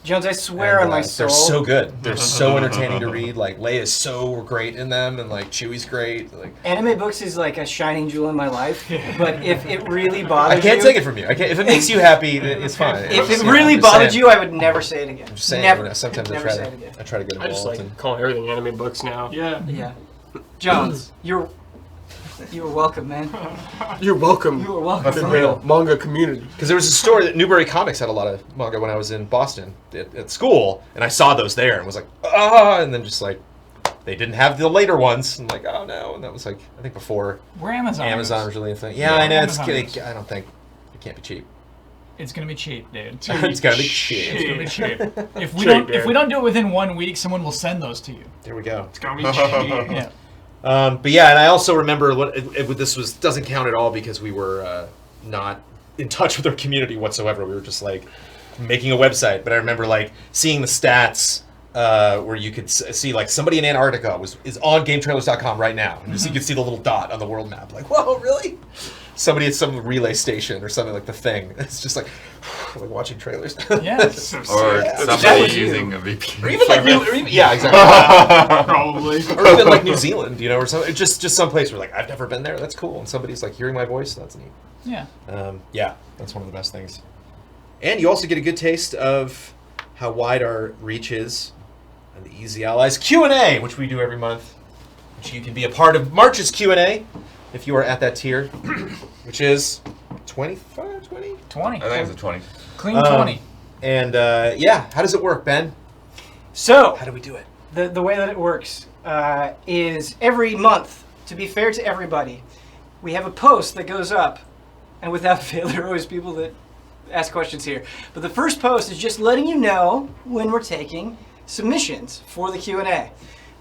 Speaker 8: Jones, I swear on my soul.
Speaker 1: They're so good. They're so entertaining to read. Leia is so great in them, and Chewie's great.
Speaker 8: Anime books is a shining jewel in my life. But if it really bothers you,
Speaker 1: I can't take it from you. I can't. If it makes you happy, it's fine.
Speaker 8: If it really bothered you, I would never say it again.
Speaker 1: I'm just saying.
Speaker 8: Never.
Speaker 1: Sometimes
Speaker 8: never
Speaker 1: I
Speaker 8: say it again.
Speaker 1: try to get involved.
Speaker 3: I just calling everything anime books now.
Speaker 6: Yeah.
Speaker 8: Yeah. Jones, you're welcome, man.
Speaker 3: You're welcome.
Speaker 8: You are welcome.
Speaker 3: The real manga community.
Speaker 1: Because there was a story that Newbury Comics had a lot of manga when I was in Boston at school, and I saw those there and was like, and then just they didn't have the later ones. And oh no, and that was I think before.
Speaker 5: We're Amazon.
Speaker 1: Amazon was really a thing. Yeah, I know. I don't think it can't be cheap.
Speaker 5: It's gonna be cheap, dude.
Speaker 1: It's gotta be cheap.
Speaker 5: It's gonna be cheap. If we don't do it within 1 week, someone will send those to you.
Speaker 1: There we go.
Speaker 6: It's gonna be cheap.
Speaker 5: Yeah.
Speaker 1: But yeah, and I also remember this doesn't count at all because we were not in touch with our community whatsoever. We were just making a website. But I remember seeing the stats where you could see somebody in Antarctica is on GameTrailers.com right now, and just you could see the little dot on the world map. Whoa, really? Somebody at some relay station or something The Thing. It's just watching trailers.
Speaker 5: Yes.
Speaker 2: Or somebody using a VPN.
Speaker 1: Or even yeah, exactly.
Speaker 6: Probably.
Speaker 1: Or even New Zealand, or something. Just some place where I've never been there. That's cool. And somebody's hearing my voice. That's neat.
Speaker 5: Yeah.
Speaker 1: Yeah, that's one of the best things. And you also get a good taste of how wide our reach is on the Easy Allies Q&A, which we do every month. Which you can be a part of March's Q&A if you are at that tier, which is 25, 20?
Speaker 5: 20.
Speaker 2: I think it's a 20.
Speaker 5: Clean 20.
Speaker 1: And how does it work, Ben?
Speaker 8: So,
Speaker 1: How do we do it?
Speaker 8: the way that it works is every month, to be fair to everybody, we have a post that goes up. And without fail, there are always people that ask questions here. But the first post is just letting you know when we're taking submissions for the Q&A.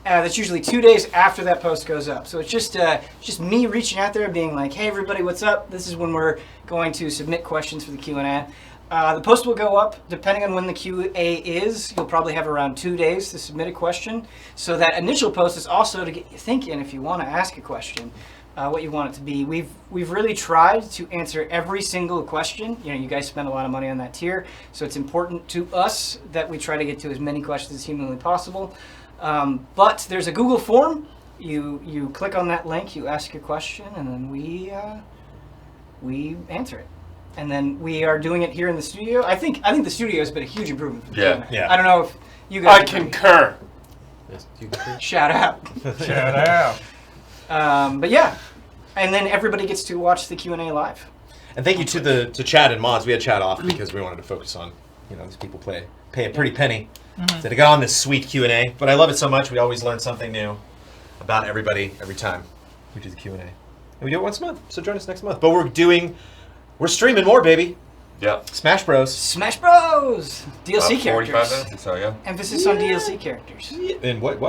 Speaker 8: That's usually 2 days after that post goes up. So it's just me reaching out there being hey everybody, what's up? This is when we're going to submit questions for the Q&A. The post will go up depending on when the QA is. You'll probably have around 2 days to submit a question. So that initial post is also to get you thinking if you want to ask a question, what you want it to be. We've really tried to answer every single question. You know, you guys spend a lot of money on that tier, so it's important to us that we try to get to as many questions as humanly possible. But there's a Google form. You click on that link, you ask your question, and then we answer it. And then we are doing it here in the studio. I think the studio has been a huge improvement for doing that.
Speaker 1: Yeah.
Speaker 8: I don't know if you guys
Speaker 6: I concur.
Speaker 8: shout out.
Speaker 6: Shout out.
Speaker 8: But yeah, and then everybody gets to watch the Q&A live.
Speaker 1: And thank you to Chad and Mods. We had Chad off because we wanted to focus on, these people pay a pretty penny to get on this sweet Q&A. But I love it so much. We always learn something new about everybody every time we do the Q&A. And we do it once a month, so join us next month. But we're streaming more, baby.
Speaker 2: Yeah.
Speaker 1: Smash Bros.
Speaker 8: Smash Bros! DLC
Speaker 2: 45
Speaker 8: characters.
Speaker 2: minutes, so yeah.
Speaker 8: Emphasis on DLC characters.
Speaker 1: In what?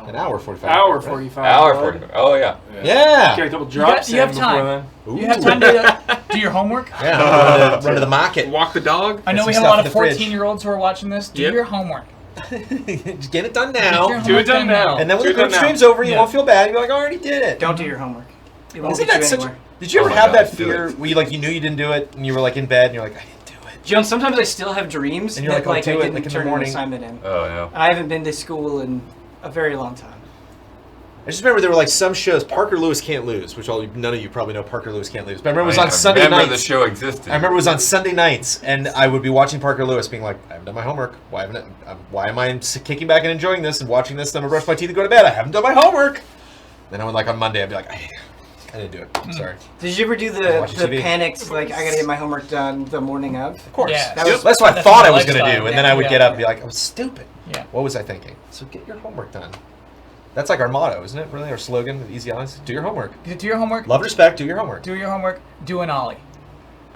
Speaker 1: An hour 45.
Speaker 6: Hour
Speaker 1: right?
Speaker 6: 45.
Speaker 2: Hour 45. Oh, yeah.
Speaker 1: Yeah.
Speaker 6: Get a couple drops
Speaker 5: you have
Speaker 6: in
Speaker 5: time.
Speaker 6: before then.
Speaker 5: You have time to do your homework?
Speaker 1: Yeah. Run to the market.
Speaker 6: Walk the dog.
Speaker 5: I know
Speaker 1: some
Speaker 5: we have a
Speaker 1: stuff
Speaker 5: lot
Speaker 1: in
Speaker 5: of
Speaker 1: the fridge.
Speaker 5: 14-year-olds who are watching this. Do
Speaker 6: Yep.
Speaker 5: your homework.
Speaker 1: Just get it done
Speaker 5: Get your
Speaker 1: now.
Speaker 6: Do it
Speaker 5: homework
Speaker 6: done now.
Speaker 1: And then when
Speaker 6: Do
Speaker 1: the
Speaker 6: it done
Speaker 1: group
Speaker 6: now.
Speaker 1: stream's over, you
Speaker 5: Yeah.
Speaker 1: won't feel bad. You'll be like, I already did it.
Speaker 8: Don't do your homework. It won't
Speaker 1: Isn't
Speaker 8: get
Speaker 1: that
Speaker 8: you
Speaker 1: such
Speaker 8: anywhere.
Speaker 1: Did you ever
Speaker 2: Oh my
Speaker 1: have
Speaker 2: God,
Speaker 1: that
Speaker 2: do
Speaker 1: fear
Speaker 2: it.
Speaker 1: where you knew you didn't do it and you were like in bed and you're like, I didn't do it.
Speaker 8: Joan, sometimes I still have dreams
Speaker 1: And you're
Speaker 8: that
Speaker 1: like, oh,
Speaker 8: I
Speaker 1: do it,
Speaker 8: didn't
Speaker 1: like, in the
Speaker 8: turn an
Speaker 1: morning.
Speaker 8: assignment in.
Speaker 2: Oh, yeah.
Speaker 8: I haven't been to school in a very long time.
Speaker 1: I just remember there were like some shows, Parker Lewis Can't Lose, which none of you probably know Parker Lewis Can't Lose. But I remember it was on Sunday
Speaker 2: remember
Speaker 1: nights.
Speaker 2: the show existed.
Speaker 1: I remember it was on Sunday nights, and I would be watching Parker Lewis, being like, "I haven't done my homework. Why am I kicking back and enjoying this and watching this? Then I brush my teeth and go to bed. I haven't done my homework." Then I would on Monday, I'd be like, "I didn't do it. I'm sorry."
Speaker 8: Did you ever do
Speaker 1: Watching
Speaker 8: the
Speaker 1: TV.
Speaker 8: panicked, like, I gotta get my homework done the morning of?
Speaker 1: Of course.
Speaker 5: Yeah.
Speaker 8: That was-
Speaker 1: That's what I
Speaker 5: That's
Speaker 1: thought
Speaker 5: my
Speaker 1: I was going to
Speaker 5: lifestyle.
Speaker 1: do, and then I would
Speaker 5: Yeah.
Speaker 1: get up and be like, "I was stupid.
Speaker 5: Yeah.
Speaker 1: What was I thinking?" So get your homework done. That's like our motto, isn't it? Really, our slogan with Easy Eyes. Do your homework.
Speaker 5: Do your homework.
Speaker 1: Love, respect. Do your homework.
Speaker 5: Do your homework. Do an ollie.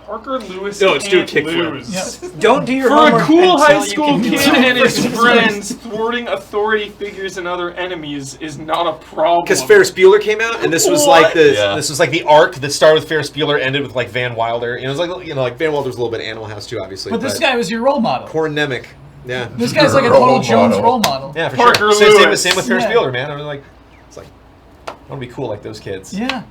Speaker 6: Parker Lewis
Speaker 3: No, let's do a
Speaker 6: can't
Speaker 3: kickflip.
Speaker 6: lose.
Speaker 5: Yeah.
Speaker 8: Don't do your
Speaker 6: For
Speaker 8: homework
Speaker 6: a cool
Speaker 8: until
Speaker 6: high
Speaker 8: you
Speaker 6: school
Speaker 8: can do
Speaker 6: kid
Speaker 8: it.
Speaker 6: and his friends, thwarting authority figures and other enemies is not a problem.
Speaker 1: Because Ferris Bueller came out, and this was
Speaker 6: What?
Speaker 1: like
Speaker 2: Yeah.
Speaker 1: this was like the arc that started with Ferris Bueller, ended with like Van Wilder. It was like Van Wilder's a little bit Animal House too, obviously.
Speaker 5: But this guy was your role model.
Speaker 1: Poor Nemec. Yeah.
Speaker 5: This guy's like a
Speaker 2: Role
Speaker 5: total Jones
Speaker 2: model.
Speaker 5: role model.
Speaker 1: Yeah, for
Speaker 6: Parker
Speaker 1: sure. Same
Speaker 6: Lewis.
Speaker 1: with Ferris
Speaker 5: Yeah.
Speaker 1: Bueller, man. I was like, it's like, I want to be cool like those kids.
Speaker 5: Yeah.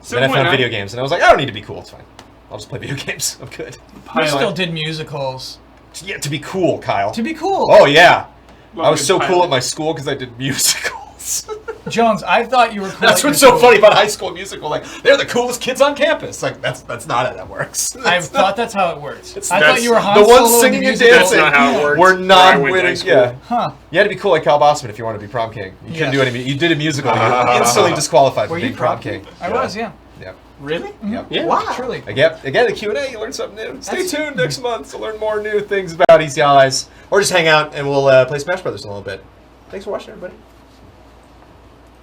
Speaker 6: So
Speaker 1: Then I
Speaker 6: when
Speaker 1: found video games, and I was like, I don't need to be cool. It's fine. I'll just play video games. I'm good.
Speaker 5: You still did musicals.
Speaker 1: Yeah, to be cool, Kyle.
Speaker 5: To be cool.
Speaker 1: Oh yeah,
Speaker 6: Love
Speaker 1: I was
Speaker 6: good
Speaker 1: so
Speaker 6: pilot.
Speaker 1: cool at my school because I did musicals.
Speaker 5: Jones, I thought you were cool.
Speaker 1: That's
Speaker 5: at
Speaker 1: what's
Speaker 5: your
Speaker 1: so
Speaker 5: school.
Speaker 1: funny about High School Musical. Like they're the coolest kids on campus. Like that's not how that works.
Speaker 5: I thought that's how it worked.
Speaker 1: It's-
Speaker 5: I thought you were Han
Speaker 1: the ones
Speaker 5: Solo in
Speaker 1: singing
Speaker 5: the
Speaker 1: and
Speaker 5: musical.
Speaker 1: dancing.
Speaker 3: That's not how it worked.
Speaker 1: We're
Speaker 3: Where I
Speaker 1: not
Speaker 3: went to high
Speaker 1: winning.
Speaker 3: school.
Speaker 1: Yeah.
Speaker 5: Huh.
Speaker 1: You had to be cool like Kyle Bosman if you wanted to be prom king. You couldn't do
Speaker 5: Yes.
Speaker 1: any. You did a musical. You were instantly disqualified
Speaker 8: Were
Speaker 1: from
Speaker 8: you
Speaker 1: being prom
Speaker 8: prom
Speaker 1: king.
Speaker 5: I was, yeah.
Speaker 1: Yep.
Speaker 8: Really?
Speaker 1: Yep.
Speaker 3: Yeah.
Speaker 8: Wow.
Speaker 5: Truly.
Speaker 1: Again, the Q&A, you learn something new. Stay tuned next month to learn more new things about Easy Allies. Or just hang out and we'll play Smash Brothers in a little bit. Thanks for watching, everybody.